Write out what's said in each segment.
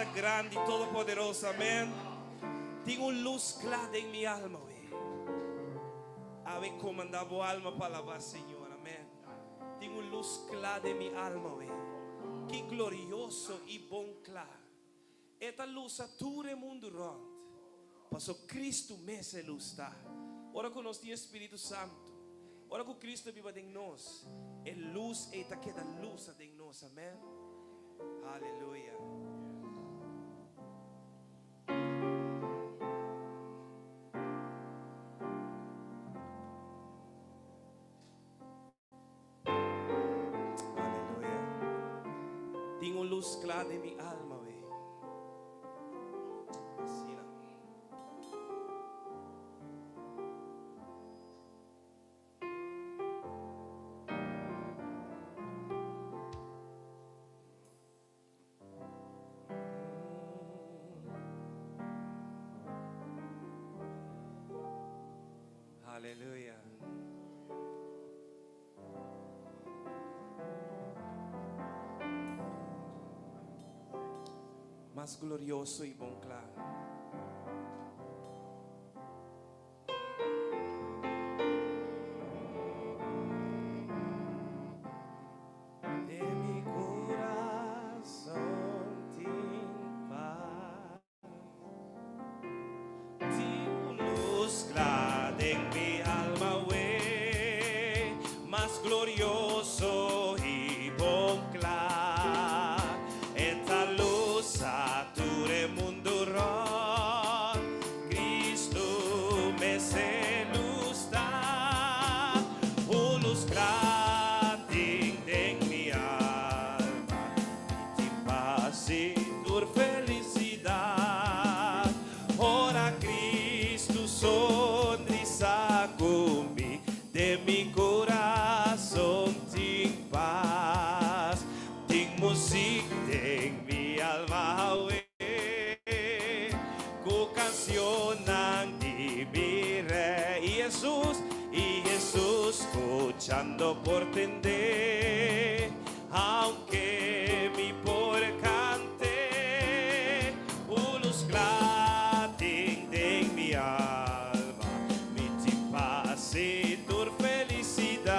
está grande y todopoderosa, amén. Tengo luz clara en mi alma, güey. A ver cómo andaba alma para alabar, Señor, amén. Tengo luz clara en mi alma, güey. Qué glorioso y bom claro. Esta luz a todo el mundo round. Pasó Cristo me se luz está. Ora con nos tiene Espíritu Santo. Ora con Cristo viva en nos. El luz esta queda luz en nos, amén. Aleluya. Tengo luz clara de mi alma, güey. Así, ¿no? Aleluya. Más glorioso y bom claro. De mi corazón tengo paz, tengo luz clara en mi alma, güey, más glorioso y bom claro. Esta luz a todo el mundo ron, Cristo me se luz da, oh luz grande en mi alma, y paz y tu felicidad. Ora Cristo sonrisa conmigo, de mi corazón ten paz, ten música en mi alma, con canción de mi rey y Jesús escuchando por tender, aunque mi por cante, luz grande en mi alma, mi paz y tu felicidad.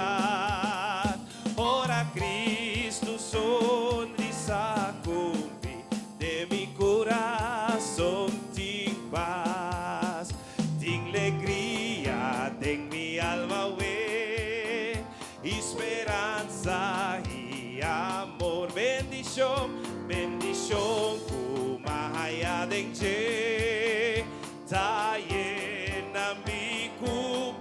Ora Cristo sonrisa conmigo, de mi corazón ten paz, ten alegría en mi alma, güey, esperanza y amor, bendición, bendición como allá de che, ta llena mi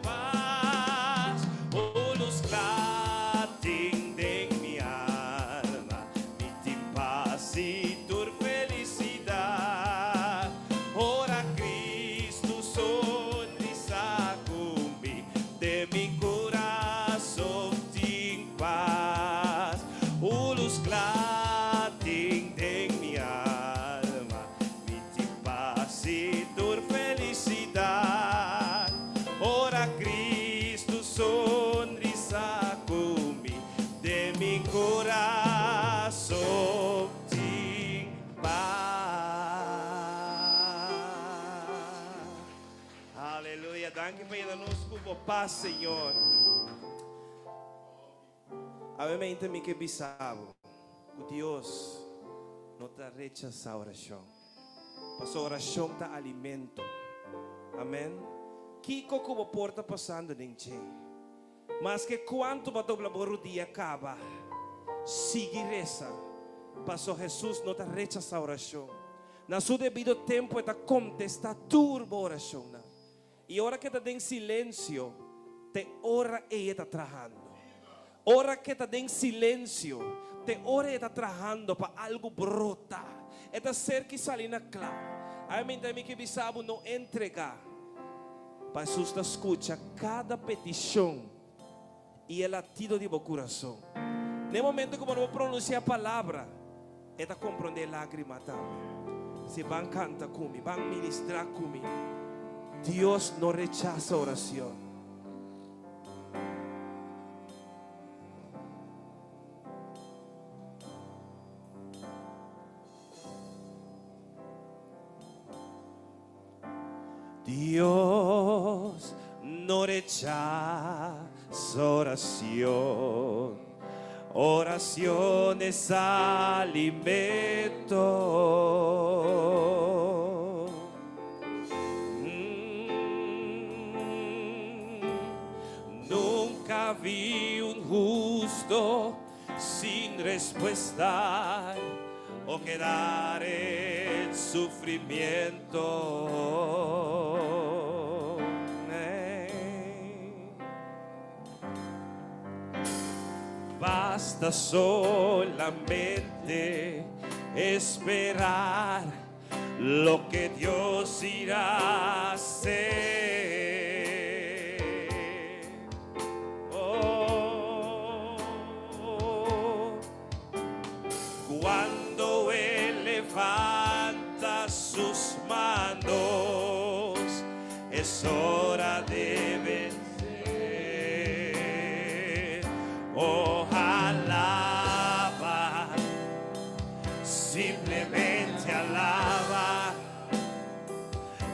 paz, oh luz clara en mi alma, mi paz y tu felicidad. Ora Cristo sonrisa conmigo, de mi corazón ten paz, oh luz clara en mi alma, mi paz y tu felicidad. Ora Cristo sonrisa conmigo, de mi corazón ten paz. Aleluya. Danke por darnos como paz, Señor. Obviamente me que bisabo, Dios no te rechaza a oración. Pasó oración te alimento. Amén. Kiko como porta pasando en che. Mas que cuanto va doblar por día acaba, sigue reza. Pasó Jesús no te rechaza a oración. Na su debido tempo está contesta turbo oración. Y ahora que está en silencio, te ora ella está trabajando. Ora que está en silencio, te ora ella está trabajando para algo brota. Esta ser que sale na clara. A mí también que bisabo no entregar. Para Jesús te escucha cada petición y el latido de tu corazón. En el momento como no pronuncia palabra, esta comprende lágrima también. Si van a cantar conmigo, van a ministrar conmigo. Dios no rechaza oración. Dios no rechaza oración. Oración es alimento. Nunca vi un justo sin respuesta o quedar en sufrimiento. Basta solamente esperar lo que Dios irá a hacer. Oh, cuando Él levanta sus manos, es hora de vencer. Oh, alaba, simplemente alaba.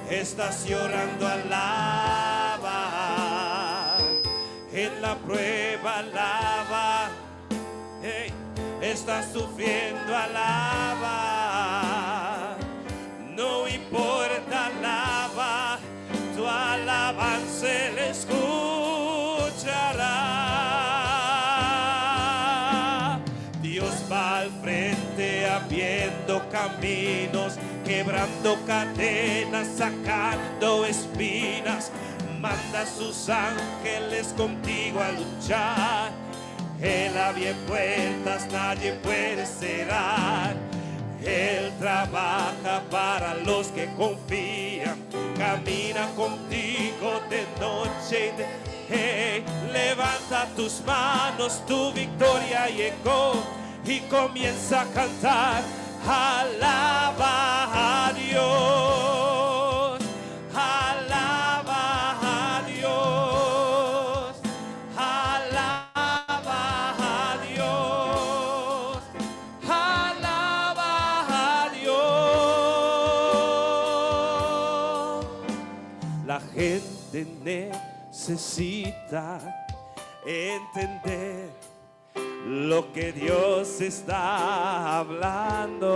Estás llorando, alaba. En la prueba, alaba. Hey, estás sufriendo, alaba. No importa, alaba. Tu alabanza le escuchará. Dios va al frente abriendo caminos, quebrando cadenas, sacando espinas. Manda a sus ángeles contigo a luchar. Él abre puertas, nadie puede cerrar. Él trabaja para los que confían. Camina contigo de noche y de día. Hey, levanta tus manos, tu victoria llegó, y comienza a cantar. Alaba a Dios, alaba a Dios, alaba a Dios, alaba a Dios. La gente necesita entender lo que Dios está hablando.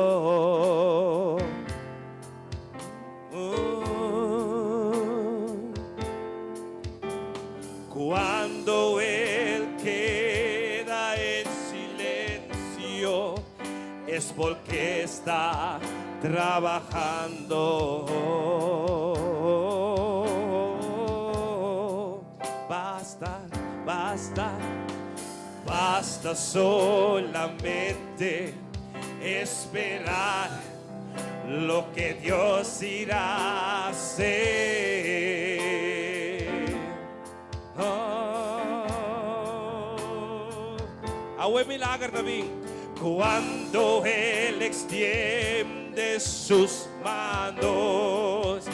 Cuando Él queda en silencio, es porque está trabajando. Basta, basta. Basta solamente esperar lo que Dios irá a hacer. Awe milagro namin. Cuando Él extiende sus manos,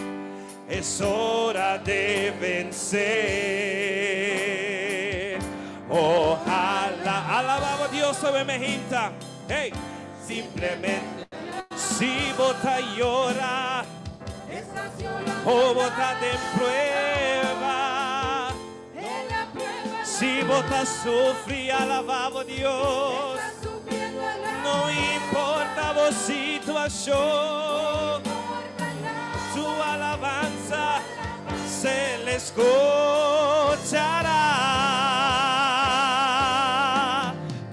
es hora de vencer. Ojalá, alabamos a Dios sobre mejita. Hey, simplemente si bota y llora, o bota de prueba, si bota sufre, alabamos a Dios. No importa vos situación, tu alabanza se le escuchará.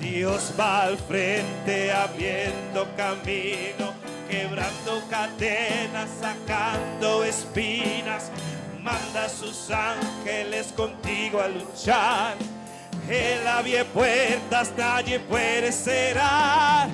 Dios va al frente abriendo camino, quebrando cadenas, sacando espinas. Manda a sus ángeles contigo a luchar. Él abre puertas, nadie puede cerrar.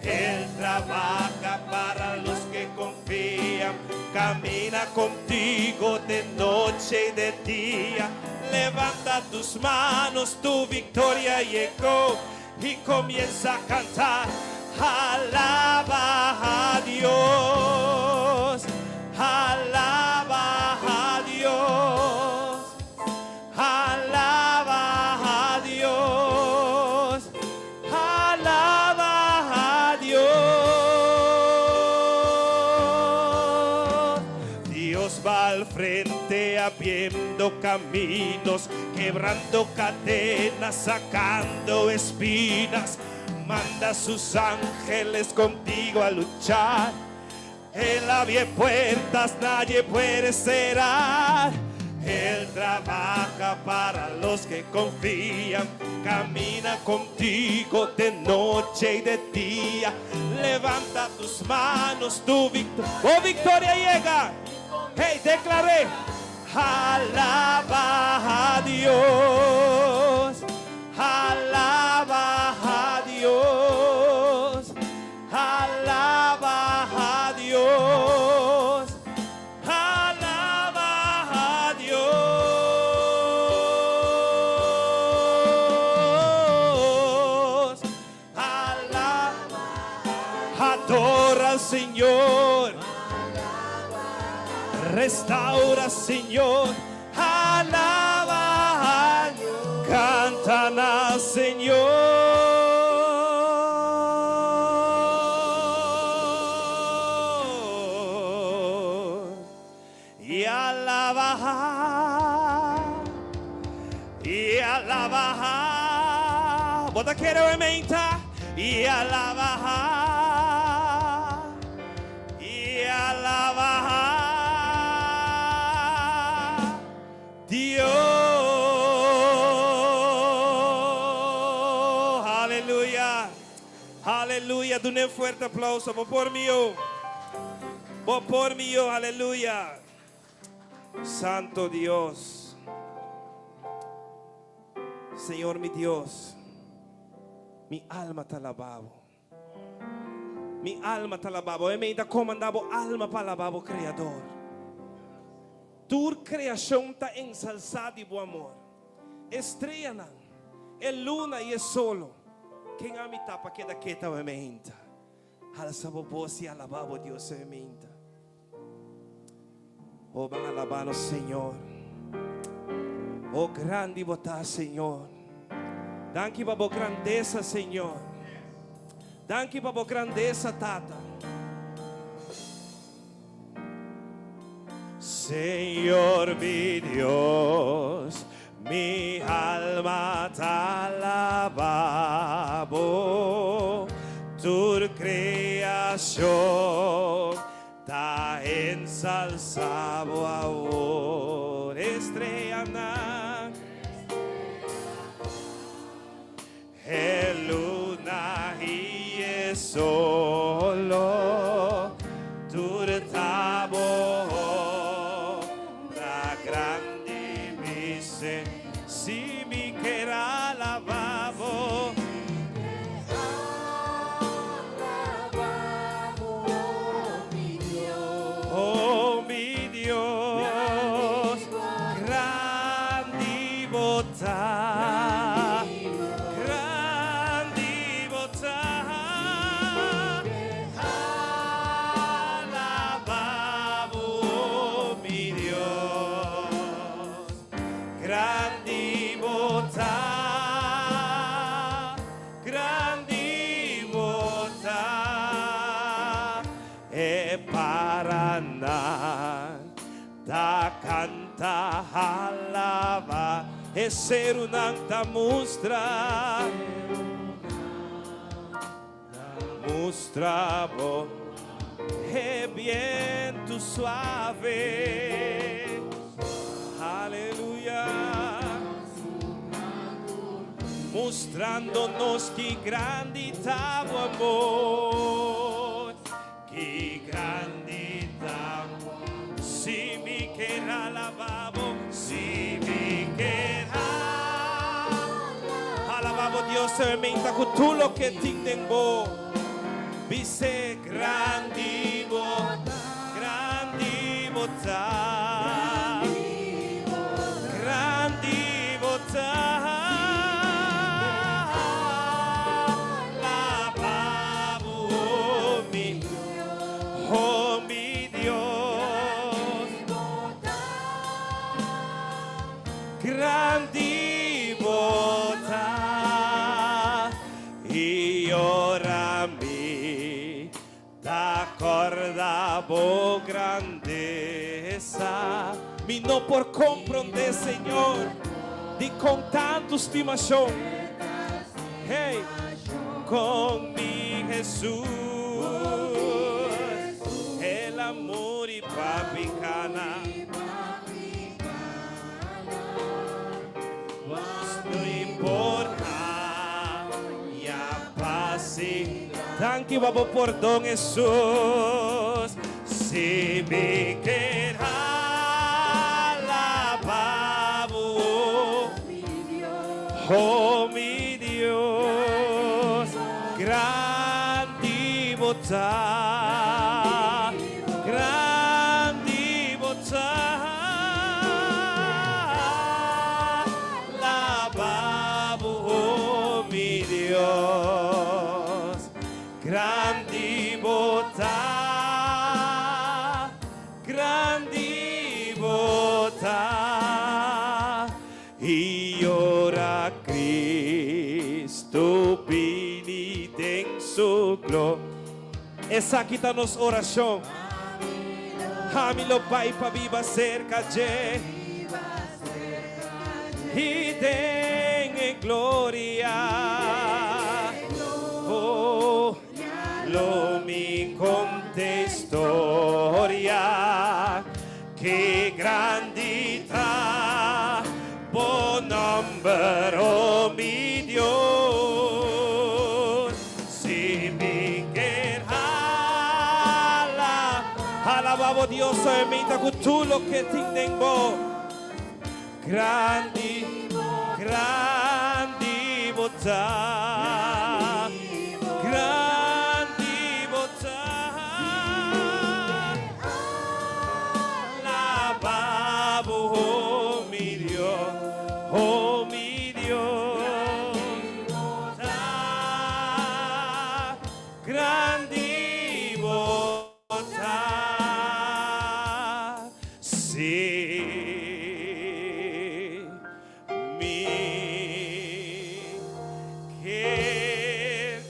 Él trabaja para los que confían. Camina contigo de noche y de día. Levanta tus manos, tu victoria llegó, y comienza a cantar. Alaba a Dios, alaba a Dios, alaba a Dios, alaba a Dios. Dios va al frente rompiendo caminos, quebrando cadenas, sacando espinas. Manda a sus ángeles contigo a luchar. Él abre puertas, nadie puede cerrar. Él trabaja para los que confían. Camina contigo de noche y de día. Levanta tus manos, tu victoria. Oh, victoria llega. Hey, declaré. Alaba a Dios. Alaba a Dios. Alaba a Dios. Alaba a Dios. Alaba. Adora al Señor. Restaura, Señor. Alaba. Cantan al Señor. Y alaba. Y alaba. Bota quiero ementa. Y alaba. Y alaba. Dios, aleluya, aleluya. Dune un fuerte aplauso por mí, aleluya. Santo Dios, Señor mi Dios, mi alma te alababa, mi alma te alababa. E me ainda comandava alma para alabava o Criador. Tu criação está ensalzada e bom amor. Estrela, é luna e é solo. Quem ama tapa que daqui está o ementa. Alça a voz e alabava o Deus ementa. Oh, van alabar o Senhor. Oh, grande botar, Senhor. Danke para a grandeza, Senhor. Danke para a grandeza, Tata. Señor mi Dios, mi alma te alaba, tu creación te ensalzaba ahora. Estrella, luna y el solo, tu tabo. Si mi quera alabavo, oh mi Dios, grandi botà, grandi botà, alabavo, oh mi Dios, grandi botà, grandi botà, e Paraná da canta alava, e ser unanta mostra, mostravo, e viento suave, aleluya. Mostrándonos que grande estava o amor, que grande estava. Si me queda alabavo, si me queda alabavo Dios, se me inta con tú lo que te tengo. Dice grande botà, grande botà, grande botà. Oh mi Dios, grandi botà, y ora mi t'accordavo grandezza, Me não por compreender, Senhor, de com tanta estimação. Hey, com mi Jesus, el amor y papicana. No importa, ya pasé. Thank you, Babo, por don Jesús. Si me queda la babo, oh mi Dios, grande botá, grande botá, la babo, oh mi Dios, grande botá, grande botá, e ora Cristo beniten su glória. Essa aqui está nossa oração. Amilo Pai para viva cerca de e tem glória. Oh, lo mi conte storia che grandità, buon numero mi Dio, si mi querala, alabavo Dios solamente con tu lo que tengo, grandi, grandi botà, grandi botà, la babo, oh mi Dio, oh mi Dio, grandi botà, sì, mi che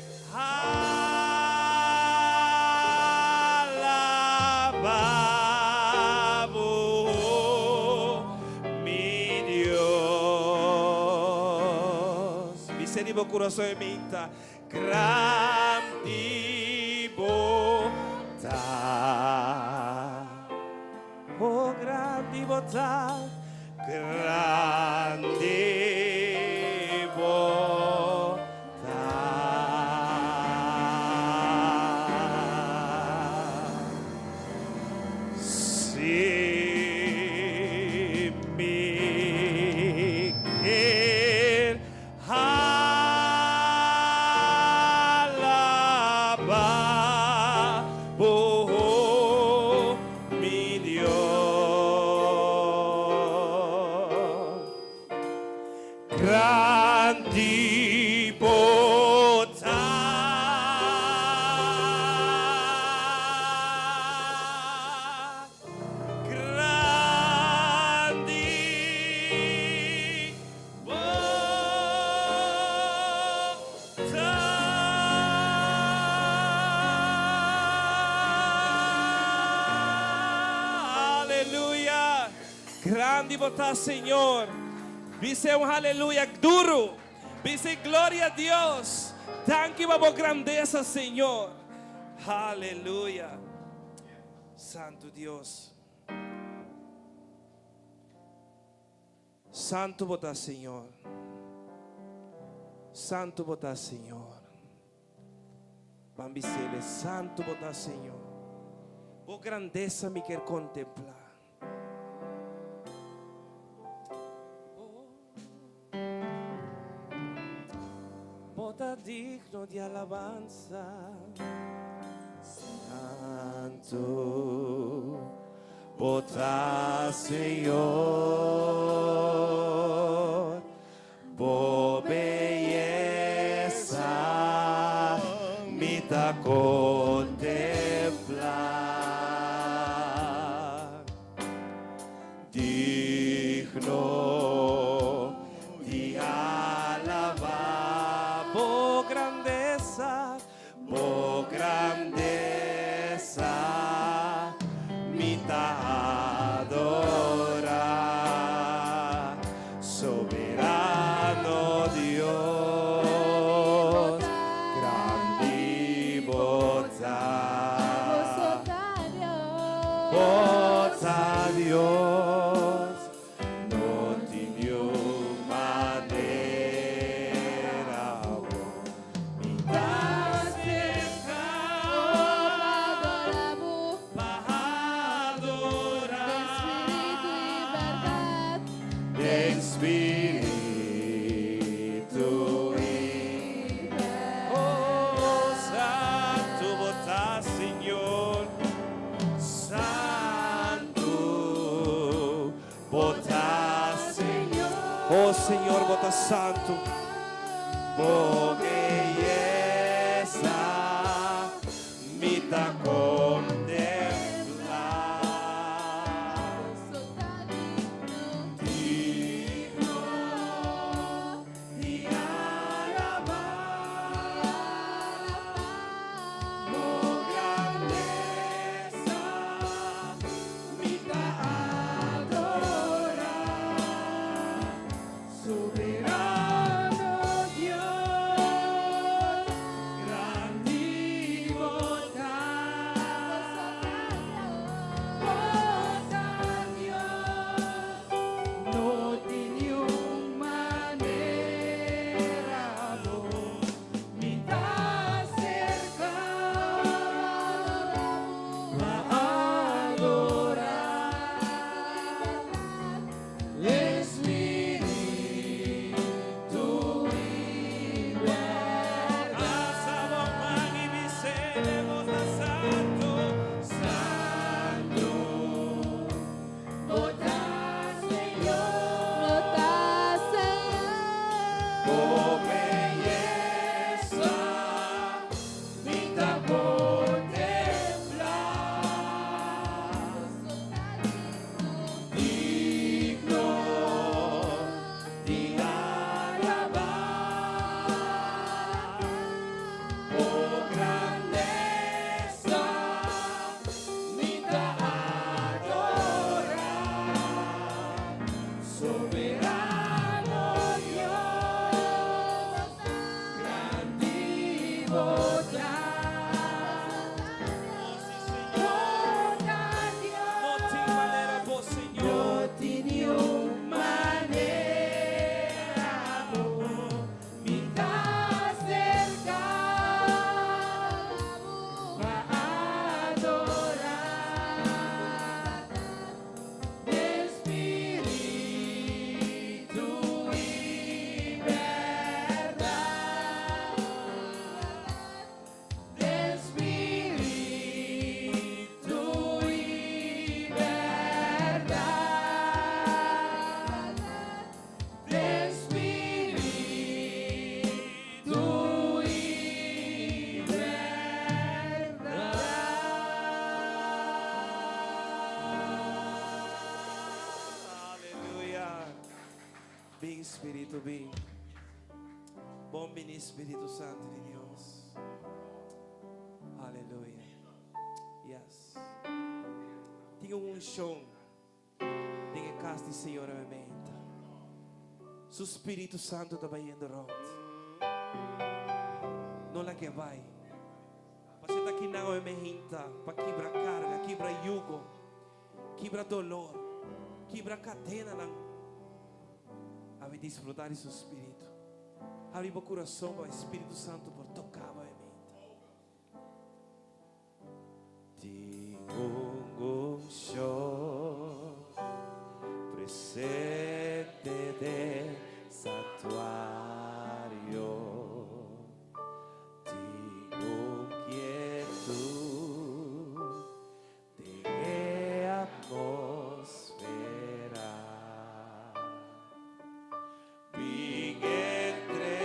alabavo mi Dios. Miserivo coração e minta, grandi botà, oh grandi botà, grandi botà, si mi quer alaba, oh mi Dios, grandi botà, grandi botà. Aleluia. Grande botà, Senhor. Dice un aleluya duro. Dice gloria a Dios. Thank you por grandeza, Señor. Aleluya. Santo Dios. Santo botá, Señor. Santo botá, Señor. Bambicele, santo botá, Señor. Oh grandeza me quer contemplar. Bota digno de alabanza, santo, bota Senhor, por belleza me dá contemplar, digno de alabar, por grandeza me dá adorar. Espíritu y oh, santo vota, Señor, santo vota, Señor, oh Señor, vota santo, oh belleza, mita Espíritu, ven. Bom vini Espíritu Santo de Dios. Aleluya. Yes. Tenho um chão. Tenho casa de Senhor me menta. Su Espíritu Santo está vayendo rot. Não la que vai. Pasita aqui não me hinta. Para quebrar carga, quebrar yugo, quebrar dolor, quebrar cadena ng a disfrutar de su Espíritu. Abre o coração para o Espírito Santo por tocar a mente. Tengo un show presente del santuario. Tengo quietud de atmósfera. Vim entregar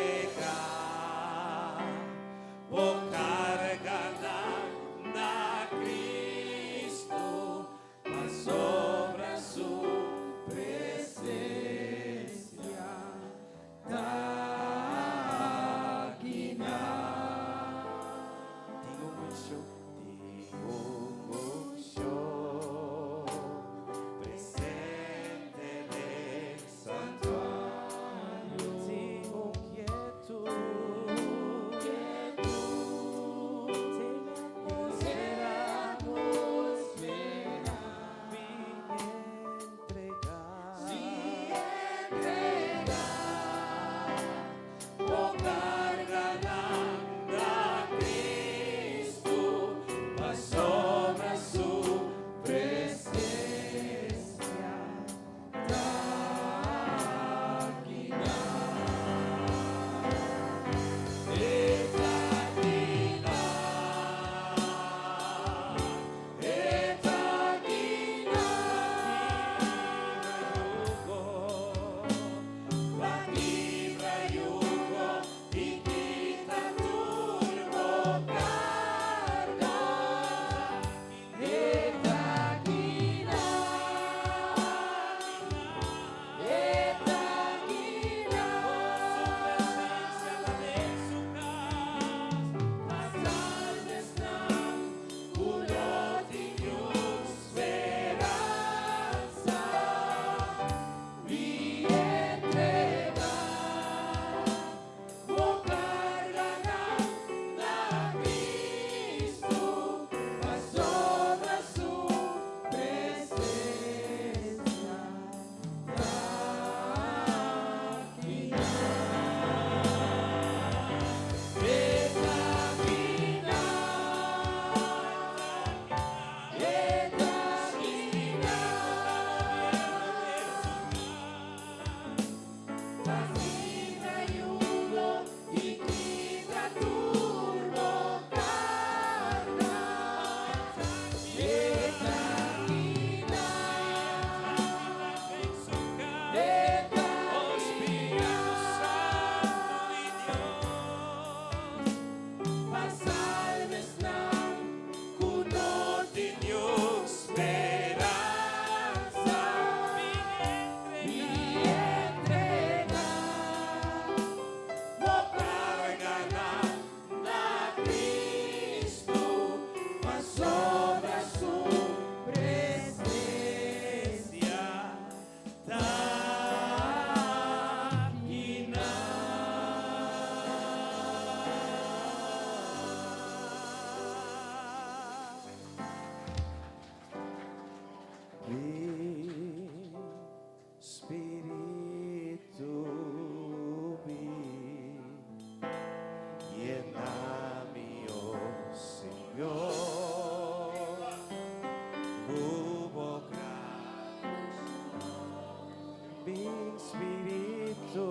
Espíritu.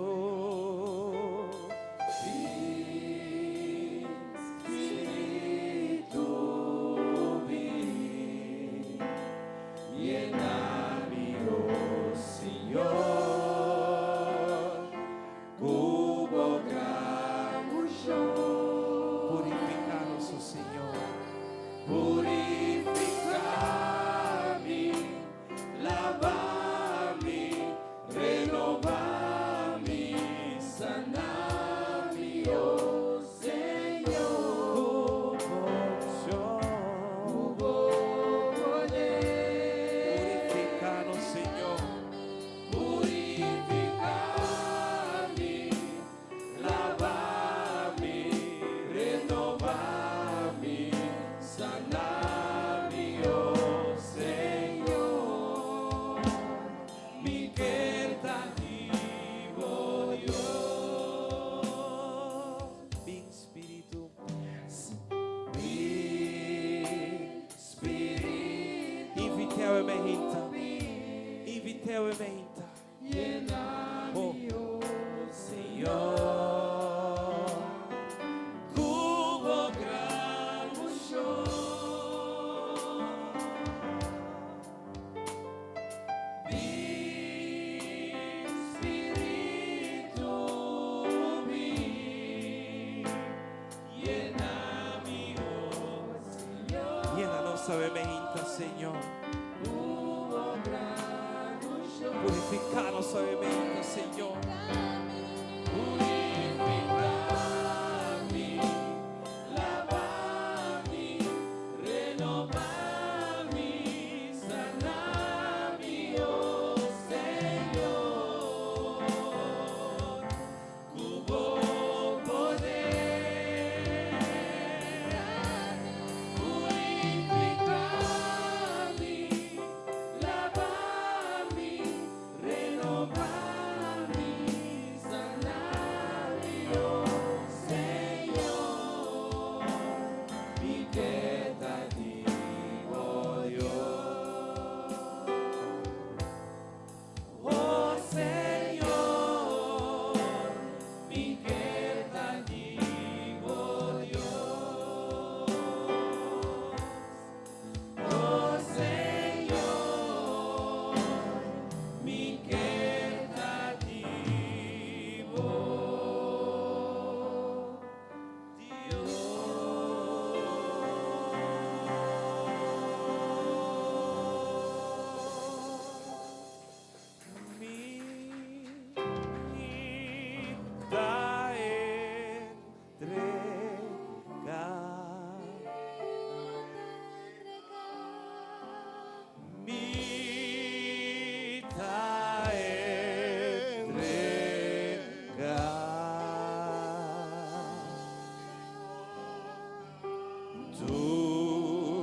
Purificanos, oh Señor. Purificami, lavami, renovami, sanami, oh Señor. Hubo poder. Purificanos, Señor. Purificami, lavami, renovami, sanami, oh Señor. Mi queritativo Dios. Mi Espíritu. Mi Espíritu. Inviteo e mehita. Inviteo e mehita. Llenami, oh Señor. Cubo gramucho. Mi Espíritu, mi. Llenami, oh Señor. Llénanos a mehita, Señor. Purificanos suavemente, Señor. Purificami, lavami, renovami, sanami, oh Señor. Cubo poder. Purificami, lavami, renovami, sanami, oh Señor. Mi queritativo Dios. Oh Señor, mi queritativo Dios. Oh Señor, mi queritativo Dios.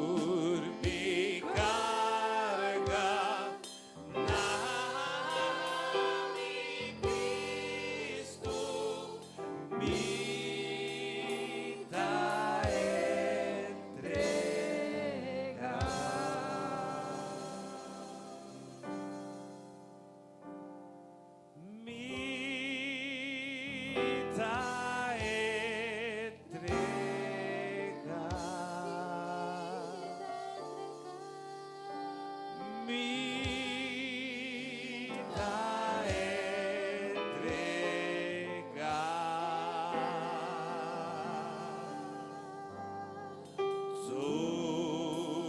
Turbi carga nami Cristo, mita entrega. Mita entrega. Mita entrega.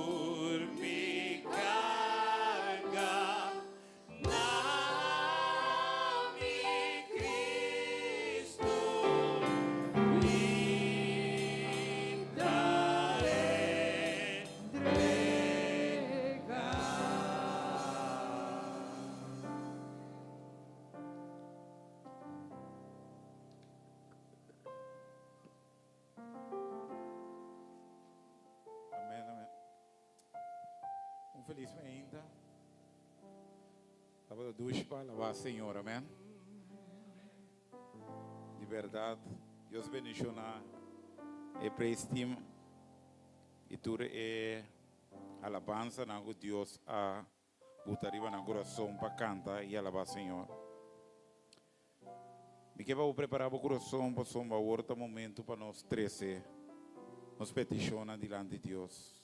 Turbi carga nami Cristo, mita entrega. Amén, amén. Feliz ainda. Estava duas para louvar o Senhor, amém. De verdade, Deus bendicionar e prestima e tudo é alabança na Deus a botar arriba no coração para cantar e alabar o Senhor. Me que vamos preparar o coração para um outro momento para nós crescer. Nos peticiona diante de Deus.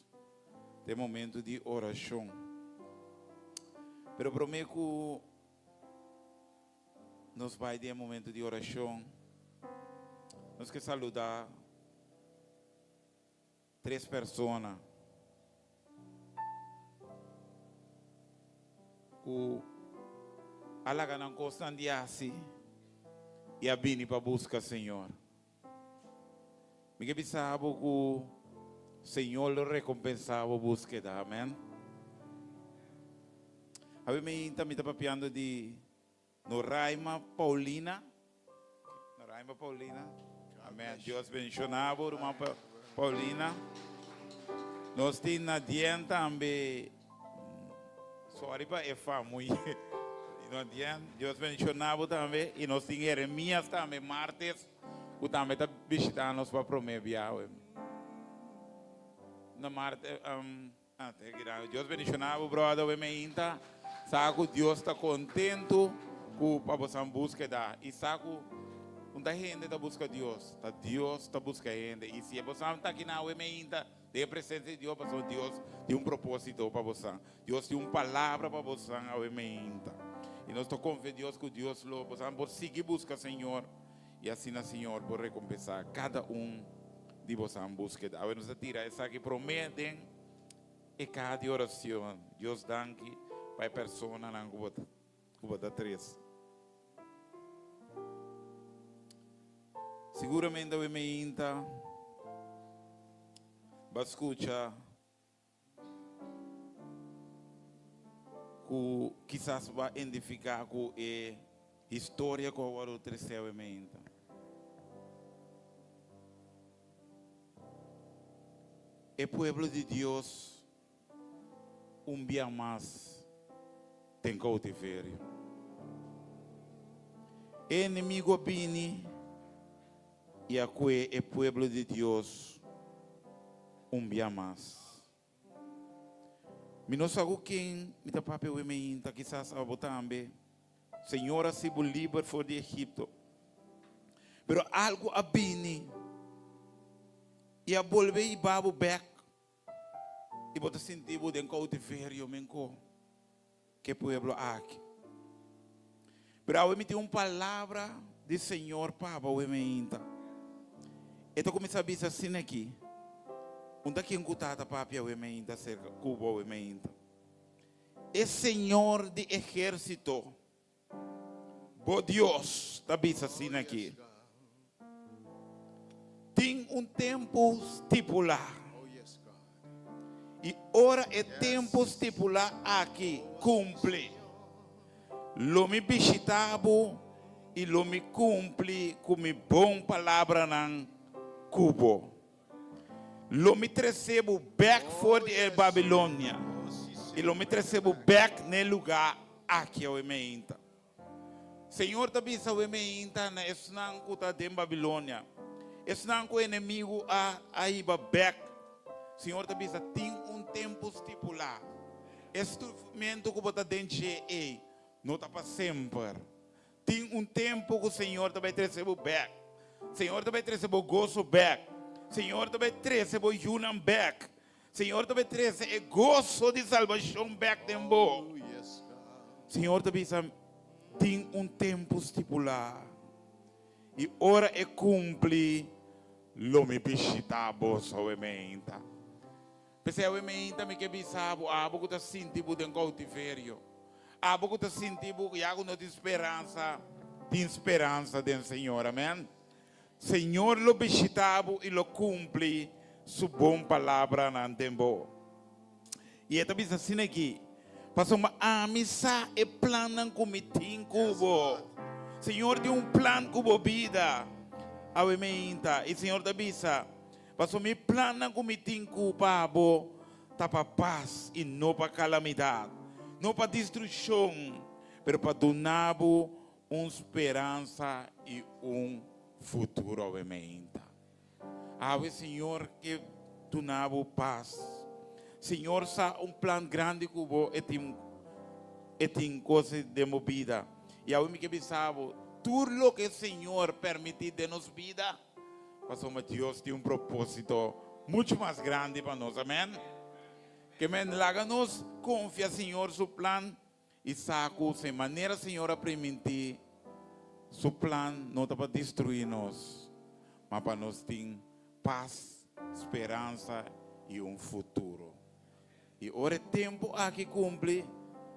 Tem momento de oração. Pero prometo nos vai ter momento de oração. Nós que saludar 3 pessoas. O alaga não consta de assim e a bini para buscar Senhor. Me que sabe que o Senhor lo recompensava a búsqueda, amém? A mim também está papiando de Noraima Paulina. Noraima Paulina. Amém. Deus bendicionava a irmã Paulina. Nós temos na diante também. Sorry para é muito. Deus bendicionava também. E nós temos Jeremias também, martes. O também está visitando nós para promover. Na martes, Deus bendicionava o brother, o meinta. Sabe que Deus está contente com a vossa búsqueda. E sabe que muita gente está buscando Deus. Deus está buscando gente. E se você está aqui na meinta, tem a presença de Deus, Deus tem propósito para você. Deus tem palavra para você, a meinta. E nós estamos confiando Deus que Deus lo pode seguir buscar Senhor. E assim, Senhor, por recompensar cada de vocês em búsqueda. Agora, nós tira essa que prometem e cada oração. Deus dá que para a pessoa na cubata 3. Seguramente, a meinta vai escutar que quizás vai identificar com a história que o outro cresceu meinta. O povo de Deus dia mais tem cautiverio. O inimigo vini e a que o povo de Deus dia mais. Me não sabe quem me dá papel e me inta quizás a botar também. Senhora se livre for de Egipto. Pero algo a vini e a volver e babu back e botar sentido de cautiverio menco que pueblo aqui. Pero eu me tem palavra de Senhor para o meinta. Então começa a dizer assim aqui. Onde que encutada papi o meinta cerca Cuba o meinta. É Senhor de exército. Bo Deus, está dizendo assim aqui. Tem tempo estipulado. E ora é tempo estipulado aqui. Cumpre. Lo me visitavo e lo me cumpre com mi bom palavra nan Cubo. Lo me recebo back for the Babilônia. E lo me recebo back no lugar aqui o meinta. Senhor também sabe meinta na esnan kuta de Babilônia. Esnan ko inimigo a iba back. Senhor também tem tempo estipulado. Este momento que você tem não está para sempre. Tem tempo que o Senhor também recebe back. Senhor também recebe gozo back. Senhor também recebe união back. Senhor também recebe gozo de salvação back tempo. Senhor também tem tempo estipulado. E ora é cumpre lo me visitavo somente. Pensei o meinta me que bisabo, abo que tá sentindo de cautiverio. Abo que tá sentindo que algo não de esperança do Senhor, amém? Senhor lo visitavo e lo cumpre su bom palavra na tempo. E esta bisa assim aqui, passou uma amizade e plano com mitim cubo. Senhor de plano cubo vida. A meinta e Senhor da bisa. Passou me plana com mitim cubo, tá para paz e não para calamidade, não para destruição, mas para donar esperança e futuro ao meinta. Ave Senhor que donava paz. Senhor sa plano grande cubo e tem coisas de movida. E a me que pensava todo lo que el Señor permite de nos vida, pastor, Dios tiene un propósito mucho más grande para nosotros, amén. Que me háganos confiar, Señor, su plan y saco, de manera, Señor, a permitir su plan no está para destruirnos, mas para nos ter paz, esperança e futuro. E ahora o tempo aqui cumpre,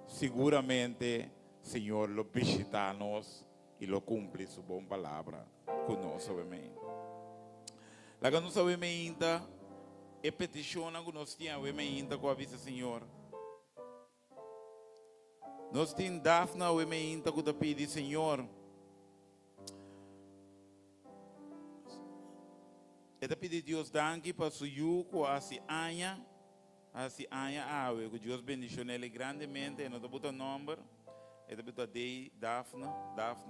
seguramente, Senhor, lo visita-nos e lo cumpre su boa palavra conosco, amém. La que nós sabemos ainda, é petição que nós temos ainda com a vista, Senhor. Nós temos Daphne ainda com a pedir, Senhor. Eu pedi Deus danke para su yuco assim Anya awe que Deus bendicionou ele grandemente e não te botou número. Eu pedi a Dei Daphne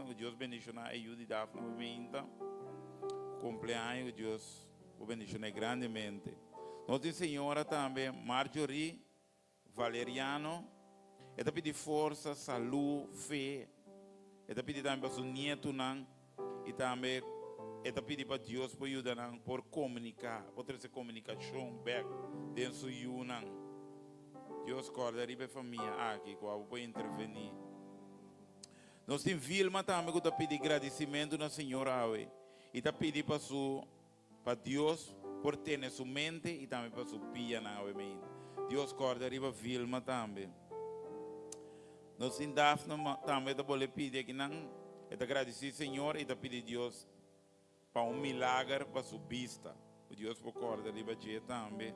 que Deus bendicionou a Yudi Daphne ainda. Cumpleaños que Deus o bendicionou grandemente. Nós temos senhora também Marjorie Valeriano. Eu pedi força, saúde, fé. Eu pedi também para su nieto e também eu pedi para Deus para ajudar por comunicar, por trazer comunicação back dentro do Yunan. Deus corda a família aqui, qual pode intervenir. Nós temos Vilma também que está pedindo agradecimento na senhora Awe. E está pedindo para Deus por ter na sua mente e também para sua pia na Awe. Deus corda a Vilma também. Nós temos Daphne também está pedir que não, está agradecer Senhor e está pedindo Deus para milagre para sua vista. O Deus por corda ali também.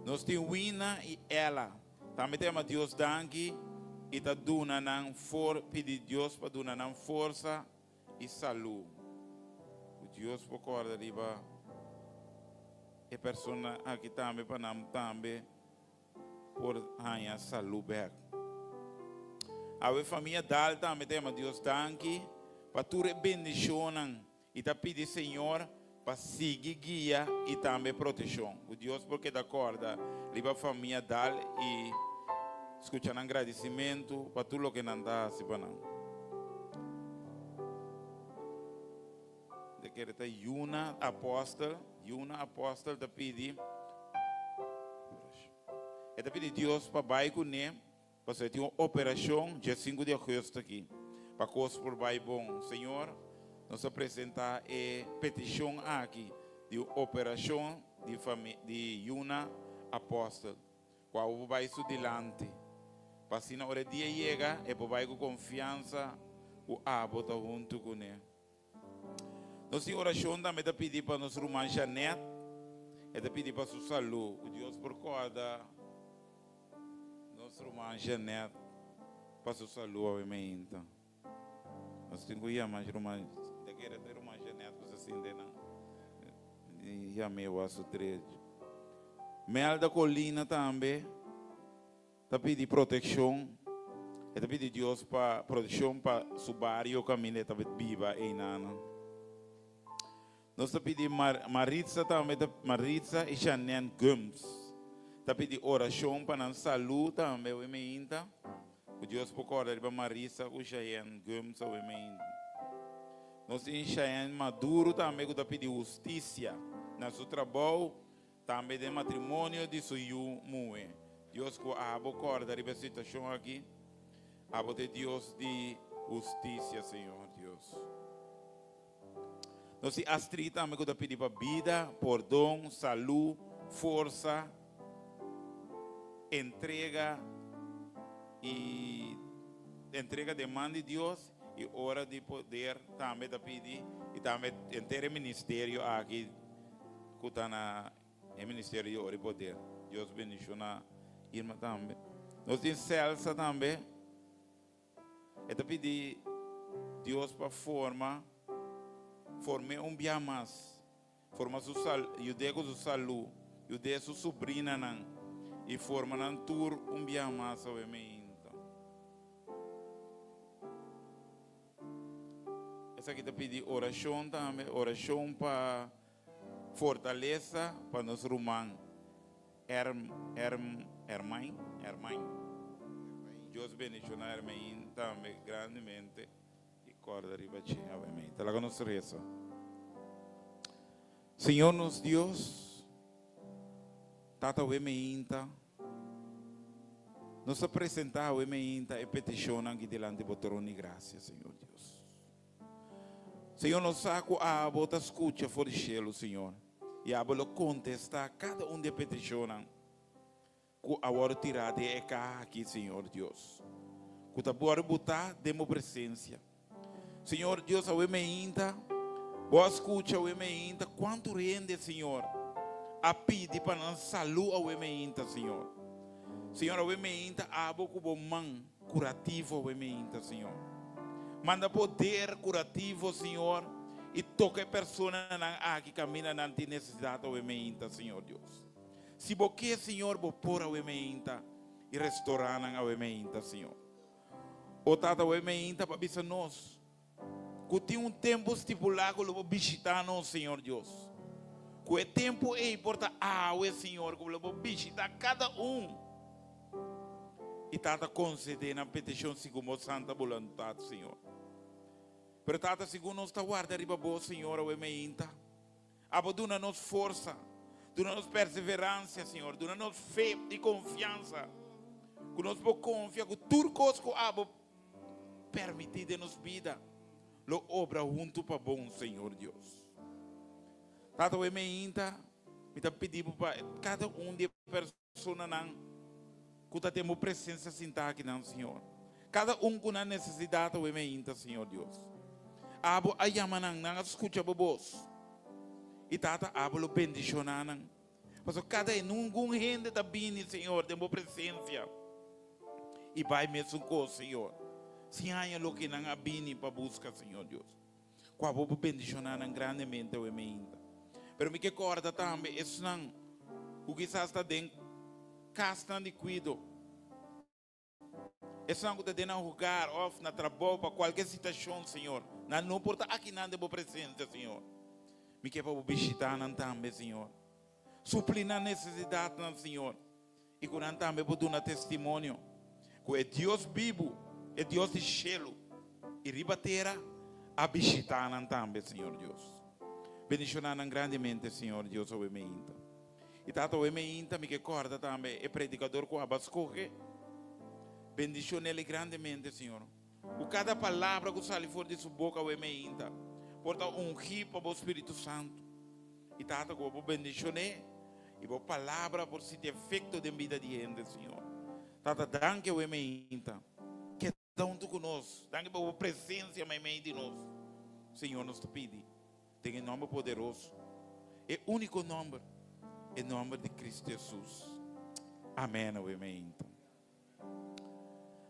Nós temos Wina e ela. Também temos Deus danke e está dando pedir Deus para dar força e saúde. O Deus por corda ali é pessoa aqui também para nós também por ganhar saúde. A família Dal também temos Deus danke para tua bendição e te pedir, Senhor, para seguir guia e também proteção. O Deus, porque da corda, liba a família Dal e escutar um agradecimento para tudo o que não dá, se para não. De que está Yuna Apóstol te pedir. E te pedir Deus para vai com ele, para você ter uma operação dia 5 de agosto aqui. Para coisas por vai bom, Senhor. Nós apresentar a petição aqui de operação de Yuna Apóstol. Qual vai isso delante? Para se na hora dia chega, é para vai com confiança, o abo está junto com ele. Nossa oração também está pedindo para nossa irmã Janete, está pedindo para sua saúde. O Deus por corda, nossa irmã Janete, para sua saúde, amém. Nós temos que ir mais irmã. Quero ter uma Janete, você assim, não? E a meu aço trecho. Mel da Colina também. Está pedindo proteção. Está pedindo Deus para proteção para o bairro, caminho, está viva em Nana. Nós está pedindo Maritza também, Maritza e Janine Gums. Está pedindo oração para a saúde também, o emenda. O Deus por correr para Maritza e Janine Gums, o emenda. Nós temos Cheyenne Maduro também que está pedindo justiça no seu trabalho, também de matrimônio de sua mulher. Deus que abo corda a situação aqui, abo de Deus de justiça, Senhor Deus. Nós temos Astrid também que está pedindo para vida, perdão, saúde, força, entrega demanda de Deus. E hora de poder também da pedir e também ter ministério aqui que está no ministério de hora de poder. Deus bendicione a irmã também. Nós temos Celsa também. E da pedir Deus para formar dia mais. Formar sua saúde, com sua saúde, sua sobrinha e formar tour dia mais, obviamente. Essa aqui está pedindo oração também, oração para fortaleza para nosso irmão Hermãe. Deus bendicionar a Hermãe também grandemente. E corda arriba, obviamente. La conosco eso. Senhor nos Deus, Tata Wemeinta, nos apresentar Wemeinta e peticionam aqui delante do trono de graça, Senhor Deus. Senhor, nos saco a bota escuta fora de cielo, Senhor. E a bola contesta cada de peticionam. Que a hora tirar de cá aqui, Senhor Deus. Que tá bora botar demo presença. Senhor Deus, a Wemeinta, boa escuta, a Wemeinta, quanto rende, Senhor. A pedir para nós saúde a Wemeinta, Senhor. Senhor, a Wemeinta, a boca bom man curativo a Wemeinta, Senhor. Manda poder curativo, Senhor, e toca a pessoa que caminha na necessidade da Wemeinta, Senhor Deus. Se você, Senhor, vou pôr a Wemeinta e restaurar a Wemeinta, Senhor. O tata Wemeinta para visitar nós. Que tem tempo estipulado que vou visitar nós, Senhor Deus. Que o tempo é importante, Senhor, que vou visitar cada E tata conceder na petição segundo a santa vontade, Senhor. Pero tata segundo nós está guardando riba boa, Senhor, o emeinta. Duna-nos força, duna-nos perseverança, Senhor, duna-nos fé e confiança. Que nós vamos confiar que tudo que abo permitir de nos vida, lo obra junto para bom, Senhor Deus. Tata o emeinta, me está pedindo para cada de pessoas que temos presença sentada aqui, Senhor. Cada com a necessidade o emeinta, Senhor Deus. Abo ayamanang nang escuta bobos. E tata abo lo bendicionanang. Mas cada nungun gente tá bem, Senhor, temos presença. E vai mesmo com o Senhor. Se há lo que não abini para buscar, Senhor Deus. Qua bobo bendicionanang grandemente o emeinta. Pero me que corda também, isso não. O que está dentro casta de cuido. Isso não está dentro um lugar, off, na trabalho, para qualquer situação, Senhor. Não importa aqui nada de boa presença, Senhor. Me que para visitar também, Senhor. Suplir na necessidade, Senhor. E com também para dar testemunho. Que é Deus vivo, é Deus de cielo. E ribatera a visitar também, Senhor Deus. Bendicionando grandemente, Senhor Deus, o emeinta. E tato o emeinta, me que corda também, é predicador com a bascoge. Bendicione ele grandemente, Senhor. O cada palavra que sai fora de sua boca, o emeinta, porta ungir para o Espírito Santo. E tato que o bendicione, e a palavra por si tem efeito de vida de gente, Senhor. Tato, danke o emeinta, que está junto conosco, danke pela presença mais meio de nós. Senhor, nos pede, tem um nome poderoso, é o único nome. Em nome de Cristo Jesus. Amém. Amém.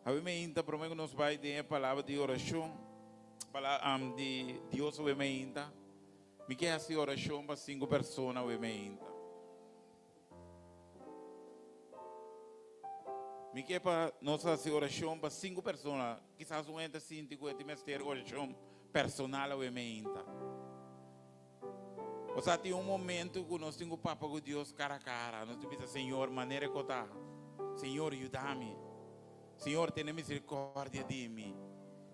Amém. Prometo que nos vai ter a palavra de oração. Palavra de Deus. Amém. Me quer fazer oração para 5 pessoas. Amém. Me quer para nós fazer oração para 5 pessoas. Quizás um entre 5 e ter oração personal. Amém. Ou seja, tem momento que nós temos papo com Deus cara a cara. Nós temos Senhor, maneira que está. Senhor, ajuda-me. Senhor, tenha misericórdia de mim.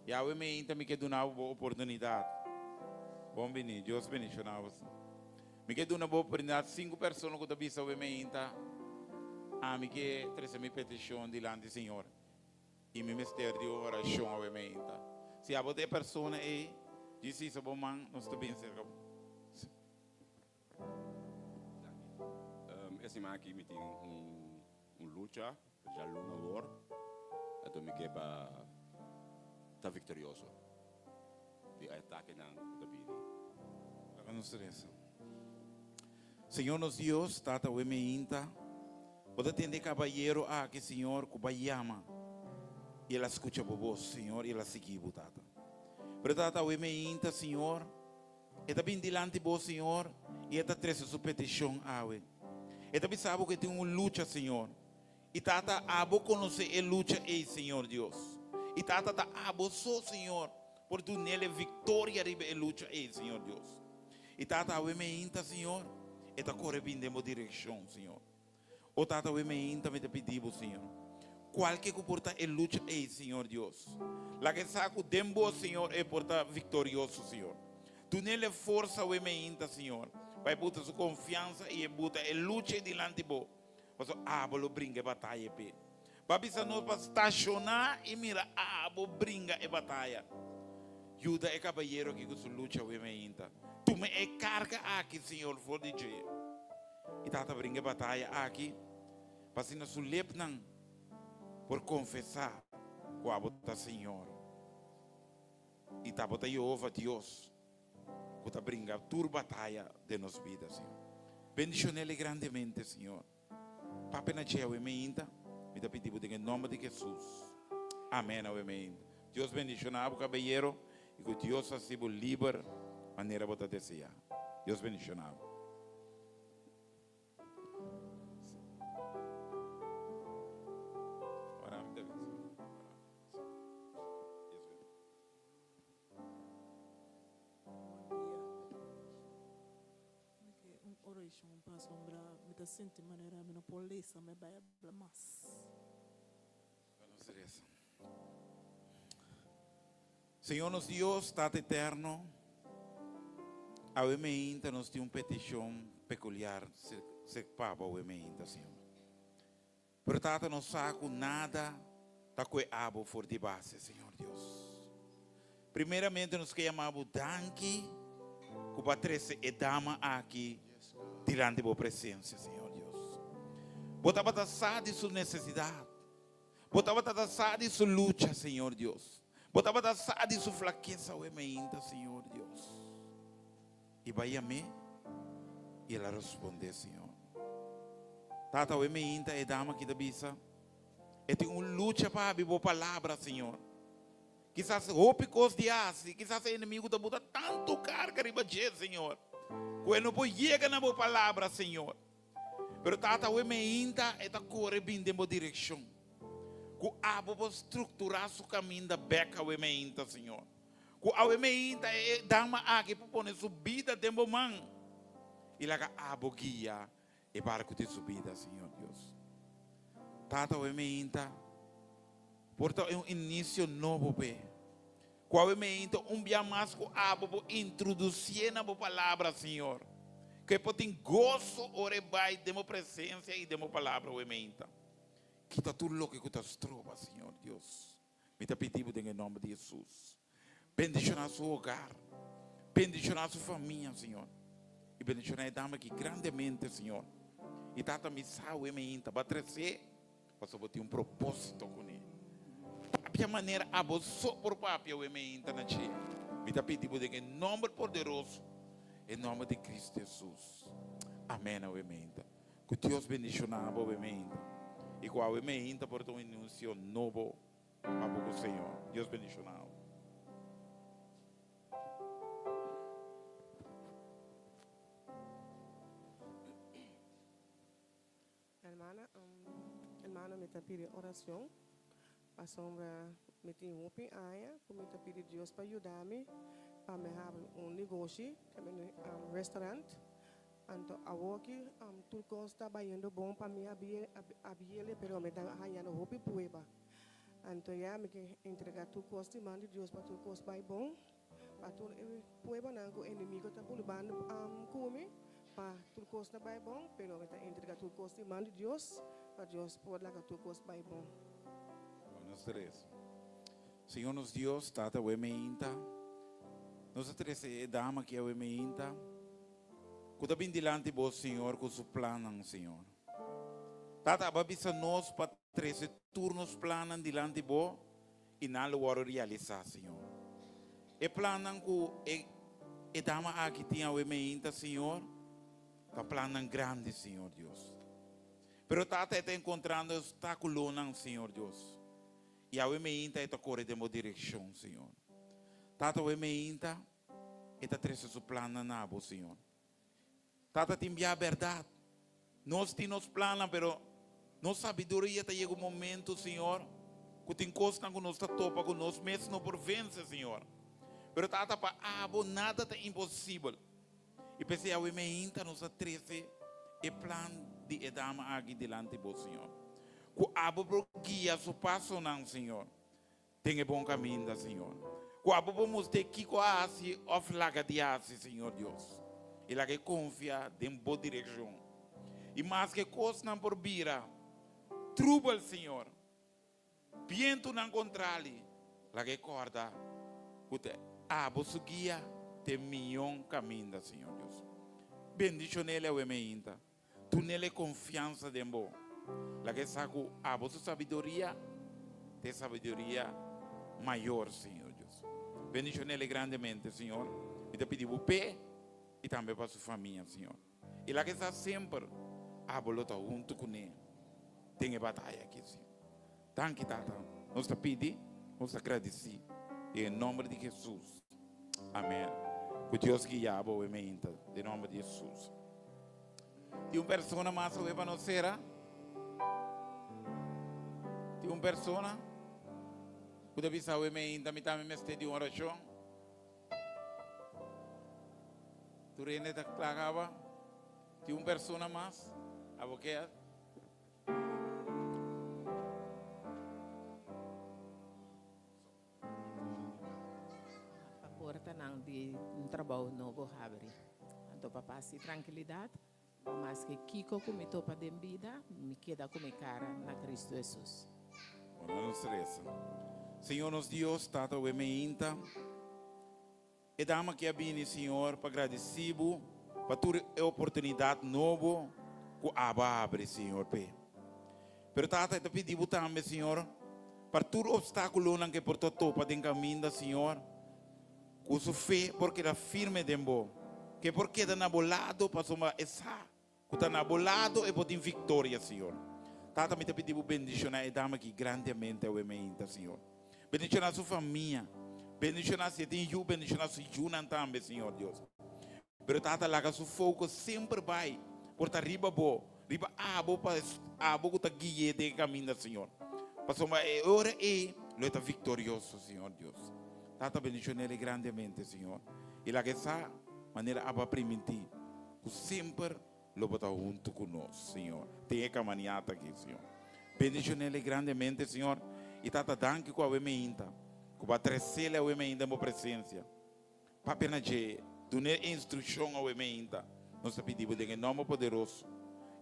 E a mim também que dá uma boa oportunidade. Bom venir, Deus bendiga você. Me que dá uma boa oportunidade. 5 pessoas que estão vendo a mim, a mim que traz minha petição diante do Senhor. E me mistério de oração a mim. Se a outra pessoa é, diz isso, bom man, nós estamos bem cerca. Esse aqui me tem luta, já luta agora, então me quebra tá vitorioso. De ataque não da vida. Senhor nos Deus, tata o emeinta, pode atender cabalheiro que Senhor que vai ama e ela escuta por vós, Senhor, e ela seguiu tata. Pero tata o emeinta, Senhor, e também diante de vós, Senhor, e esta traz sua petição awe. E também sabe que tem uma luta, Senhor. E tata abo conhecer a luta aí, Senhor Deus. E tata abo só, Senhor, por tu nele vitória riba a luta aí, Senhor Deus. E tata o emeinta, Senhor, e tá corre bem demo direção, Senhor. O tata o emeinta me te pedimos, Senhor. qualquer que porta é luta aí, Senhor Deus. Lá que saco dembo, Senhor, é porta vitorioso, Senhor. Tu nele força o emeinta, Senhor. Vai botar sua confiança e botar a luta diante de você. Mas abo brinca a batalha, pe. Babisa nós para estacionar e mira, abo brinca a batalha. Ajuda é cabalheiro que com luta o emeinta. Tu me é carga aqui, Senhor, for de dia. E tata brinca a batalha aqui. Passina su lepnan por confessar o abota Senhor. E tá bota Jeová Deus. Que tá brinca tur batalha de nos vidas, Senhor. Bendicione ele grandemente, Senhor. Papai na tia o emeinta. Me dá pedido em nome de Jesus. Amém, o emeinta. Deus bendicione o cabalheiro. E que Deus assim o livre maneira bota desejar. Deus bendicione. Para sombra, me da sente maneira, me não polícia, me vai blamas. Senhor, nos Deus, Tata eterno, a emeinta nos tem petição peculiar, se papa o emeinta, Senhor. Pero Tata não saco nada da que abo for de base, Senhor Deus. Primeiramente, nos queremos danke, que o patrese e dama aqui, diante da presença, Senhor Deus. Botava taçar de sua necessidade. Botava taçar de sua luta, Senhor Deus. Botava taçar de sua fraqueza, o emeinta, Senhor Deus. E vai a mim, e ela responde, Senhor. Tata, o emeinta é dama que da bisa. E tem uma luta para abrir a palavra, Senhor. Quizás roupa de aço, quizás o inimigo da bota tanto carga riba de Senhor. Quando não chega na boa palavra, Senhor. Pero tata o emeinta é da corre bem de boa direção. Que abo vou estruturar seu caminho da beca o emeinta, Senhor. Que o emeinta é dama aqui para pôr subida de boa mão. E lá que abo guia e barco de subida, Senhor Deus. Tata o emeinta porta um início novo, pe. Qual é um dia mais que abo introduzir na boa palavra, Senhor. Que pode gozo orebai de minha presença e de minha palavra, o ementa. Quita tudo o que tu trova, Senhor Deus. Me te pedimos em nome de Jesus. Bendicionar seu hogar. Bendicionar sua família, Senhor. E bendicionar a dama aqui grandemente, Senhor. E tata me salve, ementa. Para crescer, para ter um propósito com ele. A maneira abo só por papel o ementa na tia. Me te pedimos em nome poderoso. Em nome de Cristo Jesus. Amém, o ementa. Que Deus bendicionava o ementa. E com o ementa por um anúncio novo para o Senhor. Deus bendicionava. Hermana, me pede oração. A sombra me tem um aia, como me pede Deus para ajudar-me. Para me ter negócio, também restaurante. Então, aqui, tudo que está bem bom para mim, abrir, pero me dá ganhando roupa pueba. Então, me entregar tudo que está de Deus para tudo que está bem bom. Para tudo pueba, não que o inimigo está pulando comigo. Para tudo que está bem bom, pero me entregar tudo que está de Deus para Deus poder lá tudo que está bem bom. Nós três. Senhor, nos Deus, tata o ementa. Nós três é dama que é o ementa. Cuida bem diante de vós, Senhor, com o plano, Senhor. Tata, babisa nós para três turnos planos diante de vós e não o realizar, Senhor. E planam que é dama aqui tinha o ementa, Senhor. Tá planam grande, Senhor Deus. Pero tata está encontrando obstáculo, Senhor Deus. E a ementa está correndo em uma direção, Senhor. Tata o ementa está trazendo o plano na abo, Senhor. Tata te envia a verdade. Nós temos plano, pero nossa sabedoria está chegando um momento, Senhor, que te encosta com nós, topa com nós, mesmo não por vencer, Senhor. Pero tata para abo nada é impossível. E pensei a ementa nos atrece e plano de edama aqui delante de vós, Senhor. Que abo por guia su passo não, Senhor. Tenha bom caminho, Senhor. Que abo por mostrar que quase of laga de assim, Senhor Deus. E lá que confia em boa direção. E mais que coisa não por vira. Trouble, Senhor. Viento não encontrar-lhe. Lá que corda. Que abo su guia tem milhão caminho, Senhor Deus. Bendición nele o emeinta. Tu nele confiança de bom. La que saco a vos sabiduría, de sabiduría mayor, Señor Dios. Bendición nele grandemente, Señor. Y te pedimos pé y también para su familia, Señor. Y la que está siempre a bolota junto con él. Tiene batalla aquí, Señor. Tan que tata. Nos te pide, nos agradece. En el nombre de Jesús. Amén. Que Dios guía a vos emeinta. En nombre de Jesús. Y una persona más hoy para conocer. Tem uma pessoa que deve saber ainda me também me de uma oração. Tu rende da clagava. Tem uma pessoa mais. A boquear. A porta não de trabalho novo abre. Então para passar tranquilidade. Mas que Kiko come topa de vida, me queda como cara na Cristo Jesus. Não estressa. Senhor, nos Deus, Tata, o emeinta. E dama que abine, Senhor, para agradecer para tua oportunidade nova que abre, Senhor, Pai. Pero Tata, te pedimos também, Senhor, para todo obstáculo que por todo topa de caminho, Senhor, com sua fé, porque era firme de bom. Que porque está nabolado, para somar essa. Que está nabolado e pode vitória, Senhor. Tata, me te pedimos bendicionar e dama aqui grandemente o emeinta, Senhor. Bendicionar sua família. Bendicionar se tem ju, bendicionar se junan também, Senhor Deus. Pero Tata, lá que seu foco sempre vai. Por estar riba bo. Riba abo para abo que está guia de caminho, Senhor. Para somar hora e lo está vitorioso, Senhor Deus. Tata, bendicionar ele grandemente, Senhor. E lá que essa maneira aba permitir. Que sempre lo bota junto conosco, Senhor. Tem que caminhar aqui, Senhor. Bendicionar ele grandemente, Senhor. E Tata, danke com a emeinta. Que vai trazer a emeinta na presença. Para apenas de dar instrução ao emeinta. Nós pedimos em nome poderoso.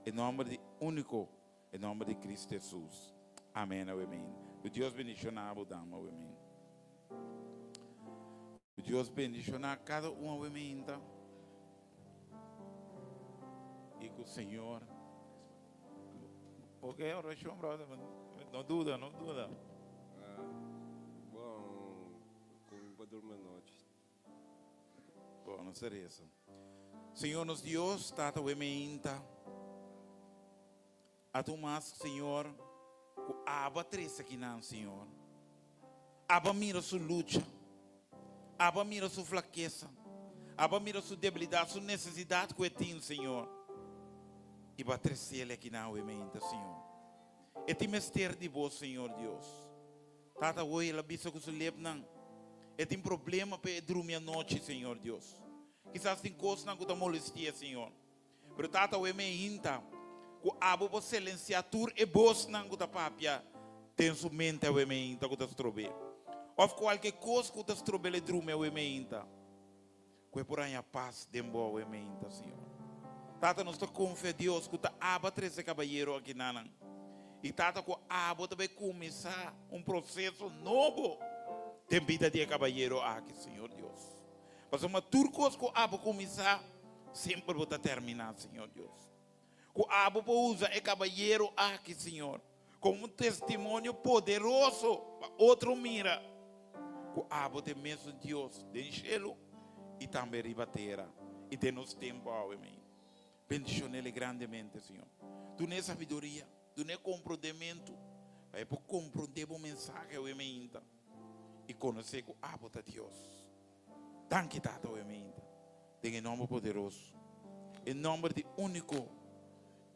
Em nome de único. Em nome de Cristo Jesus. Amém, amém. Que Deus bendicionar a dama, amém. Que Deus bendicionar cada um, amém. E que o Senhor. Ok, oração, brother. Não duda, não duda. Bom, com dormir noite. Bom, não será isso. Senhor, nos Deus, Tata, amém. A tu mais, Senhor, que aba três aqui não, Senhor. Aba mira sua luta. Aba mira sua fraqueza. Aba mira sua debilidade, sua necessidade que tem, Senhor. E vai trazer ele aqui não, amém, Senhor. E tem mistério de vós, Senhor Deus. Tata, hoje ela bisa que se leva não. E tem problema para dormir à noite, Senhor Deus. Quizás tem coisas que está molestia, Senhor. Mas Tata, o amém, que abo para silenciar tudo e vós não está papia. Tem sua mente o amém, que está estrobe. Ou qualquer coisa que está estrobe, ele dorme o amém. Que por aí a paz de boa o amém, Senhor. Tata, nós estamos confiando em Deus que está aba 13 caballeiro aqui na. E Tata, que aba também começar processo novo de vida de caballeiro aqui, Senhor Deus. Mas uma turcos que aba começar sempre vai terminar, Senhor Deus. Que aba usa o caballeiro aqui, Senhor, como testemunho poderoso para outro mira. Que aba tem mesmo Deus, de enchê-lo e também ribateira e de nos tempo, amém. Bendicionar ele grandemente, Senhor. Tu nem sabedoria, tu nem compreendimento. Vai para compreender o mensagem, amém. E conhecer que abo está Deus. Danke, Tata, amém. Em nome poderoso. Em nome de único.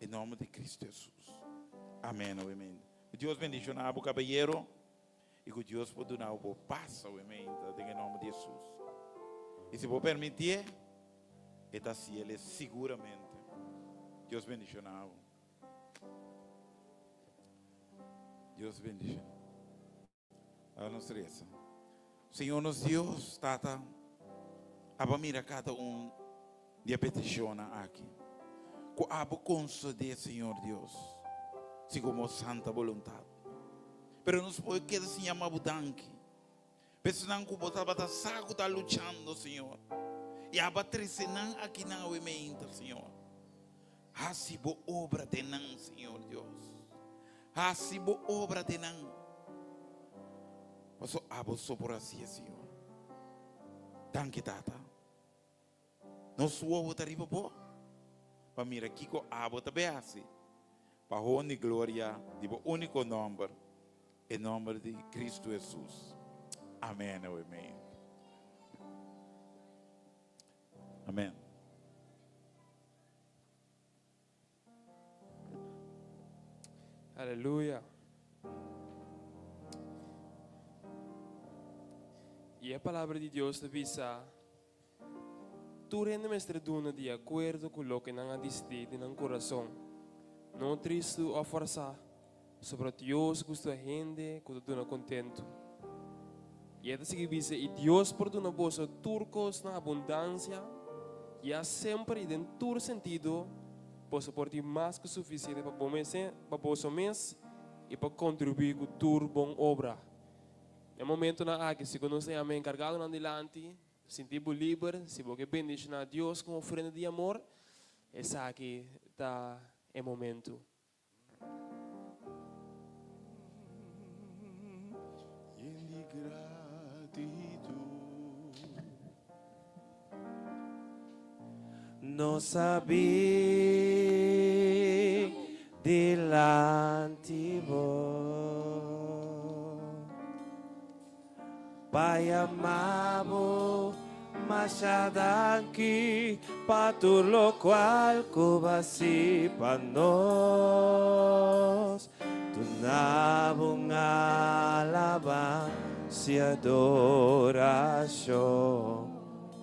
Em nome de Cristo Jesus. Amém, amém. Que Deus bendiga o caballero. E que Deus pode dar o passo, amém. Em nome de Jesus. E se vou permitir, está assim, ele seguramente. Deus bendiga. Deus bendiga. A nossa reza. Senhor, nos Deus, Tata, aba mira cada de peticiona aqui. Que aba conceder, Senhor Deus, segundo santa vontade. Pero nos pode quedar sem amar budanque. Pessoas que botar bata saco tá lutando, Senhor. E aba trecenang aqui na uementa, Senhor. Hasibo obra de nan, Senhor Deus. Hasibo obra de nan. Paso abo por assim, Senhor. Danke, Tata. Não sua outra riba bo. Para mira aqui com abo também assim. Para honra glória do único nome, em nome de Cristo Jesus. Amém, amém. Amém. Aleluia. E a palavra de Deus te avisa, tu rendimento de acordo com o que não decidido no coração. Não triste ou forçar. Sobre Deus gosta a gente, que tu não contento. E é assim que diz, e Deus por tu não bolsa turcos na abundância, e há sempre em todo sentido, posso por ti mais que suficiente para o mês e para contribuir com tua boa obra. No momento na que se conosco é encargado na delante, sentimos livre, se você bendice a Deus com oferenda de amor, essa aqui está em momento. Não sabia delante vos, Pai amado, machadanki, patur lo qual cubasi para nós, tu nabong alabança e adoração,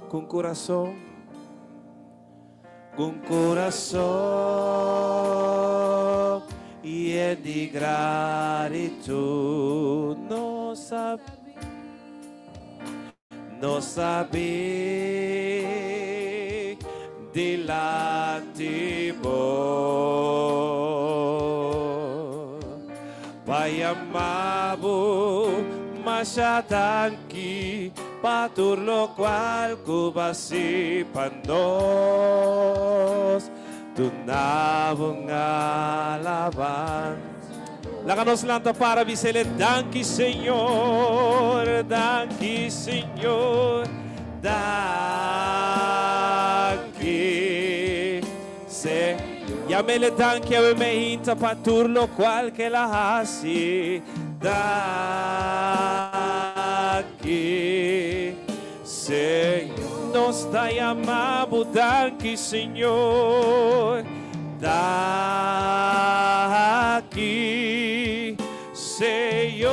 com coração e é de gratidão. Não sabe delante vos, Pai amado, machadanki, patur lo qual cubasi para nós, tu nabong alabança. Láganos lanta para visele, danke Senhor, danke Senhor, danke Senhor. Yamele danke ave me hinta patur lo qual que la hasi, danke Senhor. Nos dai amabo, danke Senhor, daqui, Senhor,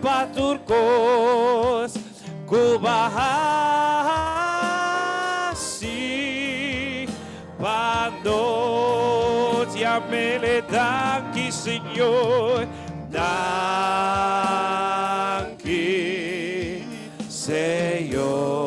paturcos, cubahasi, pandos, yamele daqui, Senhor, daqui, Senhor.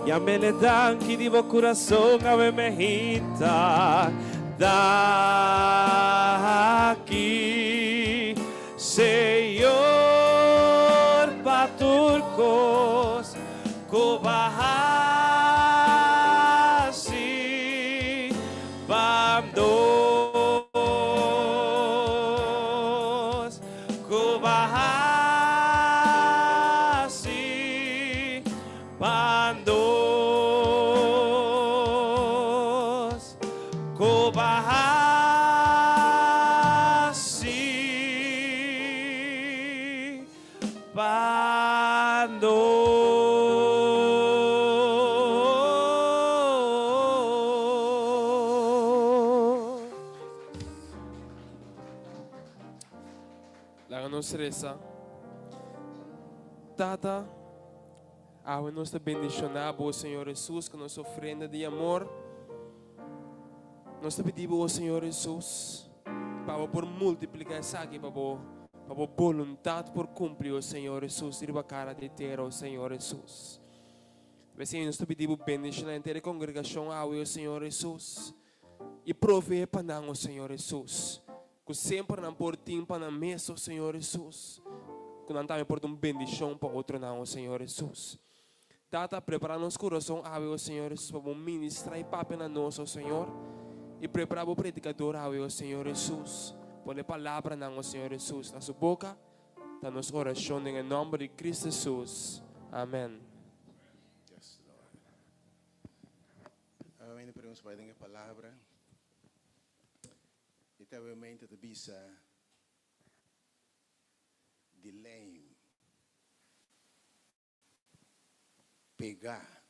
Yamele danki di coração ave me hinta daqui, Senhor, paturcos, cubahasi, bandos, cubahasi, bandos, cubahasi, La nostra Tata, Abre nuestra bendición, oh Señor Jesús, con nuestra ofrenda de amor. Nos pedimos, oh Señor Jesús, para por multiplicar esa aquí, para voluntad por cumplir, oh Señor Jesús, y la cara de tierra, oh Señor Jesús. Assim, nós te pedimos bendição na inteira congregação, oh Senhor Jesus. E provê para nós, oh Senhor Jesus. Que sempre não por tempo para na mesa, oh Senhor Jesus. Que não também por uma bendição para outro, não, oh Senhor Jesus. Data preparar nosso coração, oh Senhor Jesus, para ministrar e papo na nós, oh Senhor. E preparar o predicador, oh Senhor Jesus. Põe a palavra, não, oh Senhor Jesus, na sua boca. Da nossa oração, em nome de Cristo Jesus. Amém. Amém. Podemos pedir a palavra. E também te bisa de leme pegar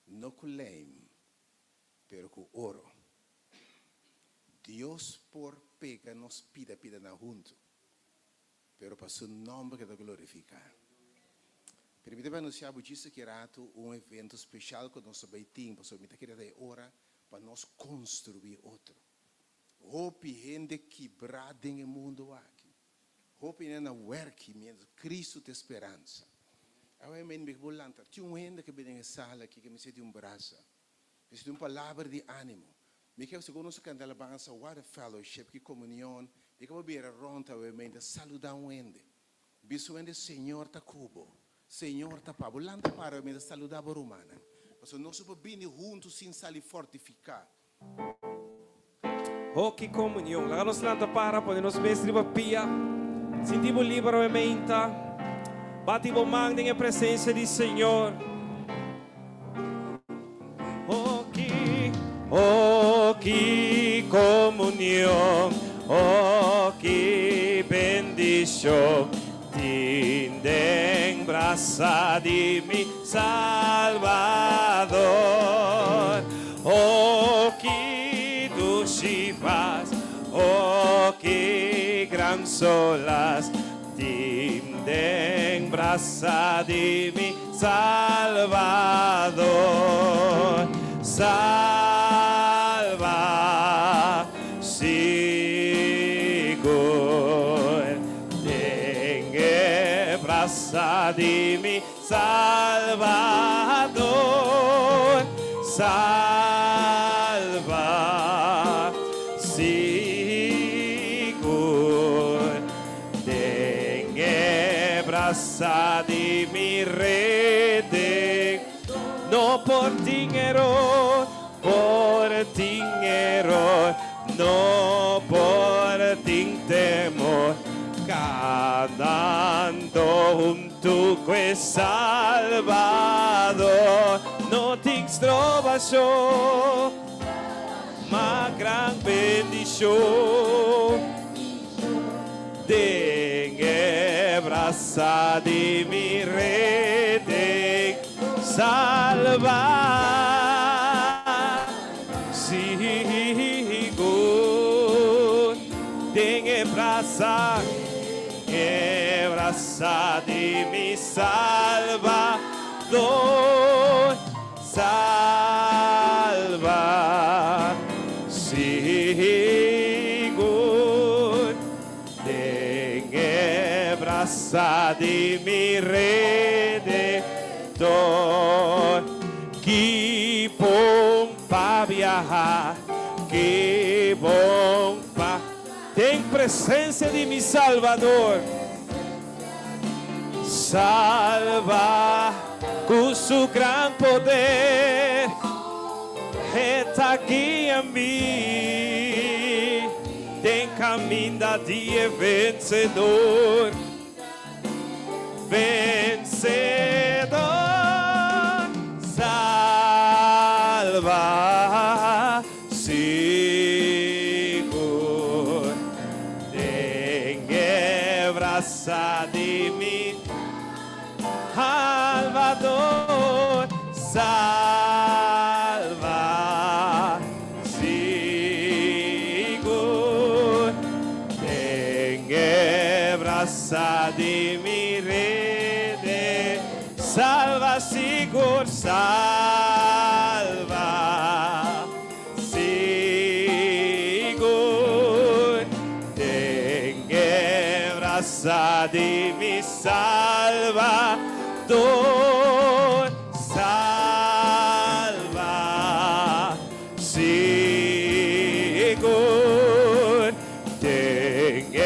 no com leme, pero com ouro. Deus por pega nos pida na junto, pero para seu nome que te glorificar. Permita-me anunciar que isso que era evento especial que nós vai ter, para me querer dar hora para nós construir outro. Hope gente quebrada no mundo aqui. Hope na work, Cristo te esperança. Agora me volanta. Tinha gente que vem na sala aqui que me sente braço. Me sente palavra de ânimo. Me quer segundo nós cantar a bança, what a fellowship, que comunhão. Me quer vir a ronda, obviamente, saludar gente. Biso gente, Senhor tá cubo. Senhor tá para. Volanta para me saludar a romana. Mas nós podemos juntos sem sair fortificar. Oh, que comunhão. Lá nos lanta para, podemos mestre papia. Sentimos livremente. Batimos mão em presença do Senhor. Oh, que comunhão. Oh, que bendição. Tindem braça de mi Salvador. Oh, que dulce paz. Oh, que gran solas. Tindem braça de mi Salvador. Salva, Sigur, tengue braça de mi Salvador. Salva, Sigur, tengue braça de mi Redentor. No por dinero, no por ti temor, cantando junto con Salvador, no te extrovación, ma gran bendición, dengue braza de mi Redentor. Salva, Sigur, tengue braza de mi Salvador. Salva, Sigur, tengue braza de mi Redentor. Que bom para viajar, que bom para... Tem presença de mi Salvador. Salva com seu gran poder. Está aqui a mim. Tem caminho de vencedor. Vencedor. Salva, Sigur, dengue braça de mi Salvador. Salva, Sigur, dengue braça de mi Redentor. salva, sigur, salva, sigur, tengue brasa di mi Salvador, salva, sigur, tengue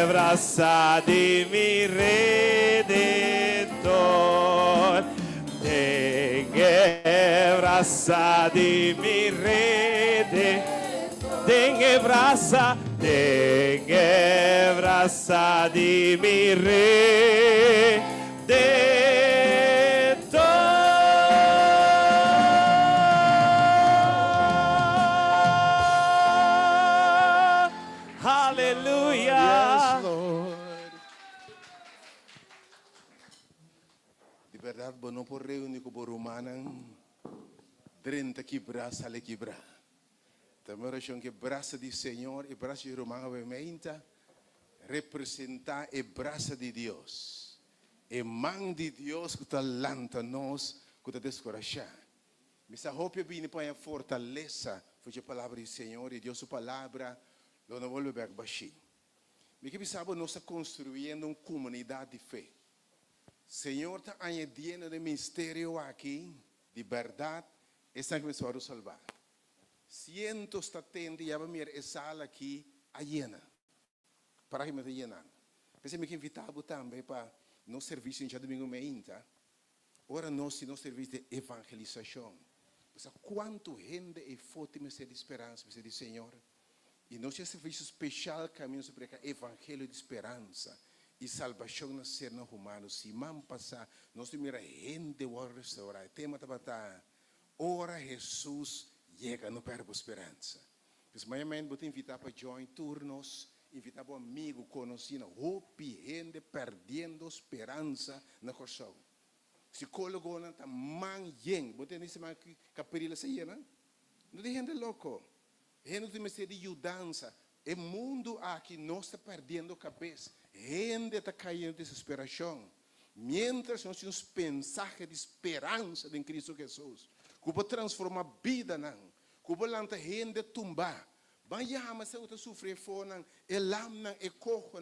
brasa di mi Redentor, tengue brasa di mi Redentor, tengue brasa di mi Redentor. Hallelujah. Yes, Lord. De verdade, bom, não por reunir com o Romanan, 30 quebrar, sale quebrar. Também eu que braça do Senhor e braça de Romana obviamente representar a braça de Deus. E mão de Deus que está lanta nós, que está descorachar. Mas a roupa vem para a fortaleza, foi a palavra do Senhor e Deus a palavra, não nos volve a baixar. Mas que sabe, nós estamos construindo uma comunidade de fé. Senhor está añadiendo de mistério aqui, de verdade, e está começando a salvar. Cientos está tendo e a minha sala aqui a llena. Para que me esteja llenando. Pensei que invitava também para no serviço em domingo meia. Ora nós no serviço de evangelização. Pensa quanto gente é forte me ser de esperança, me ser de Senhor. E nós temos serviço especial caminho sobre o evangelho de esperança e salvação na ser no humano. Se man passar, nós temos gente o restaurar. Tema tabata. Ora Jesus chega no perto esperança. Mas amanhã vou te invitar para join turnos, invitar para um amigo conhecido, hope gente perdendo esperança na coração. Psicólogo não está manhã, vou te dizer que capirila se llena. Não tem gente louco. Gente tem que de ajudança. O mundo aqui nós está perdendo a cabeça. Gente está caindo de desesperação. Mientras nós temos mensaje de esperança em Cristo Jesus. Que pode transformar a vida, que pode lançar gente tumbar. Vai mas se você sofrer fora, é lama, é corpo,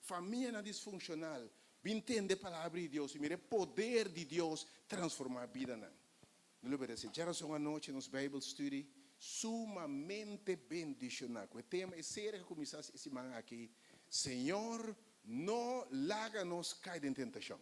família disfuncional. Entende a palavra de Deus, e mire o poder de Deus transformar a vida. Não lhe obedece. Já são a noite nos Bible Study, sumamente bendicional. O tema é ser que começar esse manhã aqui. Senhor, não larga-nos cair em tentação.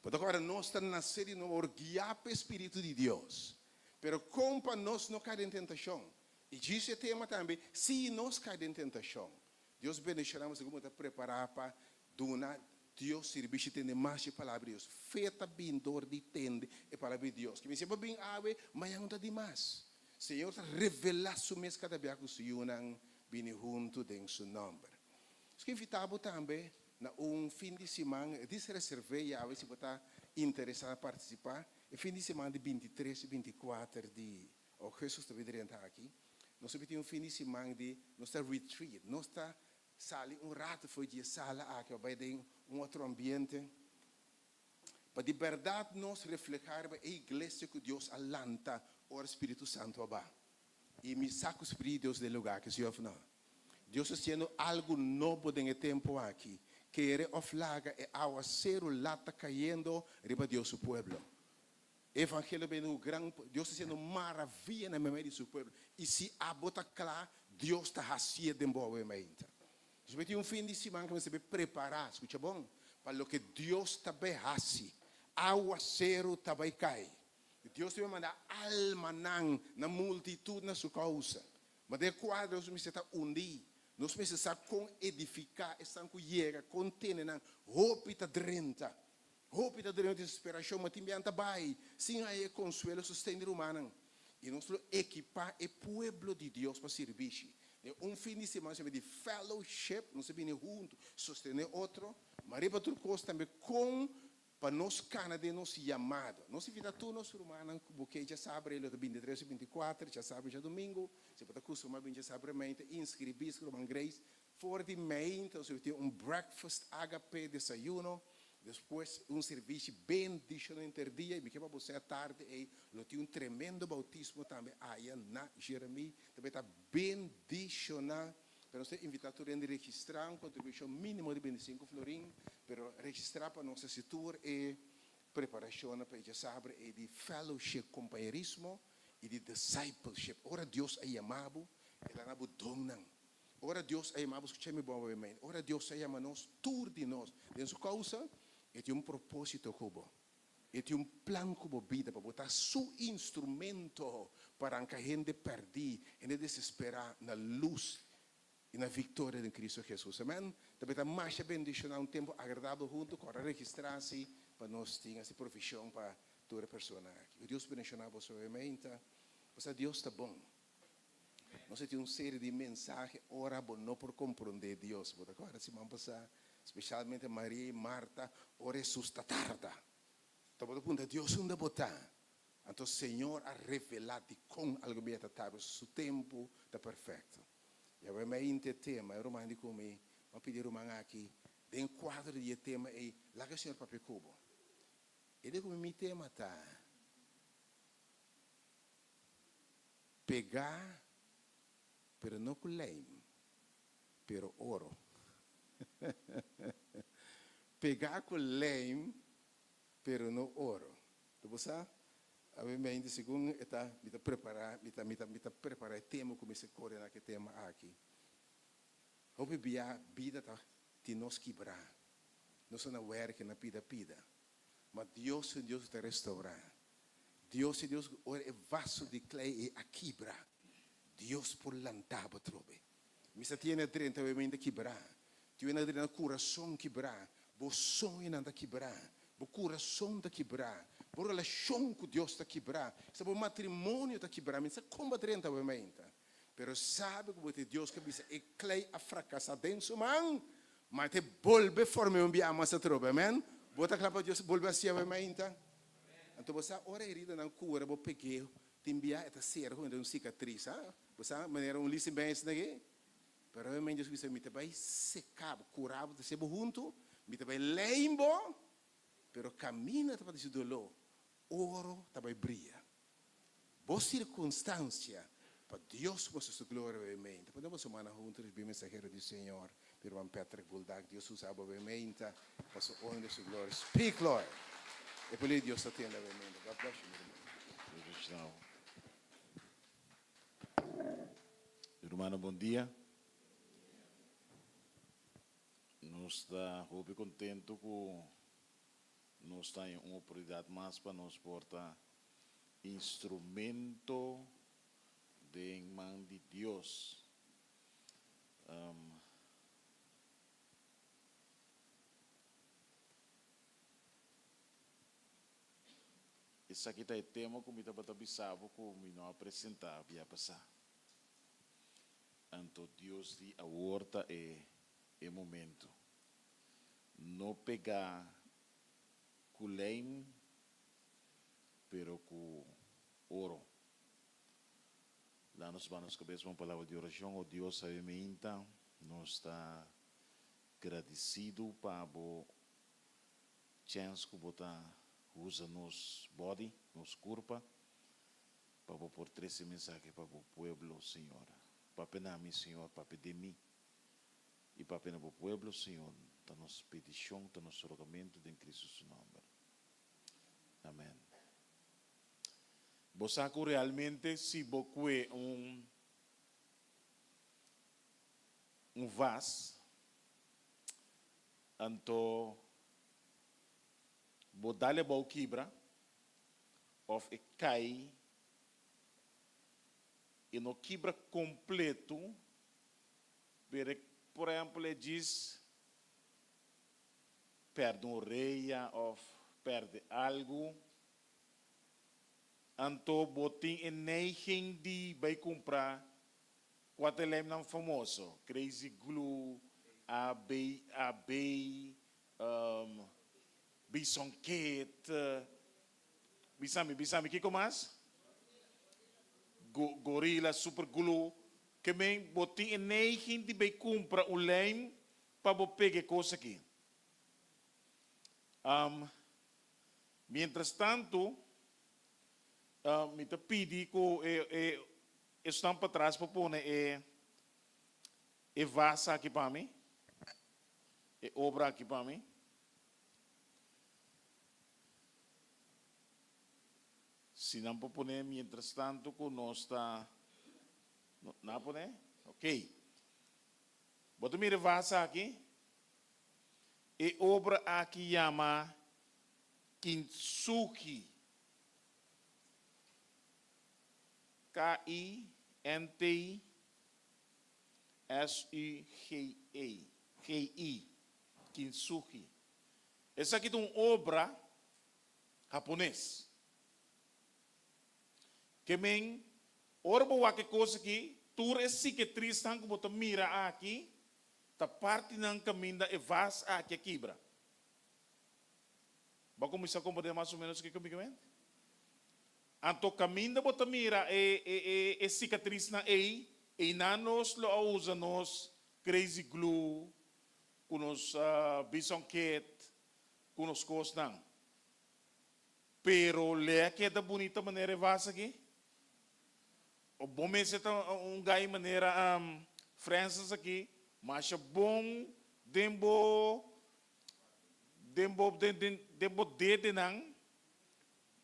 Porque agora nós estamos nascendo e nos guiar para o Espírito de Deus. Mas como para nós não cair em tentação? E diz o tema também, se nós cair em tentação, Deus bendicioná como está preparado para donar Deus servir e ter mais de palavra de Deus. Feita bem dor de tende a palavra de Deus. Que me sempre bem ave, mas não está demais. Senhor está revelando o mês cada vez que o Senhor vem junto em seu nome. Os que invitamos também, na fim de semana, disse reservei a ver se você está interessado em participar. O fim de semana de 23 e 24 de Jesus está vindo aqui. Nós temos fim de semana de nossa retreat. Nós está sali rato foi de sala aqui, vai ter outro ambiente. Para de verdade nós refletir a igreja que Deus alanta o Espírito Santo abá. E me saca o Espírito de Deus do lugar que se não. Deus está fazendo algo novo no tempo aqui. Que a flaga é aguacero lata caindo riba Deus o pueblo. Evangelho bem no grande, Deus está fazendo maravilha na memória do seu pueblo. E se a bota claro, Deus está fazendo de boa maneira. Você vai ter fim de semana que você vai preparar, escuta bom? Para o que Deus também faz. Aguacero também cai. Deus vai mandar alma na multitude na sua causa. Mas de quadro, nós precisamos unir. Nós precisamos edificar, estão com chega, contendo, roupa está drenta. Roupa está drenta, desesperação, mas também está bem. Sim, aí é consuelo, sustento humano. E nós precisamos equipar o povo de Deus para servir. Fim de semana, de fellowship, nós vamos juntos, sustentar outro. Mas para outra coisa também, para nós Canadá, nosso chamado. Nós invitamos todos os humanos, porque já sabe, ele é 23 e 24, já sabe, já domingo. Se você costuma já sabe, inscrever-se, uma grace. For de meia, nós temos breakfast, HP, desayuno. Depois, serviço bendicional interdia, e me queima você à tarde, e eu tinha tremendo bautismo também, aí na Jeremias, também está bendicional. Pero você invitar a registrar uma contribuição mínima de 25 florim, pero registrar para nossa setor e preparação para já sabe, e de fellowship, companheirismo, e de discipleship. Ora Deus é amado, ele é na donan. Ora Deus é amado, escute-me bom, amém. Ora Deus é amado, nós, tudo de nós. Em sua causa, ele tem propósito cubo. Ele tem plano cubo vida, para botar seu instrumento para que a gente perder e não desesperar na luz e na vitória de Cristo Jesus. Amém? Também está mais bendicionar tempo agradável junto, para registrar-se, para nós ter essa profissão para toda pessoa aqui. Que Deus bendicionar você, amém? Você, Deus está bom. Nós temos série de mensagens, ora, não por compreender Deus. Agora, se vamos passar, especialmente Maria e Marta, ora, susta tarda. Então, ponto, Deus não botar. Então, o Senhor a revelado com algo bem atado, seu tempo está perfeito. E agora, mais tema, eu mando comigo, vou pedir uma aqui, de quadro de tema, e lá que o Senhor papel cubo. E de como meu tema está, pegar, pero não com leme, pero ouro. Pegar com leme, pero não ouro. Tu sabe? A mim ainda segundo está me preparar o tema como se corre naquele tema aqui. Houve vida tá de nós quebrar. Nós não werken na vida. Mas Deus te restaurar. Deus é vaso de clay e a quebrar. Deus por lantaba trobe. Misa tiene 30 obviamente quebrar. Tiene adrena coração quebrar. Bo sonho nada quebrar. Bo coração da quebrar. Bo relação com Deus da quebrar. Sabe o matrimônio da quebrar. Misa comba 30 obviamente. Pero sabe que Deus que bisa e clay a fracassar dentro man. Mas te volve forme um bia massa trobe. Amen. Bota clapa Deus volve assim obviamente. Então você ora herida na cura bo pegueu. Timbia eta ser com cicatriz, você maneira lisse bem isso daqui, pero realmente Jesus disse me vai secar, curar, você se junto, me vai lembo, pero camina para esse dolor, ouro vai brilhar. Boa circunstância para Deus mostra sua glória obviamente. Podemos semana juntos bem mensageiro do Senhor, pero um Patrick Bulldog Deus usava obviamente para sua honra e sua glória. Speak Lord. E por Deus te atenda obviamente. God bless you. Irmão, bom dia. Nós estamos muito contentes com nós temos uma oportunidade mais para nós portar instrumento de mão de Deus. Esse aqui é o tema que eu estava pensando, que eu não apresentava, ia passar. Então, Deus de a horta é momento. Não pegar com leme, pero com ouro. Lá nós vamos cabeça uma palavra de oração, o Deus sabe então, nós está agradecido para a chance que botar usa nos body, nos corpo, para por três mensagens para o povo, Senhor. Para pena mim, Senhor, para pedir mim. E para pena o povo, Senhor, está nos petição, está nos rogamento em Cristo seu nome. Amém. Você realmente, se você um vaso, então, você dá-lhe a quebra, ou cai, e não quebra completo, por exemplo, ele diz, perde uma orelha ou perde algo, então botem em nem de vai comprar quatro lembram famoso, Crazy Glue, AB, Bison Kit, Bisami, que mais? Gorilla, Super Glue, que bem botem em nem de vai comprar lem para pegar coisa aqui. Mientras tanto, me te pedi que estão para trás para pôr vasa aqui para mim, obra aqui para mim. Se não para pôr, mientras tanto, que nós está, não pôr, ok. Bota me vasa aqui, obra aqui chama Kintsugi. Kintsugi. Kintsugi. Essa aqui é uma obra japonês. Que men, ora boa que coisa aqui, tu é cicatriz tanto que você mira aqui, ta parte não caminha e vas aqui quebra. Vai começar a compreender mais ou menos o que comigo é? Anto caminho bota mira cicatriz na e na nos lo usa nos crazy glue, com nos bison kit, com nos coisas não. Pero le queda bonita maneira vasa aqui. O bom mês é gai maneira Francis aqui, mas é bom dembo dede não.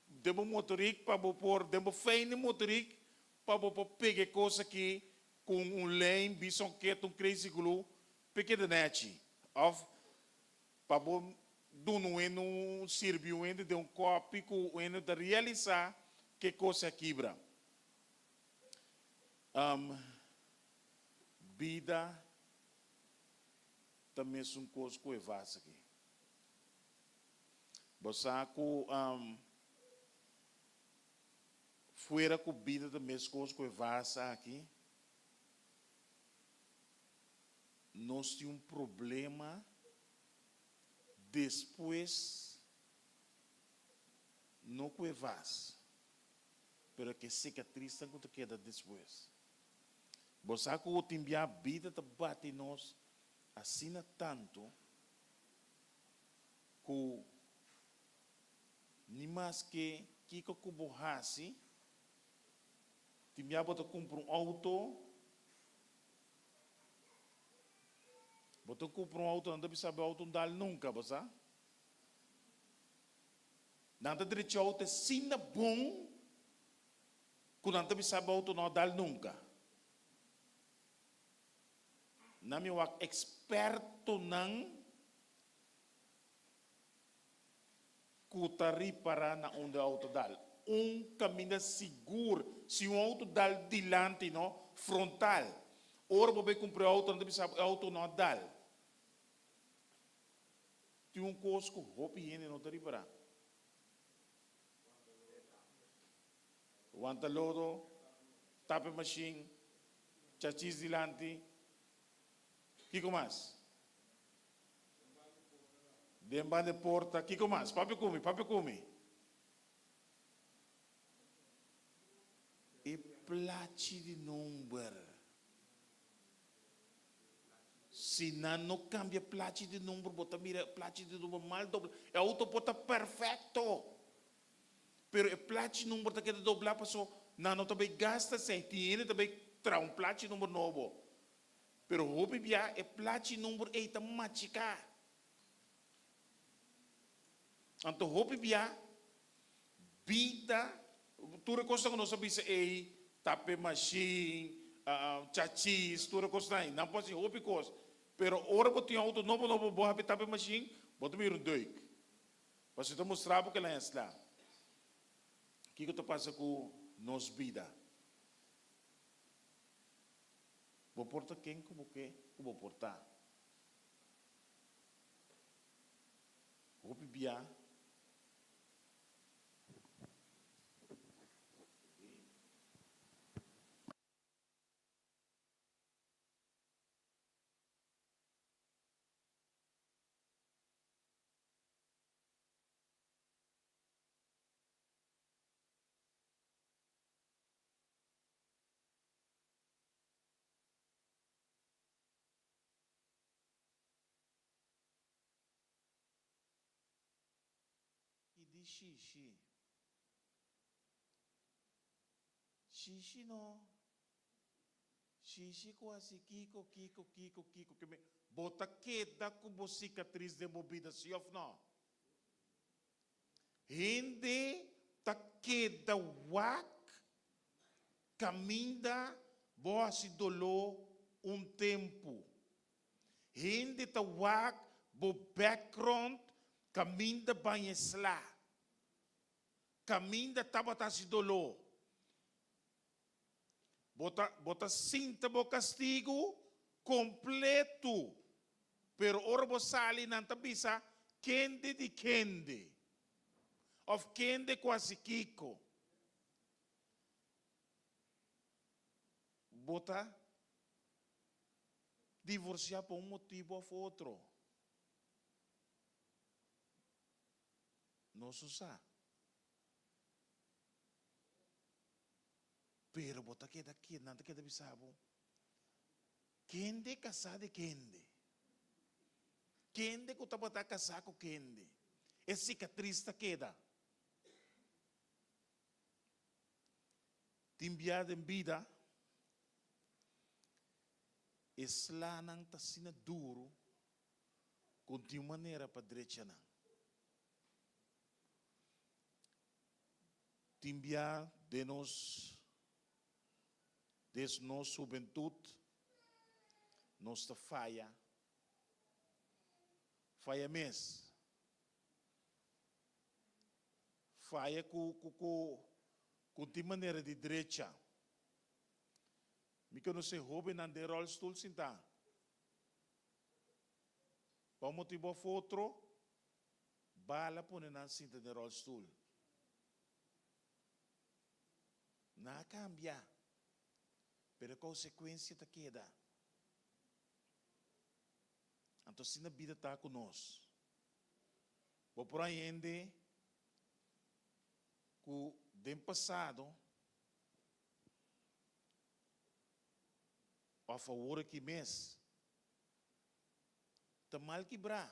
Debo motoric para pôr, debo feine motoric para pegar coisa aqui com lane, bison kit, crazy glue, pequeno net, of para do no serviu ainda de copo com ainda de realizar que coisa quebra. Vida também é coisa que evasa aqui. Bosaco fuera com vida da mesma coisa que evasa aqui. Nós temos problema depois não com evasa, pero que cicatriz tanto queda depois. Você que o tempo a vida te bate nós assim tanto que nem mais que o borrasse tempo a botar comprar auto, botar comprar auto não deve saber auto não dá nunca, você? Não dá direito auto sim na bom, que não deve saber auto não dá nunca. Não me o experto não cutari para na onde auto dá. Caminho seguro, se auto dá dilante, não frontal. Ora você comprar auto não deve saber auto não dá. Tem coisa que hopi não tari para. Wanta lodo, tape machine, chachis dilante. Kiko mais? Demba de porta. Kiko mais? Papi come. E placi de número. Se não cambia placi de número, bota mira placi de número mal doble. É auto bota perfeito. Pero e placi número tá querendo dobrar passou. Não também gasta se tiene também tra placi número novo. Pero hopi bia e placi número eita machica. Anto hopi bia vida tu recosta que nós sabemos tape machine, chachis, tu recosta aí, não pode ser hopi coisa. Pero ora botar auto novo boa tape machine, bota me doik. Para se te mostrar porque ela é lá. O que tu passa com nos vida? Vou portar quem como que vou portar? Vou bibia. de xixi. Xixi não. Xixi quase Kiko. Que me bota queda com cicatriz de movida, se ou não? Hindi ta queda wak, caminda, boa se dolor tempo. Hindi ta wak, bo background, caminda banhesla. Caminda tabata se dolor. Bota cinta bo castigo completo. Pero orbo sali nanta bisa kende di kende. Of kende quase Kiko. Bota divorciar por motivo ou outro. Não se usa. Pero bota queda aqui, nada queda bisabo. Kende casar de kende. Kende que tá botar casar com kende. É cicatriz ta queda. Timbiada em vida. Eslanang tasina duro. Com de maneira para direita não. Timbia de nos juventude, nossa falha mesmo. Falha com de maneira de direita. Me que não se roube na de rolstool sinta. Para motivo outro, bala põe na cinta de rolstool. Não cambia. Pero a consequência está queda. Então, se na vida está conosco, vou por aí ainda, que do passado, a favor aqui mesmo, está mal quebrar,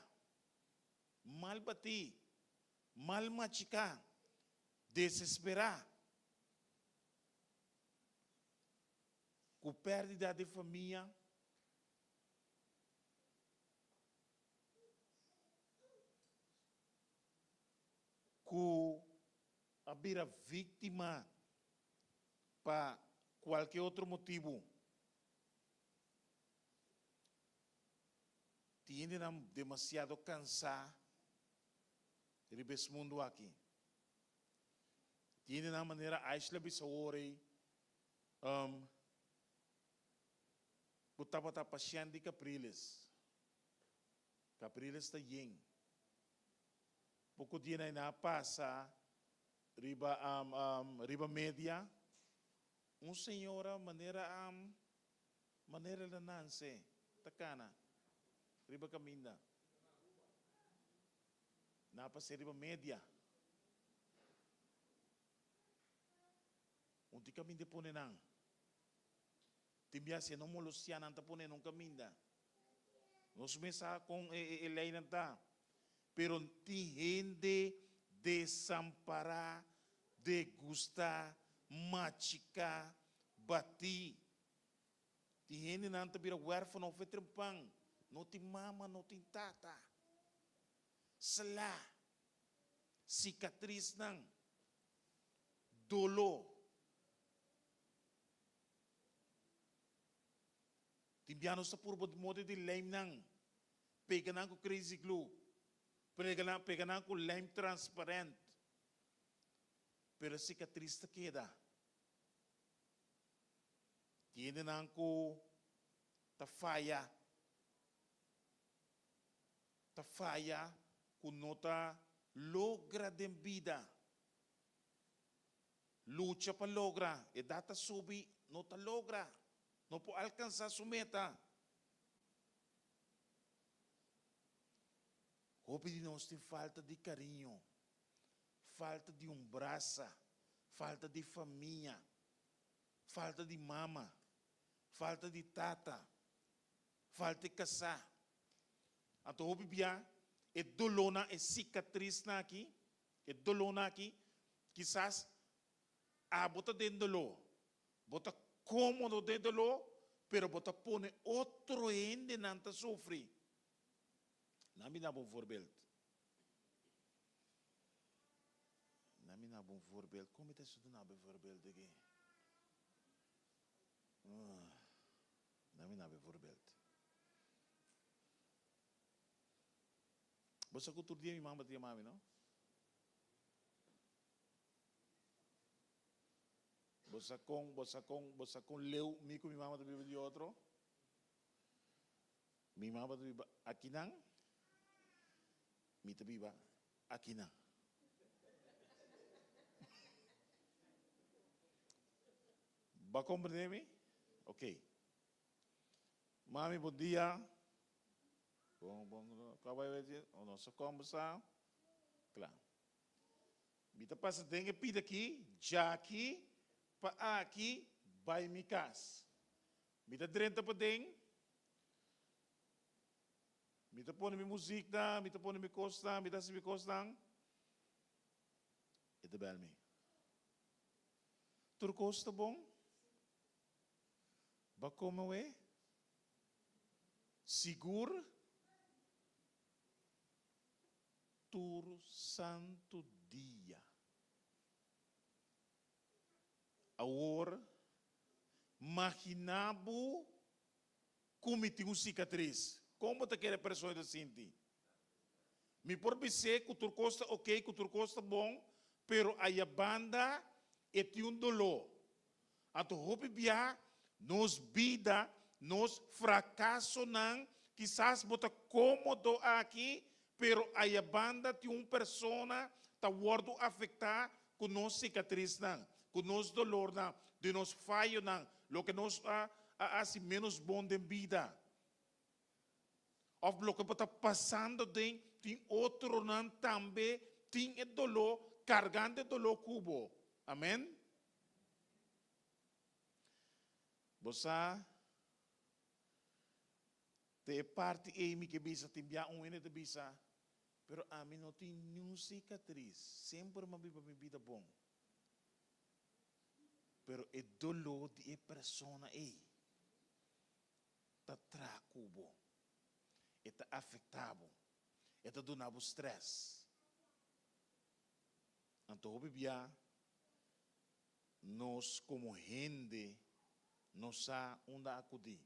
mal bater, mal machucar, desesperar. Com perda de família, com a vira vítima para qualquer outro motivo. Tiene demasiado cansado desse mundo aqui. Tiene na maneira aisla bisaori botava paciente de Capriles. Capriles está yin. Pouco dia na passa riba média. Senhora maneira da nanse takana riba caminda. Na passa riba média. Unti kami de pone nang. Timbia se não molostia nanta pone num caminda. Nós começar com lei nanta. Pero ti gente desamparar, degustar, machicar, bati. Ti gente nanta vira huérfano fe trempang. Não tem mama, não tem tata. Sela. Cicatriz nang. Dolor. Timbiano sa purbo modo de lime nang. Peganang ko crazy glue. Peganang ko lime transparent. Pero a cicatriz ta queda. Tiene nang ko ta falla. Ta falla kung nota logra de vida. Lucha pa logra. E data subi, nota logra. Não pode alcançar sua meta. Houve de nós tem falta de carinho, falta de braço, falta de família, falta de mama, falta de tata, falta de casar. Então, houve bia, é dolona, é cicatriz na aqui, E dolor na aqui, quizás bota dentro dolor. Bota cômodo dentro dolor, pero bota pone outro ende não tá sofrer. Não me dá bom voorbeeld. Não me dá bom voorbeeld. Como é que você dá bom voorbeeld aqui? Não me dá bom voorbeeld. Você cultura dia, minha mamãe, mami, não? Você com leu, me com minha mamãe vive de outro. Minha mamãe vive aqui não. Me vive aqui não. Vai compreender-me? Ok. Mami, bom dia. Bom, acabei de dizer, o nosso conversa. Claro. Mita passa dengue pida aqui, já aqui, para aqui, vai me casa. Mita drenta para dengue. Mita põe minha música, mita põe minha costa, mita se minha costa. E de bel me. Tur costa bom? Ba como é? Seguro? Tur santo dia. Agora, imaginabo como tem cicatriz. Como te quer a pessoa de sentir? Me por dizer que tu costa ok, que tu costa bom, pero a banda é dolor. A tu roupa bia, nos vida, nos fracasso não, quizás bota cômodo aqui, pero a banda tem uma pessoa tá wordo afetar com nos cicatriz não, com nos dolor não, de nos falho não, lo que nos assim menos bom de vida. Of lo que está passando tem outro não também tem dolor, cargando dolor cubo. Amém? Você te parte e me que bisa te enviar ene de bisa, pero a mim não tem nenhuma cicatriz, sempre uma vida bom. Pero o dolor de persona tá tracubo. Está afetado, está dando stress. Então, bibia, nós como gente, nós sabemos onde acudir.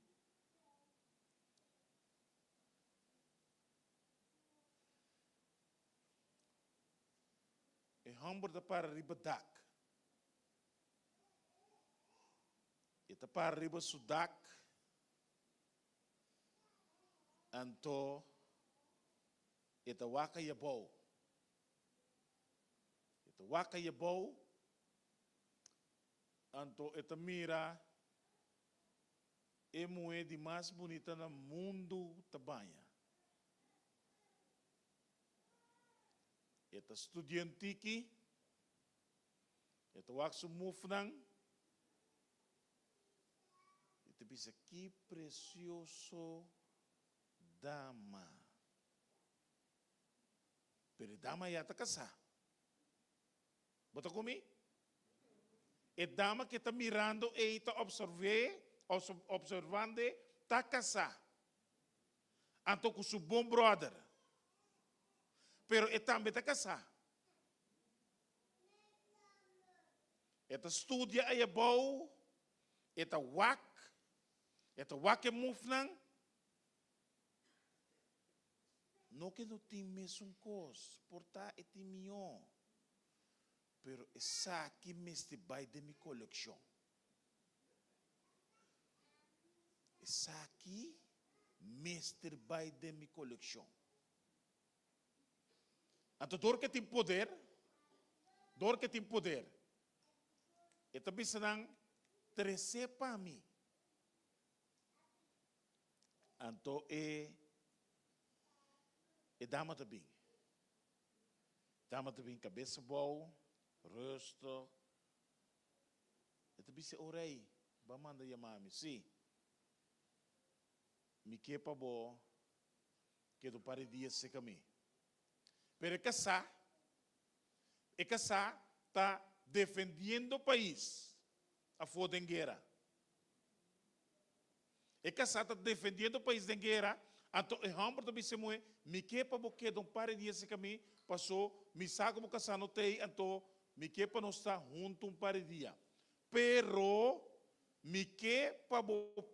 E hambur para riba dak. E para riba sudak. Anto ita waka yabou. Ita waka yabou. Anto ita mira e moeda mais bonita no mundo tabanha. Ita estudiantiki. Ita waksu mufnang. Ita bisa que precioso dama. Pero dama ya está casada. Bota comigo? E dama que está mirando e está observando, está casada. Então com seu bom brother. Pero e também está casada. Eta estudia a bom, eta wak e mufnang. Não que não tem mesmo coisa, portar é timio, pero essa aqui mestre vai de minha coleção. Essa aqui mestre vai de minha coleção. Então, dor que tem poder, e também serão 13 para mim. Então, e dama também. Dama também, cabeça boa, rosto. E também se orei, vai mandar chamar-me. Sim. Me quepa boa, que do para dia se caminho. Pero casar, E casa está defendendo o país a favor da guerra. E casa está defendendo o país da guerra. Então, é hambre também se moe, me que para boque de par de dias que me passou, me saco para casa no tei, então me que para não estar junto par de dia. Pero me que para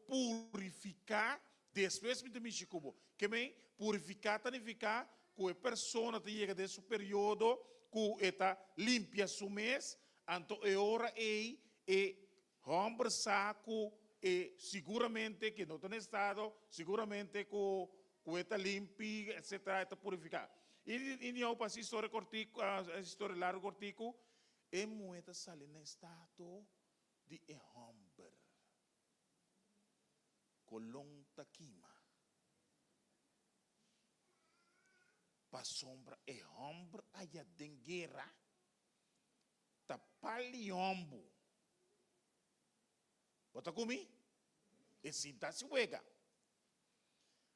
purificar depois me também chicubo. Que me purificar significa que a pessoa te chega desse período que está limpia su mês, então é hora e hambre saco e seguramente que não está em estado, seguramente que está limpo, etc., está purificado. E eu passo a história cortico, a história larga cortico, e moeda sale no estado de hambre. Colong taquima. Pa sombra e hambre aya denguera, tapaliombo. Bota comigo? E sinta se wega.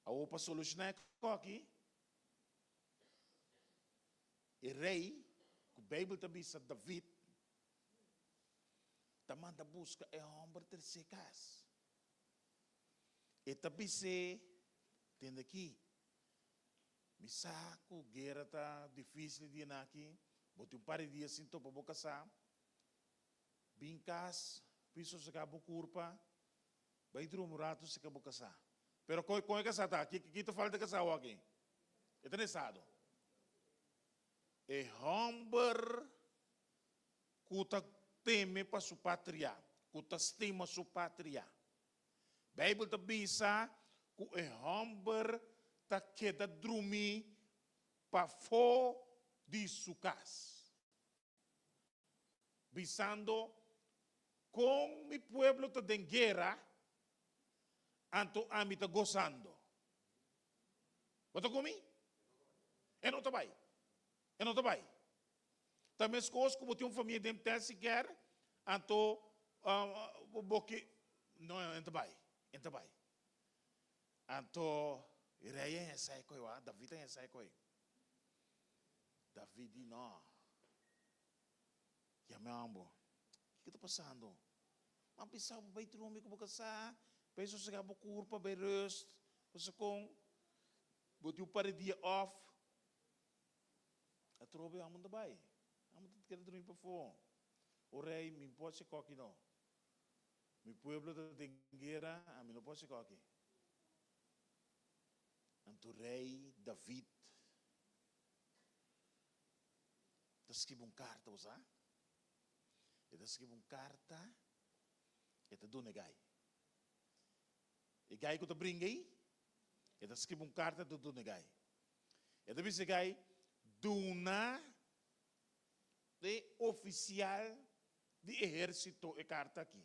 A opa solucionar aqui. E rei, que o Bíblia também diz David, manda busca e homem terceiro caso. E também se tem aqui, me saco, guerra tá difícil de ir aqui, botei par de dias sem topa boca sa, bincas, piso se acabou curpa, vai drumurato se acabou casar. Pero com é casar tá, que tu falta casar aqui? É interessado. E homem que teme para sua pátria, que estima sua pátria. Bíblia te bisa que o homem ta queda dormir para fora de sua casa. Bisando com mi pueblo ta den guerra, anto a mi ta gozando. Bota comigo? E não tá vai. E não tá vai. Também as coisas como tem uma família de MT sequer, anto boque não entra vai. Entra vai. Anto Ireia é sai coi wa, David é sai coi. David não. Ya meu amor. O que está passando? Mas pensava vai trumbi como casar, penso se acabou curpa, vai rest, você com botou para dia off. A trobe a mundo vai. A mundo quer dormir para fora. O rei me pode se coque não. Mi pueblo de guerra, a mim não pode se coque. Então rei David escreveu uma carta, usa? Ele escreveu uma carta e te dou negai. E gai que te brinquei, ele escreveu uma carta e te dou negai. E te disse gai, duna de oficial de exército e carta aqui.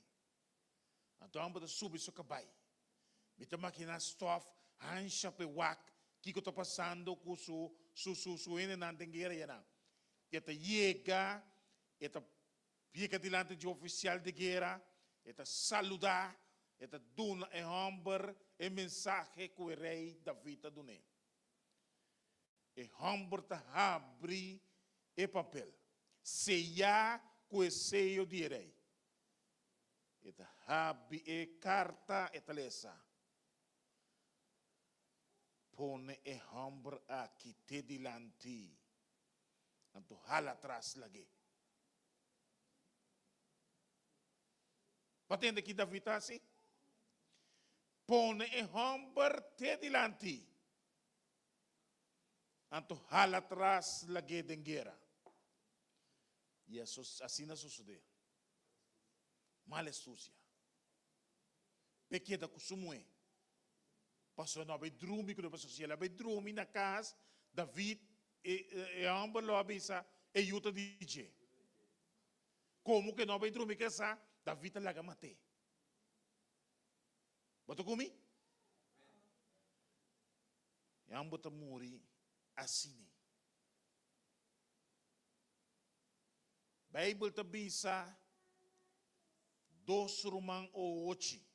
Então vamos subir seu cabai. Me te máquina stof, hancha pe wak, que está passando com su ene na dengueira yana. E te chega, e te fica diante de oficial de guerra, e te saludar, e te duna e hombre e mensagem que o rei David te dune. E hombre te abre e papel. Seia com o seio de rei. E te abre e carta e te lesa. Pone e hombre aqui te dilante. Então, hala atrás lagi. Patente que David está assim? Pone e hombre te dilante. Então, hala atrás lagi de guerra. E assim não sucede. Mal estúcia. Pequena kusumue. Passou na bedroom, que não passou se ela bedroom na casa, David e ambos lo avisa e yuta DJ. Como que não bedroom que essa David laga mate. Botou comigo? E ambos ta muri assim. Bible ta bisa 2 Romans 8.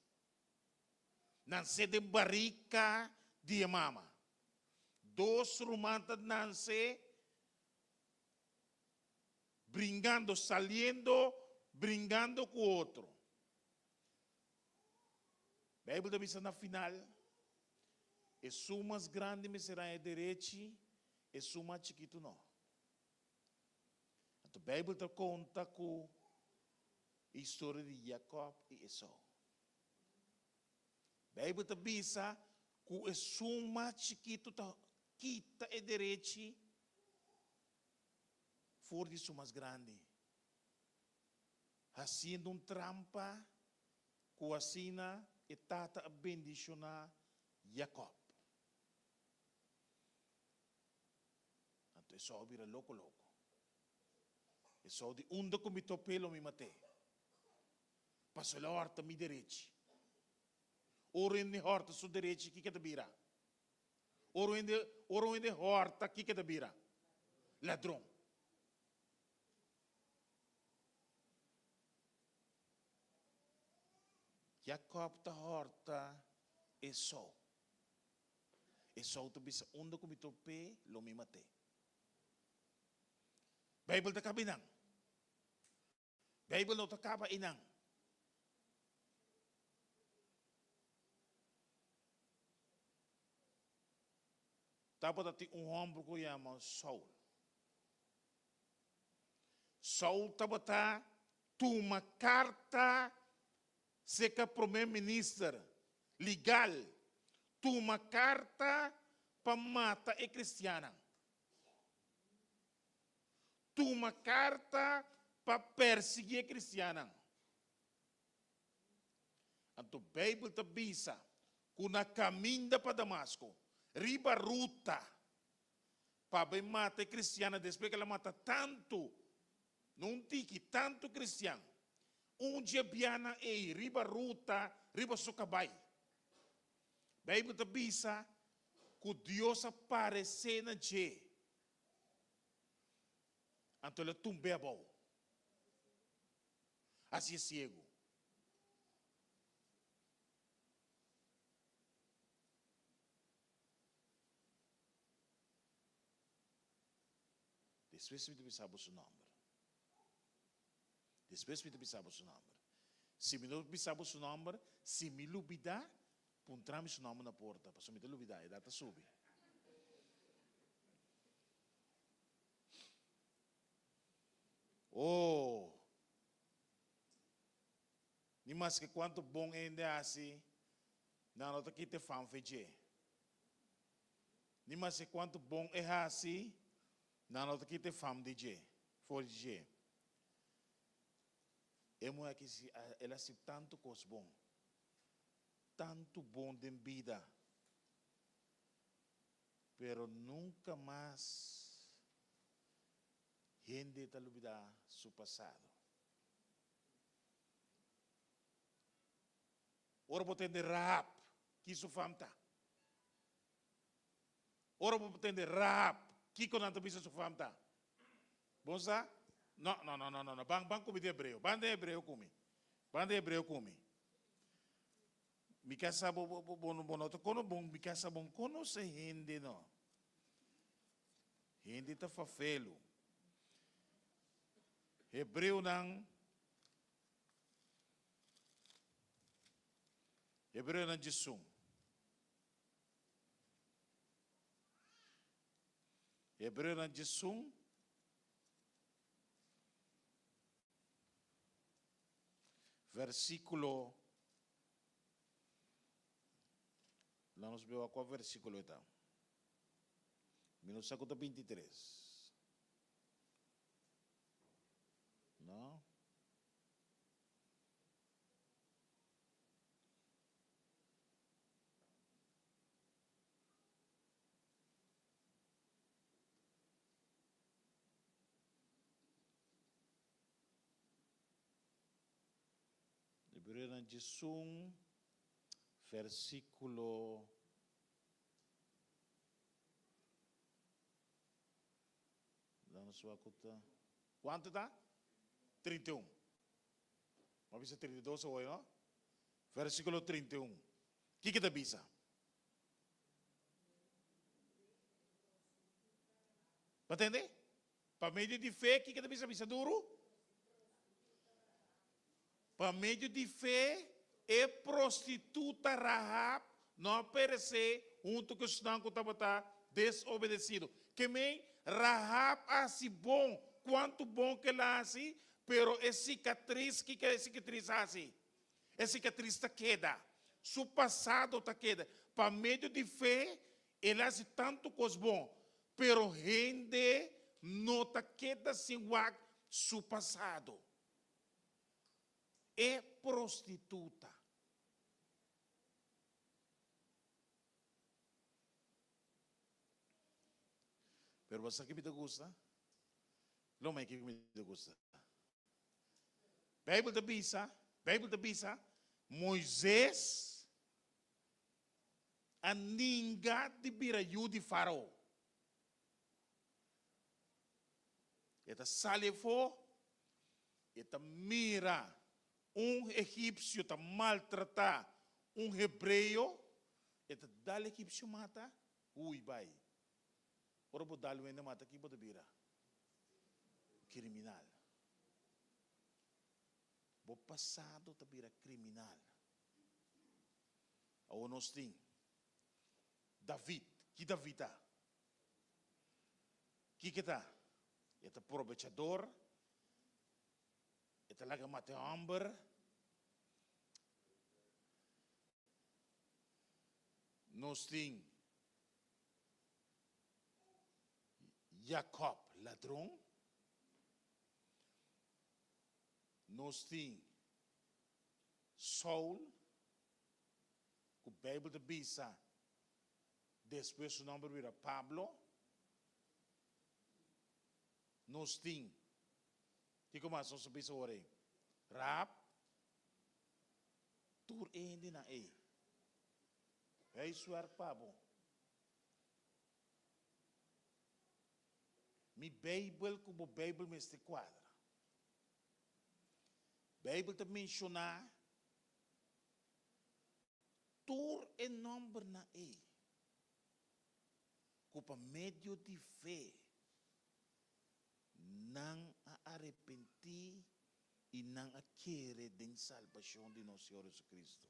Nanse de barrica de mama. 2 Romans nanse brincando, saliendo, brincando com o outro. A Bíblia diz na final, e su mais grande me será a direita, e su mais chiquito não. Então a Bíblia conta com a história de Jacob e Esau. A Bíblia diz que o su mais chiquito quita a direita for de su mais grande. Haciendo trampa, com assina e tata bendicionar Jacob. Então Esau vira louco. Esau de onde com meu pelo me matei. Passou a horta me direita. Oro em horta sua direita, que te vira? Oro em horta, que te vira? Ladrão. Jacob ta horta Esau. Esau tu bisa onde com meu pé, lo me matei. Bible ta kabinang. Bible no ta kaba inang. Dapat ati homem ko yama Saul. Saul tabata tuma carta seca primeiro-ministro legal, tuma carta para matar a cristiana. Tuma carta para perseguir a cristiana. Então a Bíblia te avisa que na caminho para Damasco, riba ruta para matar a cristiana, depois que ela mata tanto, não tique tanto cristiano. Dia biana e riba ruta, riba sucabai. A Bíblia te avisa que Deus aparece na je. Então ele tumbe a boa. Assim é cego. Depois me sabe o seu nome. Depois me sabe o seu nome. Se me não sabe o seu nome, se me lubida, puntrame seu nome na porta. Para me lubida, e data sube. Oh! Ni mais que quanto bom ainda é assim, não nota que te fam feche. Ni mais que quanto bom é assim, não nota que te fam de je, for je. É que ela se tanto coisa bom, tanto bom de vida, pero nunca mais gente te olvidar seu passado. Ora vou entender Rahab, que isso famta. Ora vou entender Rahab, que quando não bisa su famta. Bom sa? Não. Bang comi de hebreu. Bang de hebreu comi. Mi casa bonoto kono bom, mi casa bom kono se gente no. Gente ta fafelo. Hebreu nang Jesum. Hebreu nang Jesum. Versículo. Vamos ver qual versículo está. Minuto 23. Não? Hebreus de 1, versículo. Vamos ver quanto está? 31. Vamos ver 32 hoje, não? Versículo 31. O que está bisa? Para entender? Para meio de fé, o que deve ser duro? Para meio de fé, é prostituta Rahab não aparecer junto com os que estavam desobedecidos. Que nem Rahab assim bom, quanto bom que ela assim, pero é cicatriz, que é cicatriz assim? É cicatriz está queda. Seu passado está queda. Para meio de fé, ele faz tanto coisa bom, pero gente não está queda sem seu passado. É prostituta. Pero você que me gusta? Não é que me gusta. Bíblia da Bisa, Moisés a ninguém de birayu de faraó. Eta salefo, eta mira egípcio tá maltratar hebreu, eta dá egípcio mata, ui vai. Ora bo dá ainda mata aqui pode bira. Criminal. Bo passado tá bira criminal. Ao nós tem David, que David tá? Que tá? Eta aprovechador, eta laga mate amber, nós tem Jacob, ladrão, nós tem Saul, que a Bíblia diz, depois o nome era Pablo. Nós temos, que começam a saber sobre Rahab, tur ainda na é isso é Pablo. Mi Bíblia como Bíblia me este quadra. Bíblia te menciona tur e nome na como meio de fé. Não a arrepentir e não a querer da salvação de nosso Senhor Jesus Cristo.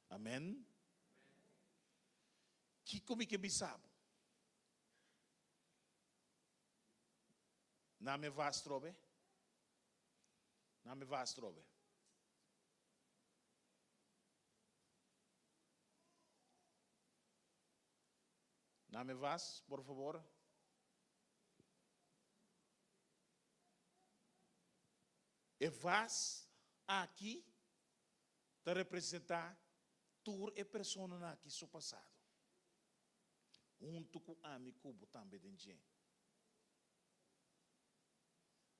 Amém? Que como que bisabo? Não me vas trobe? Não me vas trobe? Não me vas, por favor? E vas aqui para representar toda a pessoa aqui seu passado. Junto com a amigo cubo também de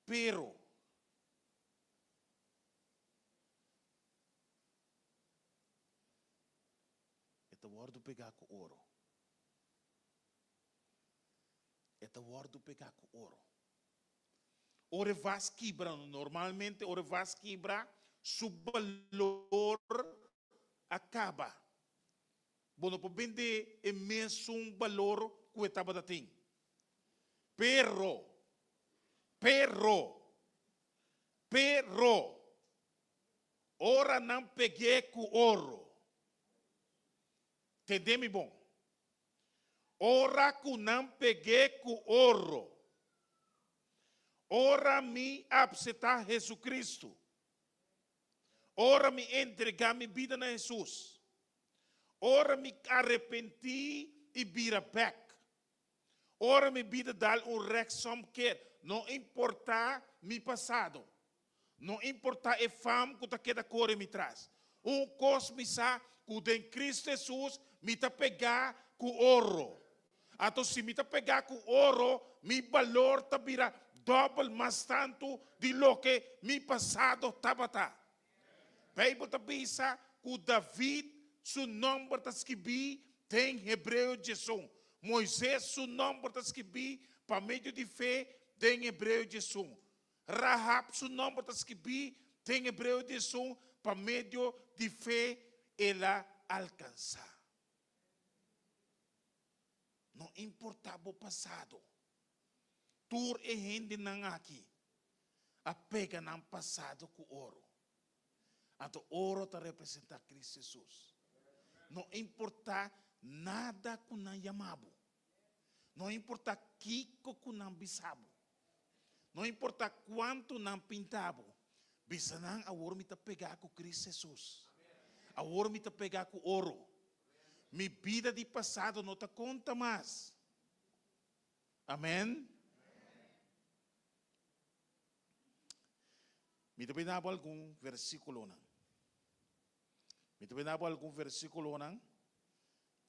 pero esta word pegar com ouro. Esta word pegar com ouro. Ora vas quebrar, normalmente ora vas quebrar, seu valor acaba. Bueno, para vender é mesmo valor que eu estava dando. Pero, ora não peguei com ouro. Entendeu-me bom? Ora que não peguei com ouro. Ora me aceitar Jesus Cristo. Ora me entregar minha vida na Jesus. Ora me arrepentir e vira back. Ora me vida dar reação que não importa meu passado. Não importa a fama que está corre me traz. Coisa me sa que em Cristo Jesus me tá pegar com ouro. Então se me tá pegar com ouro, meu valor tá vira double mais tanto de lo que mi passado estava. Bíblia está pensa que David, seu nome está escrito em hebreu Jesus. Moisés, seu nome está escrito para meio de fé em hebreu Jesus. Rahab, seu nome está escrito em hebreu Jesus para meio de fé ela alcançar. Não importava o passado. tur e hindi nang aqui. Apega ng passado com ouro. Então, ouro está representa Cristo Jesus. Não importa nada com não yamabo. Não importa kiko com não bisabo. Não importa quanto não pintabo. Bisanang a ouro me tá pegar com Cristo Jesus. A ouro me tá pegar com ouro. Mi vida de passado não te conta mais. Amém? Me te pedindo algum versículo não. Me te pedindo algum versículo não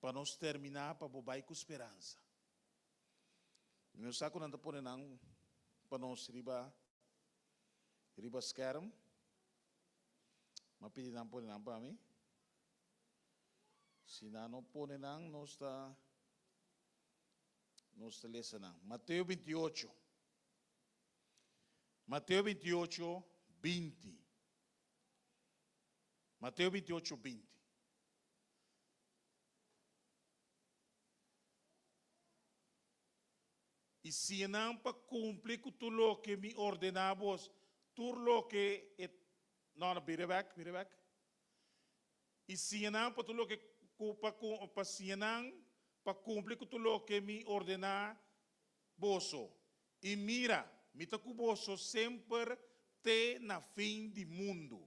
para nós terminar para bobai com esperança. Meu saco não está por não para nós riba skerm. Mas pedindo por não para mim. Se não põe não, nós está lendo não. Mateus 28. Mateus 28, 20. Mateus 28, 20. E se não para cumprir com tudo o que me ordenamos, tudo o que não, vira back. E se não para tudo o que para cumprir com tudo o que me ordenar, boso. E mira, me tá com boso sempre te na fim do mundo.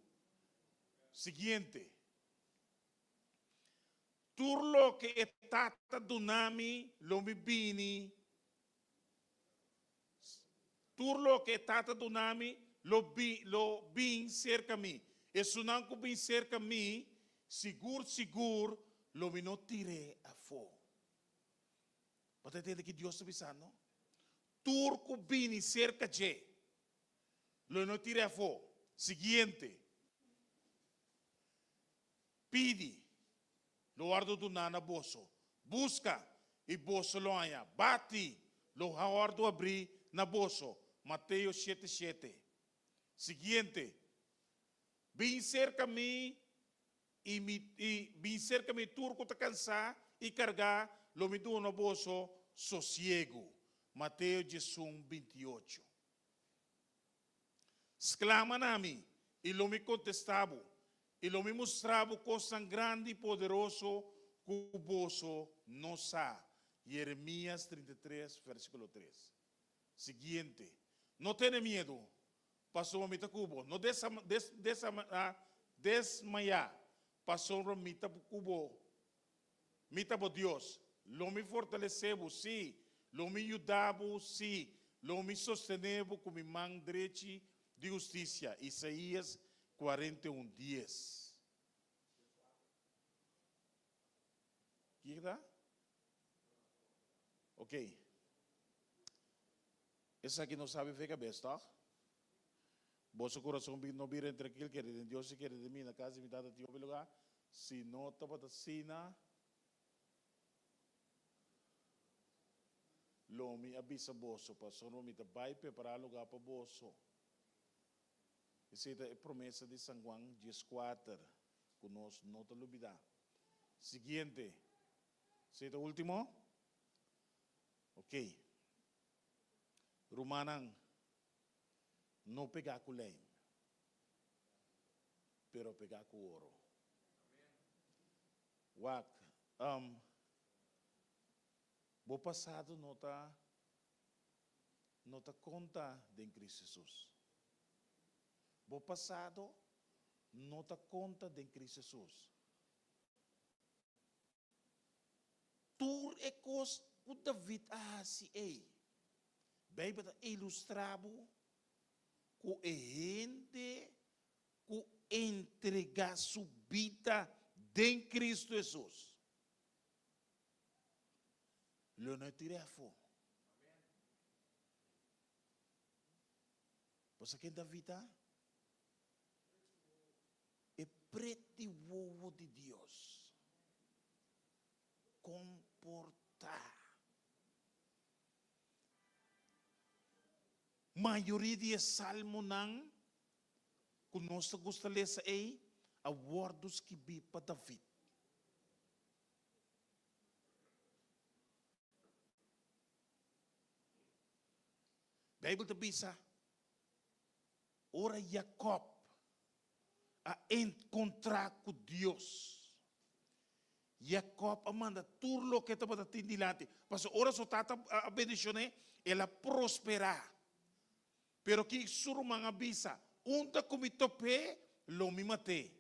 Seguinte. Tudo o que está do nami, lo me bini. Tudo o que está do nami, lo bin cerca mi. E se não que bin cerca mi, seguro, lo me não tire a fogo. Pode entender que Deus está pensando? Turco bini cerca de. Lo não tire a fogo. Seguinte. Pide. Lo guardo do nana bolso. Busca. E bolso lo anha. Bate. Lo guardo abrir na bolso. Mateus 7:7. Seguinte. Bem cerca mi. E bem cerca mi turco tá cansar e carregar. Lo me do no bolso. Sossego. Mateus 18:28. Exclama na mim. E lo me contestava. E lo me mostrava coisa grande e poderoso que o bolso não sabe. Jeremias 33, versículo 3. Seguinte. Não tenha medo. Passou a mitad cubo. Não desmaiar. Passou a mitad cubo. Mitad por Deus. Lo me fortaleceu, sim. Lo me ajudava, sim. Lo me sosteneva com minha mão direita de justiça. Isaías 41:10. Que está? Ok. Esse aqui não sabe ver cabeça, tá? Vosso coração não vira entre aquilo que é de Deus e que é de mim, na casa me dá de outro lugar. Se não está para sina, Lomi avisa vosso, pastor, não me vai preparar lugar para vosso. Essa é a promessa de São Juan 14, que nós não te olvidar. Seguinte, esse é o último? Ok. Romanan, não pegar com lei, pero pegar com ouro. Wak, o passado não está conta de Cristo Jesus. O passado não está conta de Cristo Jesus. Tu é coisa que David se é. Bem para ilustrar que a gente que entregar sua vida em Cristo Jesus. Lo não tira fogo. Você quer David? É preto ovo de Deus. Comportar. Maioria de salmo não, que nós gostamos de ler aí, a wordos que vi para David. Bijbel te bisa. Ora Jacob a encontrar com Deus. Jacob amanda turlo que estava tindilante. Mas ora só tata a bendicionar, ela prosperar. Pero que surumang abisa, unta kumitope, lo mi mate.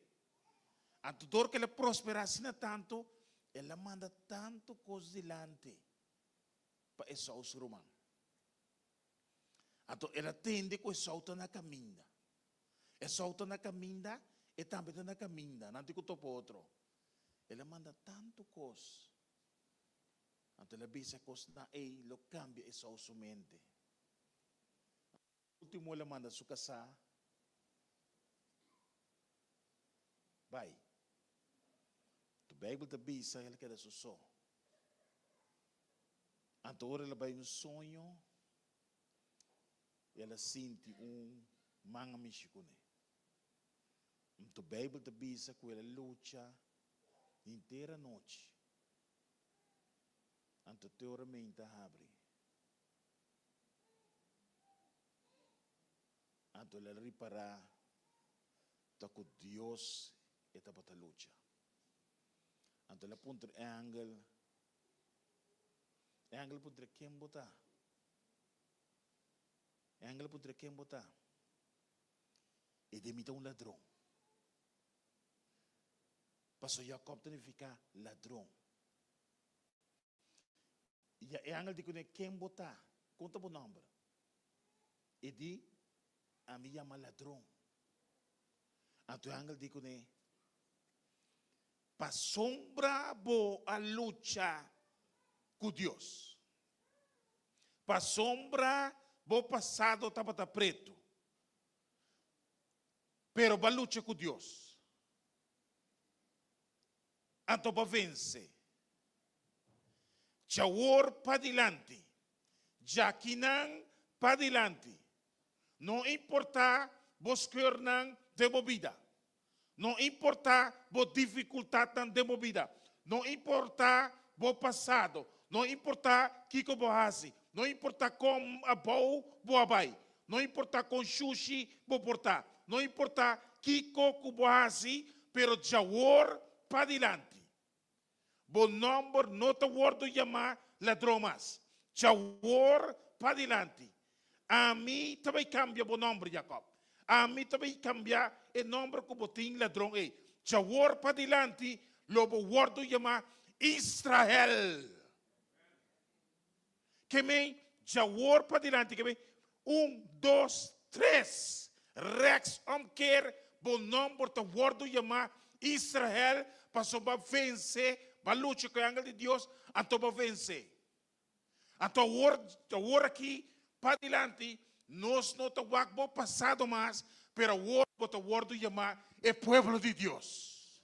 A tutor que ela prosperasse na tanto, ela manda tanto coisa dilante para essa o surumang. Ato ela tende com essa auto na caminha. Essa auto na caminha e também na caminha, não tem que topo outro. Ela manda tanto coisa. Ato ela bisa coisa na ei, lo cambia essa o mente. Último ela manda su casar. Vai. Tu Bíblia te bisa ela quer su so. Anto ela vai sonho. Ela sente manga mexicone. Tu Bíblia te bisa que ela luta inteira noite. Anto teora mente abre. Anto ela reparar tá com Deus e tá para luta. Anto ela punter angel punter quem botar. Angel punter quem botar. E demita ladrão. Passou Jacob significa ladrão. E angel diz que quem botar, conta o nome. E diz a mim chama ladrão. Então o angel diz que para sombra bo a luta com Deus. Para sombra bo passado estava preto. Pero para luta com Deus. Então para vencer. Chawor para dilante. Jaquinan para dilante. Não importa vos quernan de movida. Não importa vos dificuldade de movida. Não importa vos passado. Não importa kiko bohasi. Não importa com abou boabai. Não importa com sushi bo portar. Não importa kiko kubohasi, pero jawor para dilante. Bo number nota word chama ladromas. Jawor para dilante. A mim também cambia o nome, Jacob. A mim também cambia o nome que botin ladrão. Jawor para dilante, lobo word chama Israel. Que me Jawor para dilante, que me 1, 2, 3. Rex omkeer, o nome do word chama Israel, passou para vencer, para lutar com o anjo de Deus, então para vencer. Então o word aqui para dilante, nós não estamos passado mais, pero o word chama é povo de Deus.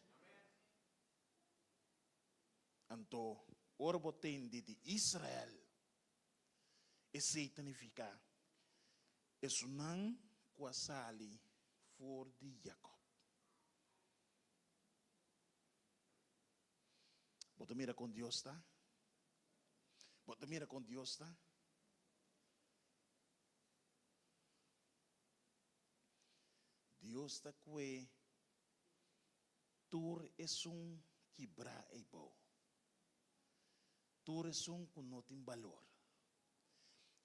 Então, o word de Israel, esse significa, isso não quasali for de Jacob. Bota mira com Deus, tá? Bota mira com Deus, tá? Deus está que tur é quebrar e bom. Tur é que não tem valor.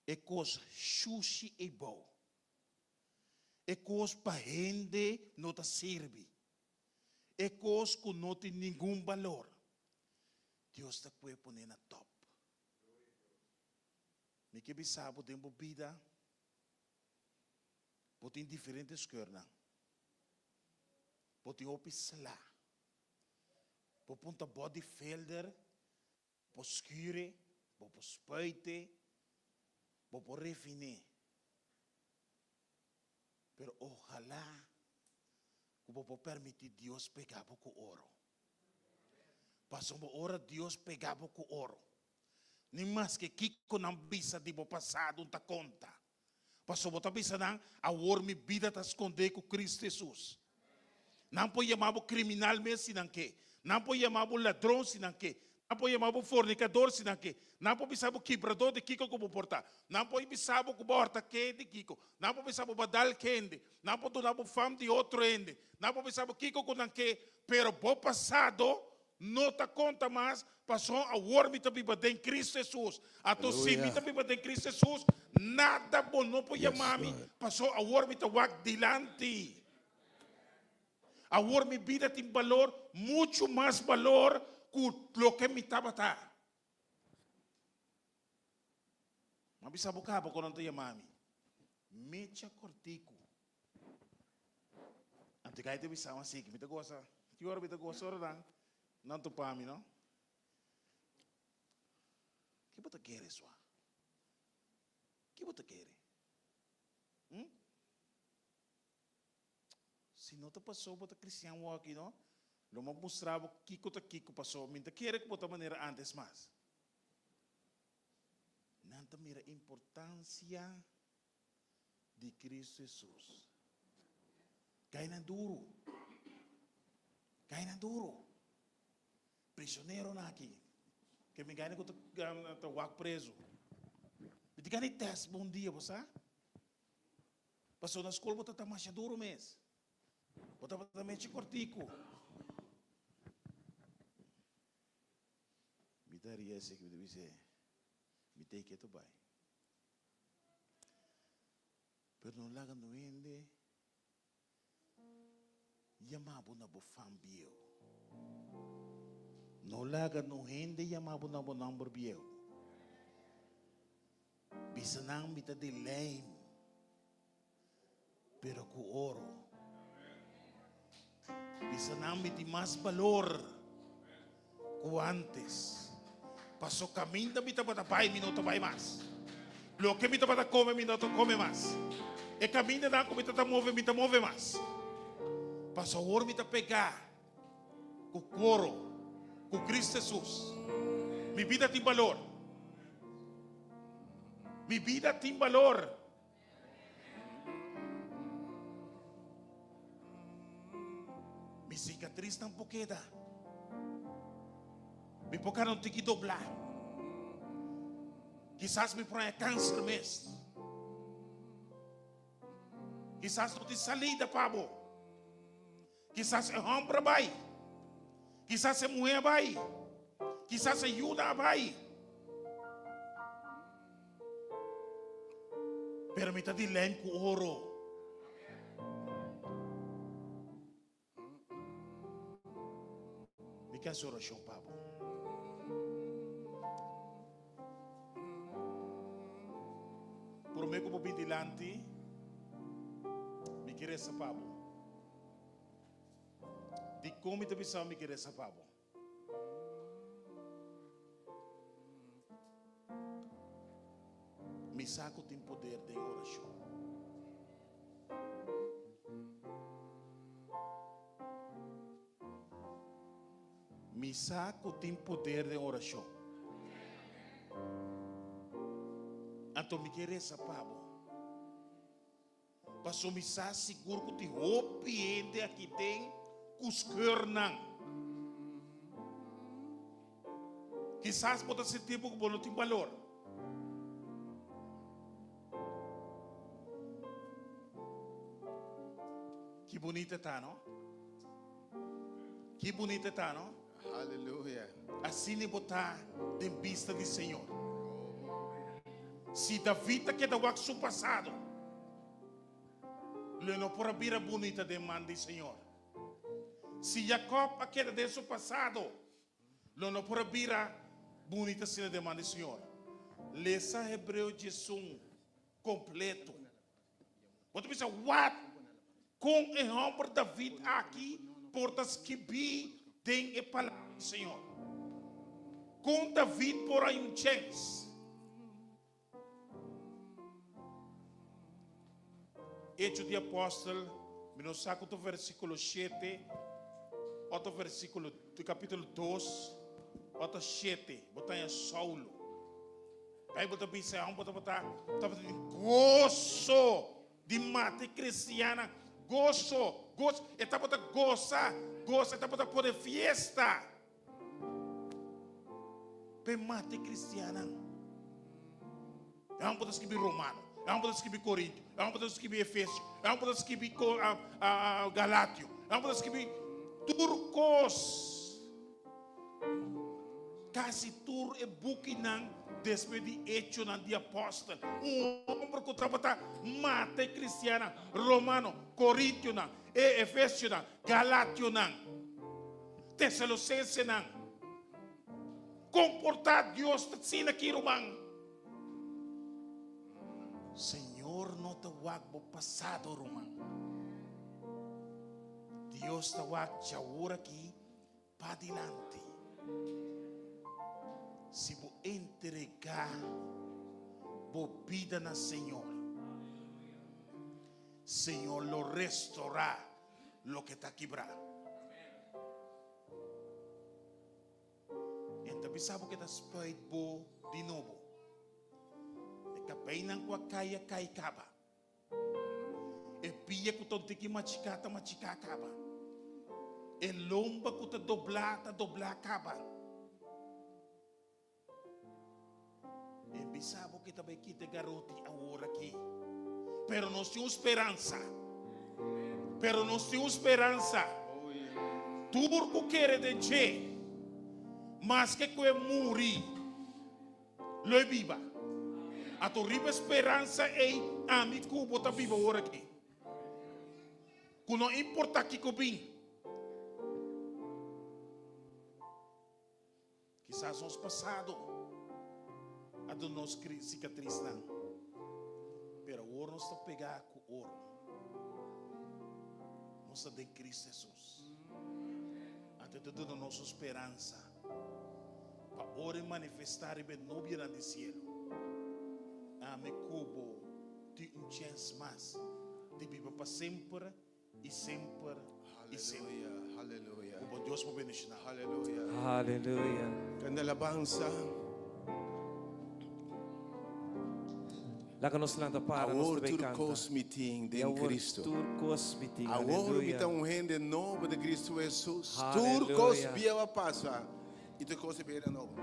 É coisa sushi e bom. É coisa para gente não te serve. É coisa que não tem nenhum valor. Deus está que pôr na top. Me que sabe tem vida. Tem diferentes coisas. Tem opisla. Ponta bodybuilder. Skure. Spuite. Refine. Pero ojalá que vos permitir Dios pegar com ouro. Passou uma hora Deus pegava com ouro. Nem mais que Kiko não bisa de passado não conta. Passou outra bisa não a ouro me vida tá esconder com Cristo Jesus. Não pode chamar o criminal mesmo se não quer. Não pode chamar o ladrão se não quer. Não pode chamar o fornicador, senão que. Não pode pensar o quebrador de Kiko como portar. Não pode pensar o borta que de Kiko. Não pode pensar o badal que ende. Não pode dar o fam de outro ende. Não pode pensar o Kiko com não que. Pero o passado não te conta mais. Passou a worm te biba em Cristo Jesus. A tu se me te biba em Cristo Jesus. Nada bom não pode chamar-me. Passou a worm te wak dilante. A worm vida tem valor, muito mais valor que o que me estava tá. Mas bisa buka apa quando tu mami? Mecha cortico. Antes que itu bisa masih, kita gosta. Tior kita gosta orang, não tu pami não? Que você quer sua? Que você quer? Se não te passou, você cristiano aqui, não? Não me mostrava que Kiko passou. Me quer que botar maneira antes mais. Não te mira a importância de Cristo Jesus. Cai na duro. Cai na duro. Prisioneiro na aqui. Que me ganha que eu estou preso. Me ganha teste, bom dia, você? Passou na escola, você está mais duro mesmo. Você está mais cortico. Me daria esse que eu devia dizer. Me take it by. Pero não laga no ende. Yamabo na bofam biel. Não laga no ende yamabo na bonambor biel. Bisanang mita de lame. Pero com ouro. Bisanang mita mais valor que antes. Passou caminho da mita para pai, minuto vai mais. Lo que mita para comer, minuto come mais. E caminho da comida tá move mais. Passou o ouro mita pegar com couro, com Cristo Jesus. Minha vida tem valor. Minha vida tem valor. Minha cicatriz está um pouquinho. Me porque não tem que dobrar. Quizás me põe câncer mesmo. Quizás não tem salida, Pablo. Quizás é homem vai. Quizás é mulher vai. Quizás é ajuda vai. Pero me está de lã com ouro. Me quer oração, Pablo. Por mim como vigilante, me querer essa Pablo. De como te pensar me querer essa Pablo. Me saco tem poder de oração. Me saco tem poder de oração. Então me querer essa Pablo. Passou me sa seguro que te opiente aqui tem cuscurnang. Quizás pode ser tempo que não tem valor. Que bonita tá, não? Que bonita tá, não? Aleluia. Assim nem botar em vista do Senhor. Se David que da seu passado, ele não pode vir a bonita demanda do Senhor. Se Jacob aquele de seu passado, ele não pode vir a bonita se demanda do Senhor. Leia Hebreu 11 completo. Você pensa, what? Com o homem David aqui, portas que vi tem a palavra do Senhor. Com David por aí chance. Hechos de Apóstolo, nos saco do versículo 7, outro versículo do capítulo 2, outro 7, botar em Saulo. Aí botar pensar, botar gozo de mate cristiana, gozo, está botar goza, está botar poder fiesta. pe mate cristiana. É um poder escrever Romano, é um poder escrever Coríntio, é um poder escrever Efésio, é um poder escrever Galátio, é um poder escrever Turcos. Quase tur é buquinang despedi hecho nan de apóstolo. Homem que trabalha mate cristiana, Romano, Coríntio nan, Efésio nan, Galátio nan, Tessalonicense nan. Comportar Deus assim aqui, irmão. Senhor, não te wag passado, irmão. Deus te wag agora aqui para adiante. Se vou entregar a vida na Senhor, Senhor lo restaurar lo que está quebrado. Então, sabe o que está esperando de novo? É que a pena com a caia cai acaba. É pia que tu tem que machucar acaba. É lomba que tu doblar acaba. E sabe que também que te garoto agora aqui. Pero nós temos esperança. Turco quer dizer, mas que morrer, lo é viva. A tua riba esperança é a mim que bota viva agora aqui. Que não importa que eu vim. Quizás nos passado a do nosso cicatriz não. Pero agora nós estamos pegar com ouro. Nós estamos em Cristo Jesus. Até toda a nossa esperança para ora manifestar e nobia no céu. Me cubo de chance mais de viver para sempre e sempre e sempre. Aleluia. Bom Deus por bendicionar. Aleluia. Aleluia. Quando alabança. Lá que nós lanta para nós Agora também canta. turcos meeting de Cristo. Turcos meeting. Agora me um rende novo de Cristo Jesus. Aleluia. Turcos via passa. E turcos se perde novo.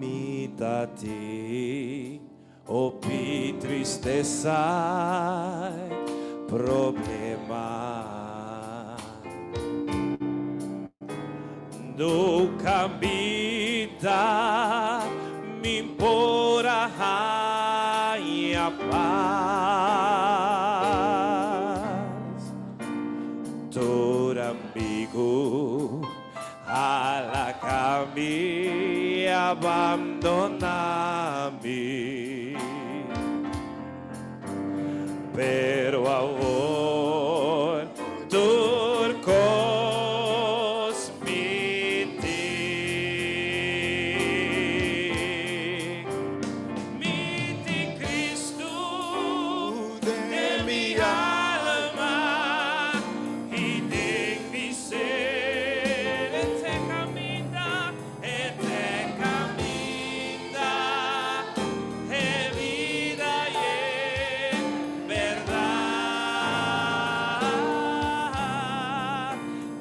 Mitati, opi tristeza, problema. No cambita, me impora a paz. Todo amigo, a la cami abandonami, pero ahora turcos miti Cristo de mi alma y de mi ser te camina vida y en verdad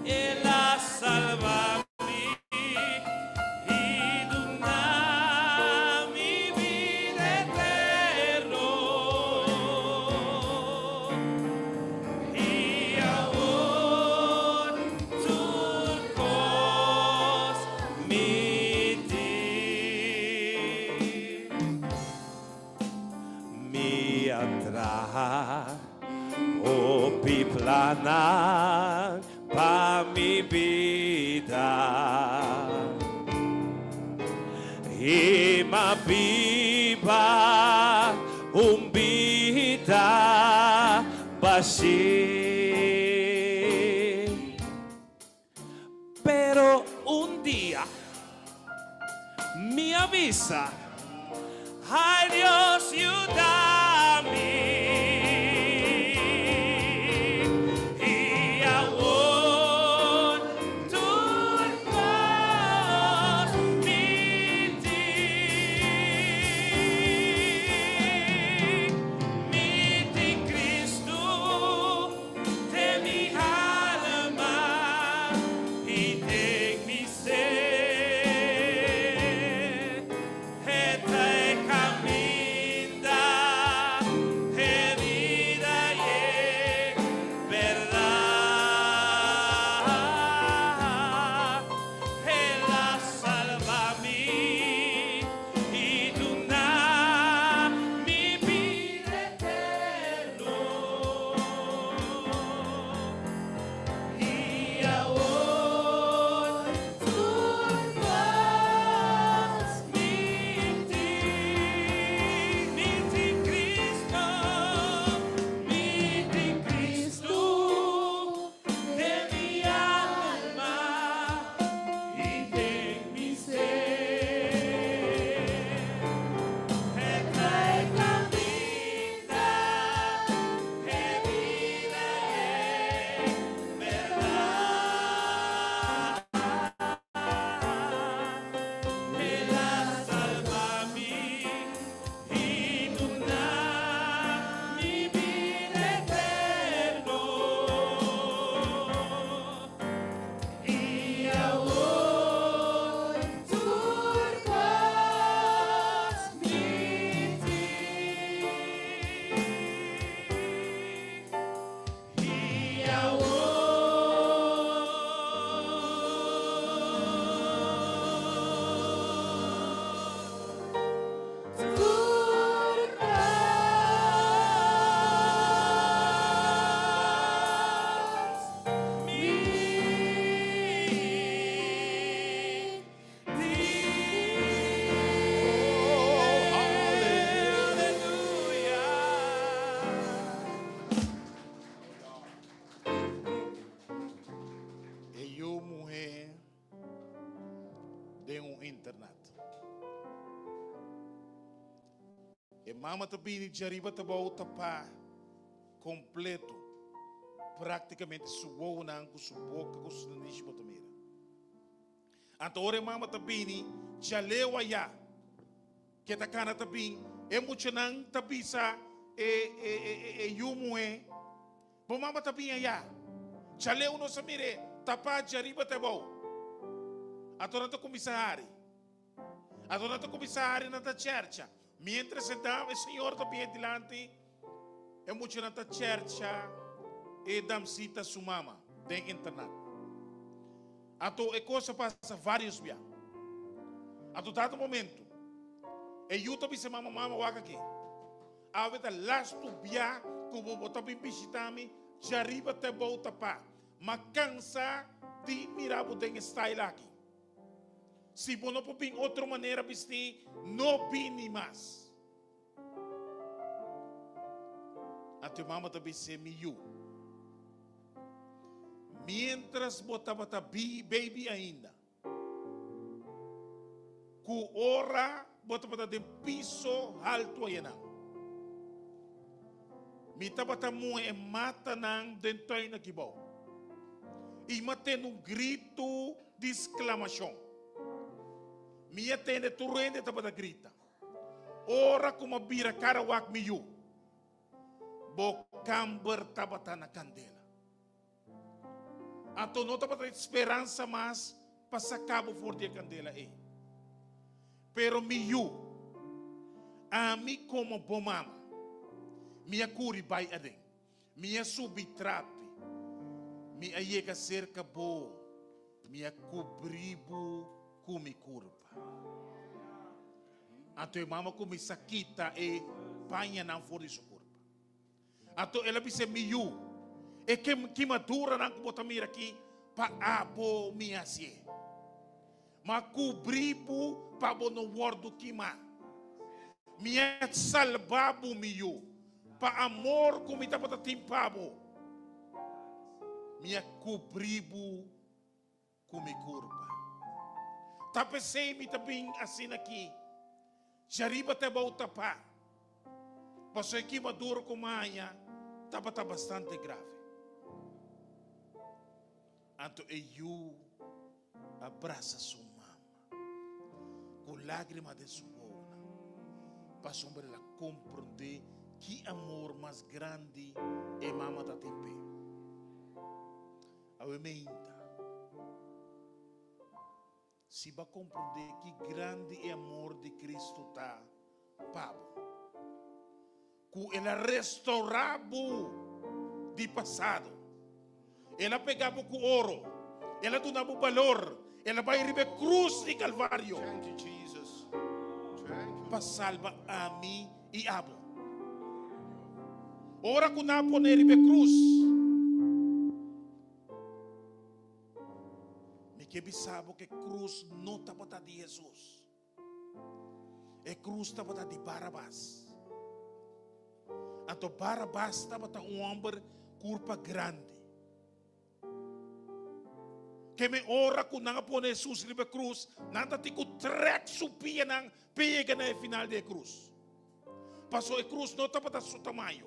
él ha salvado y dona mi vida eterno y ahora turcos mi atrás o piplana pa mi vida y ma viva vida bashi. Pero un día me avisa, ay Dios, ayúdame. Y aún turcos mi ti E mama também jariba tabau tapa completo. Praticamente suou na com sua boca com sua nariz botamira. Então ore mama também já leu aí. Que tá cana também é muito não tabisa yumu bom mama também aí. Já leu no samire tapa jariba tabau. Então não comissário. Então não comissário na church. Mientras sentava o Senhor também delante, é muito na church e dam cita sua mama de internet. Então a coisa passa vários dias. Então dado momento, eu também se mama waka aqui. A vez last dia que vou botar bem visitar-me, já arriba até volta para, mas cansa de mirar o den style aqui. Se você não pode outra maneira vestir, não pini mais. A tua mama também se miu. Mientras botava baby ainda, com hora botava de piso alto ainda. Me tava muito mata nang dentro na kibau. E matendo um grito de exclamação. Minha tende turende tapa grita. Ora como bira cara wak miu. Bo camber tapa na candela. Então não tapa esperança mais para sacar por dia candela aí. Pero miu a mi como bomama. Minha curi vai adem. Minha subitrape. Minha yega cerca bo. Minha cobribo kumi curva. Então mama kumi sakita e panha não for isso curva. Então ela bisa miu e que madura não bota mira aqui pa abo minha se. Ma cobribo pa bono wordo kima. Minha salvabu miu pa amor kumi tapata timpabo. Minha cobribo kumi curva. Tapesei me também assim aqui. Jariba te volta pá. Passou aqui maduro com manhã. Tava bastante grave. Então eu abraça sua mama. Com lágrima de sua boca. Para sombra ela compreender que amor mais grande é mama da tempe. Awementa. Se vai compreender que grande é o amor de Cristo tá, Pablo. Que ela restaurava de passado. Ela pegava com ouro. Ela dava valor. Ela vai receber cruz de Calvário. Thank you, Jesus. Para salvar a mim e a Abo. Ora que não pode receber cruz. Que sabe que cruz não estava de Jesus. A cruz estava de Barabás. Então Barabás estava homem curva grande. Que me ora que não pôr Jesus na cruz, nada te que trek supia não pega na final da cruz. Passou a cruz não estava de seu tamanho.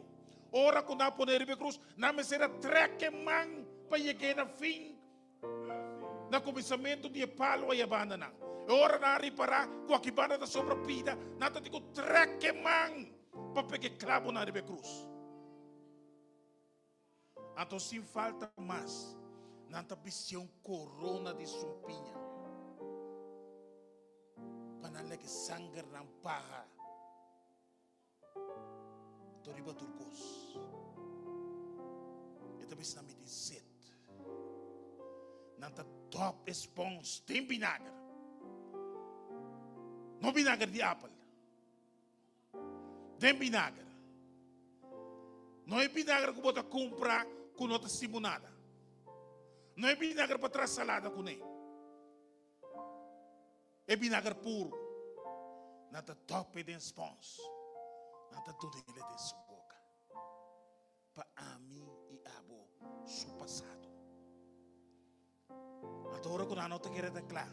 Ora que não pôr na cruz, não me será trek man para chegar na fim. Na começamento de palo e abana não. Ora na reparar com a kibana da sobrepida, nada de que treque man para pegar clavo na cruz. Então sem falta mais, nanta visão corona de sumpinha. Para não que sangue não paga. Toriba turcos. E também está me dizendo. Nanta top response tem vinagre. Não vinagre de apple. Tem vinagre. Não é vinagre que você compra com outra simonada. Não é vinagre para trazer salada com ele. É vinagre puro. Nanta top response. Nanta tudo ele de sua boca. Para a mim e a bo seu passado. Agora que não te quer declarar,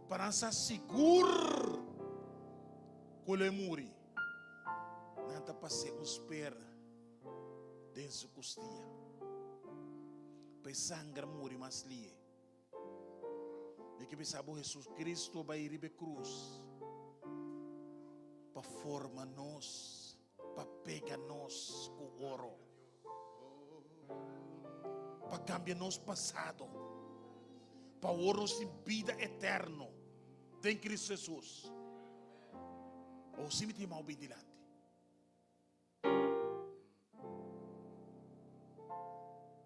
para estar seguro que ele morre, tá passando espera dentro da costia. Para sangra morrer mais lie. De que pensava Jesus Cristo vai ir a cruz para formar nós, para pegar nós com ouro, para cambiar nosso passado, para ouro em vida eterna em Cristo Jesus. Ou se me tem mal bem dilante.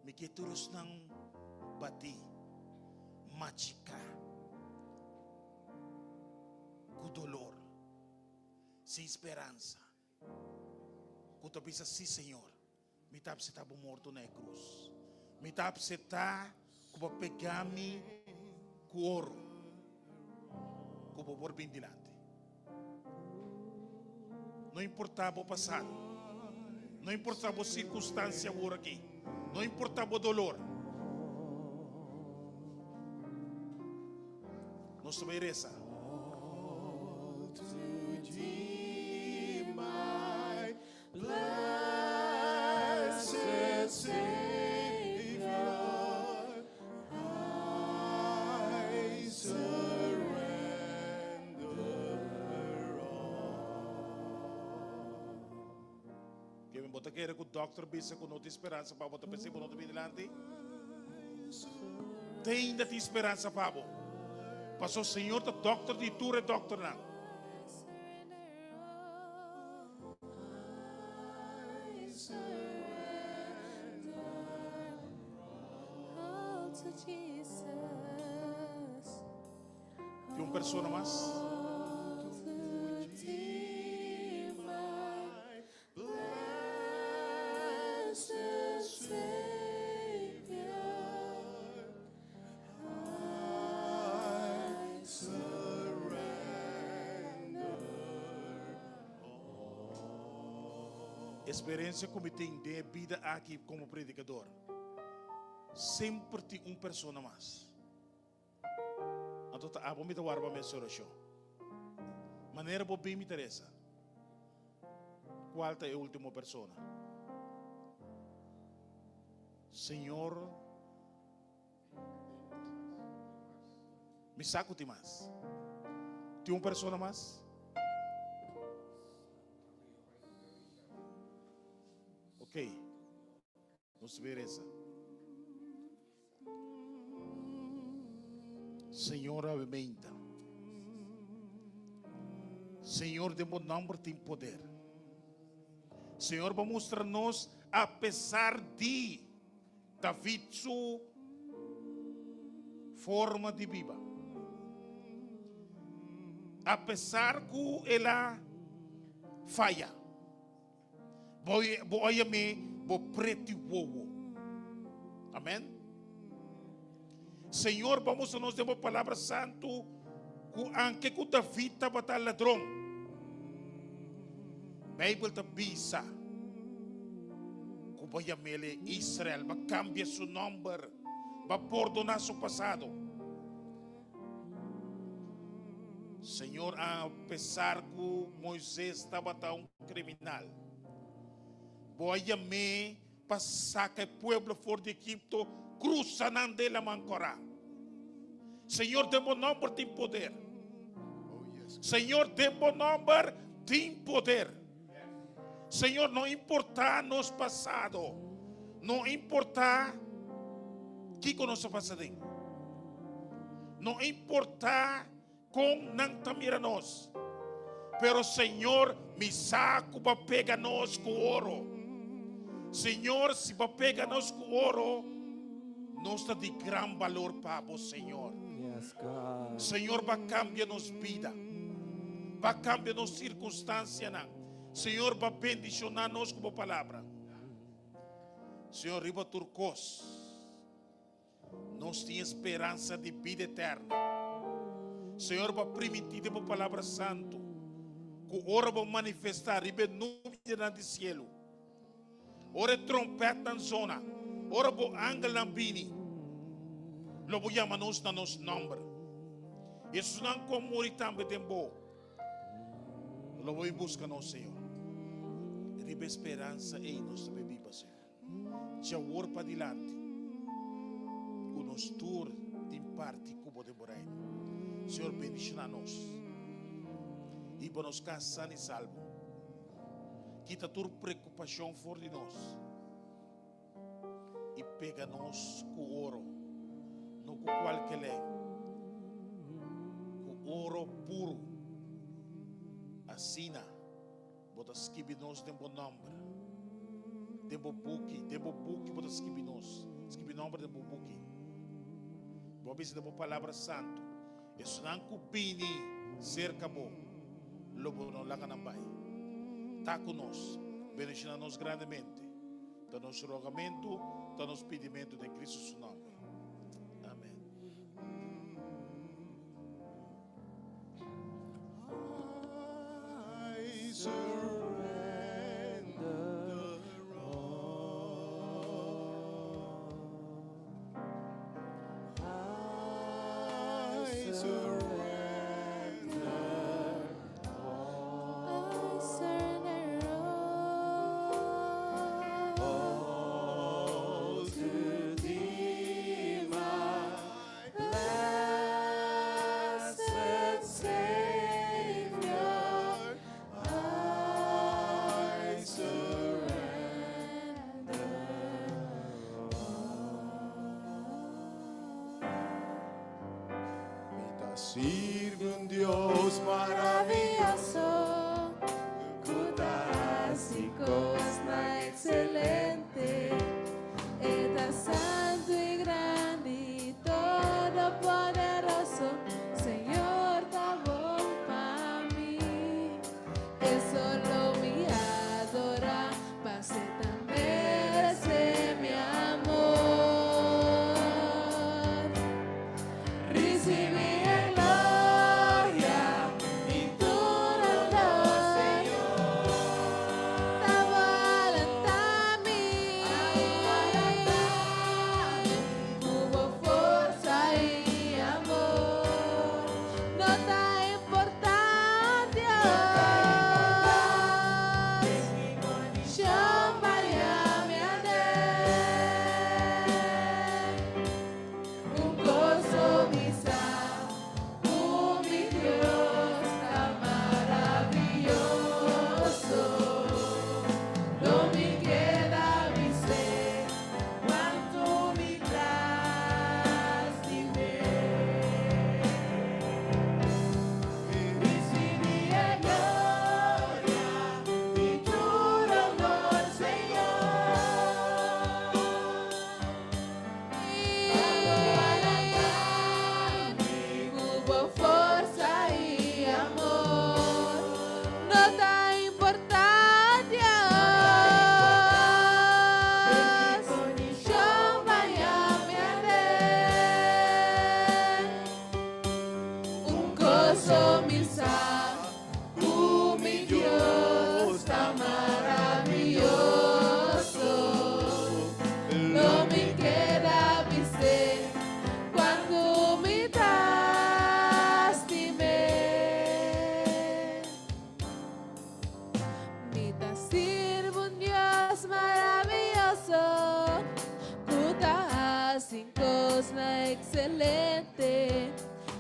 Me que todos não bati, machucar, com dolor, sem esperança. Quando eu penso assim, Senhor, me tá você estava morto na cruz, me tá você tá como pegar-me com ouro, como por bem dilante. Não importava o passado, não importava a circunstância agora aqui, não importava o dolor. Nossa beleza. Bota querer que o doctor pense com outra esperança para botar pensar por outro vigilante. Tem ainda tem esperança para você. Passou o Senhor da doctor de tu é doctor não. Tem uma pessoa mais. Experiência como tem de vida aqui como predicador. Sempre tem uma pessoa mais. Então, vou me dar uma oração. Maneira por bem me interessa. Qual é a última pessoa? Senhor, me saco-te mais. Tem uma pessoa mais? Ok, nos veremos. Senhor, aumenta. Senhor, de bom nome tem poder. Senhor, vamos mostrar-nos, apesar de David, sua forma de vida. Apesar que ela falha. Vou preto wowo. Amém? Senhor, vamos a nos dar uma palavra santo. Anche que David estava ladrão. Bíblia está bisa. Que vai chamar Israel, vai cambiar seu nome, vai perdonar seu passado. Senhor, apesar que Moisés estava tão criminal, voy a me pasar que el pueblo fora de Egipto cruzando de la mancora. Señor, de buen nombre tem poder. Señor, de buen nombre tem poder. Señor, no importa nos pasado, no importa que conoce pasado, no importa con nanta mira nos, pero Señor, mi saco va a pegar nos con oro. Senhor, se vai pegar nós com ouro, nós está de grande valor para o Senhor. Yes, God. Senhor, vai cambiar nos vida, vai cambiar nos circunstâncias. Senhor, vai bendicionar nós com a palavra. Senhor, riba turcos, nós temos esperança de vida eterna. Senhor, vai permitir a palavra santo, que o ouro vai manifestar riba nuvem do cielo. Ora trompeta na zona, ora bo angel na bini, lo bo chamanos na nos nombre. Jesus não como morrer também tempo, lo bo busca nos Senhor. give esperança em nós viva, Senhor. Já ora para adiante. Com nós tur de parte como de morar. Senhor, bendice a nós. E para nos casar e salvo. Quita tua preocupação fora de nós. E pega nós com ouro. Não com qualquer lei. Com ouro puro. Assina. Bota escrever nós tem bom nome. Tem bom book, bota escrever nós. Escrever nome tem bom book. Bom bisa tem bom palavra santo. Isso não cubini cerca bom. Lobo não laga nambai. Tá conosco. Bendiga nos grandemente. Tá nosso rogamento, tá nosso pedimento de Cristo seu nome. Amém. I surrender all. I surrender all to Thee, my blessed Savior. I surrender all. Sirve un Dios maravilloso, Cutásicos na excelente, eta santo y grande y todopoderoso, Señor, da bom para mí. Es solo mi adora, pase tan merece mi amor. Recibí en gloria y tu honor, Señor. Avalantami, hubo fuerza y amor. No da importancia, yo María me andé. Un gozo misa, mi Dios tan maravilloso. No me queda mi ser, cuánto me lastimé. Recibí en gloria y tu honor, Señor. Hubo fuerza y amor, no da importancia. Yo vaya me un gozo misa, mi Dios tan maravilloso. No me queda mi ser cuando me lastimé. Me da sirvo un Dios maravilloso, Cutásicos na excelente,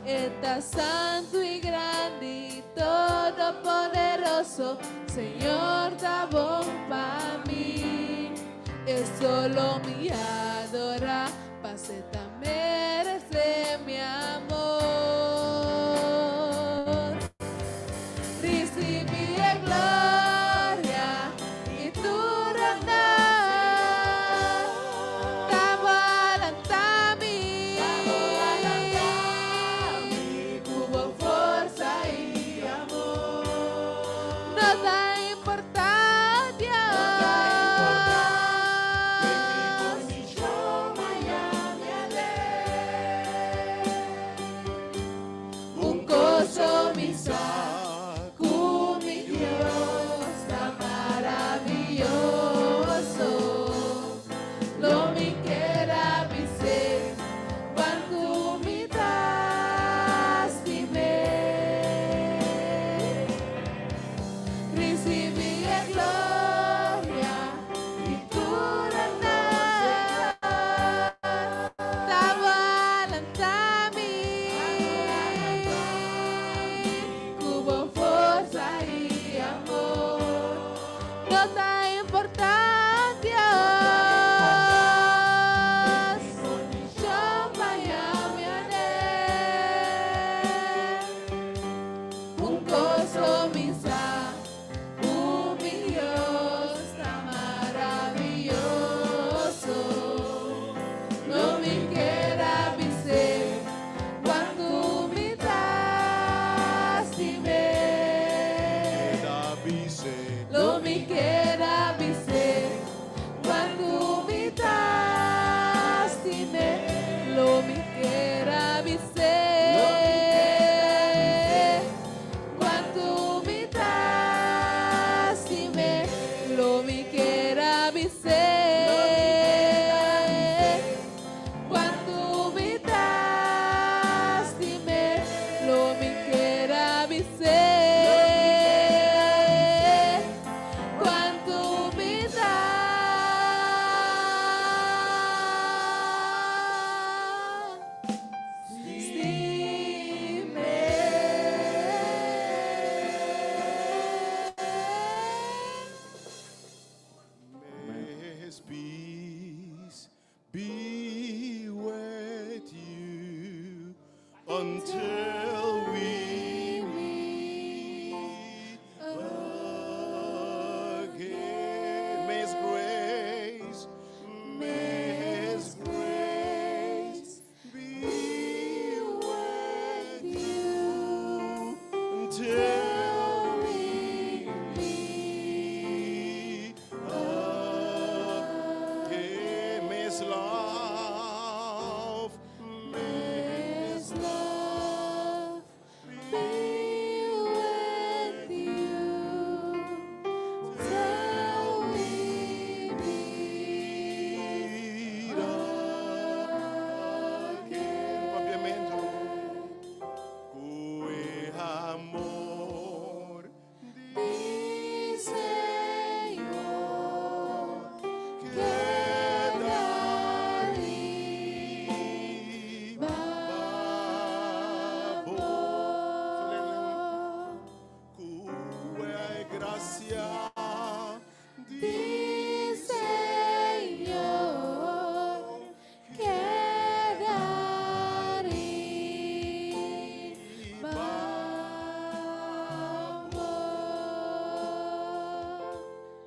está santo y grande y todopoderoso, Señor, da bom para mí. Es solo mi adora, pase tan merece mi amor. Recibí en gloria y tu honor. Avalantami, hubo fuerza y amor. No da importancia. Yo Miami until we meet again. May His grace, may His grace be with you until we meet again. May His love, may His love be with you till we meet again. Obviamente, cui amor di Senhor queda gracia di Senhor queda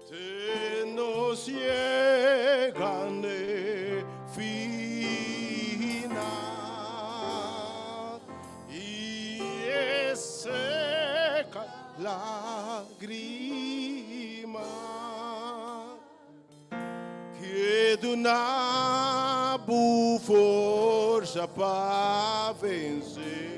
te nos llegan de fina y es seca lágrima que do nabo força para vencer.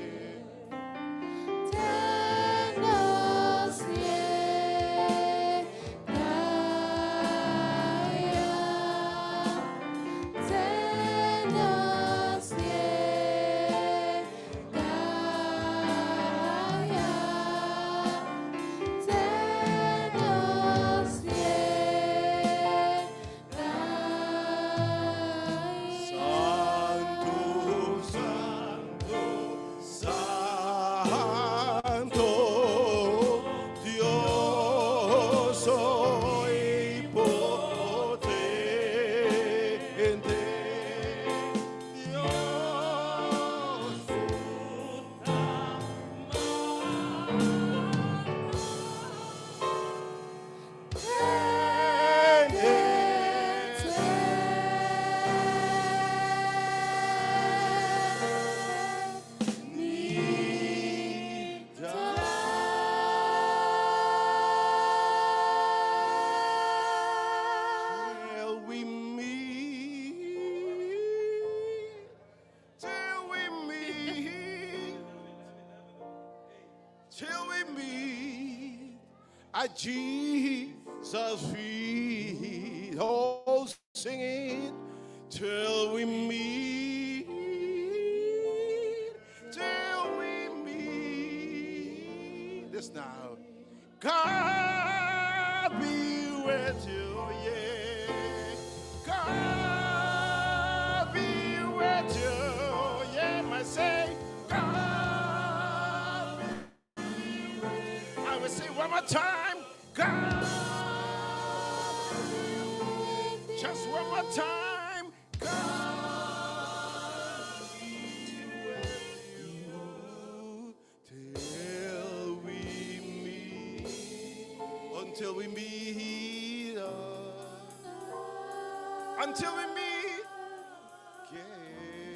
Till we meet at Jesus' feet, oh, sing it. Till we meet, till we meet. This now, God be with you, yeah. God be with you, yeah. My say, God. I will say one more time, God. Just one more time, God. Till we meet, until we meet, until we meet again.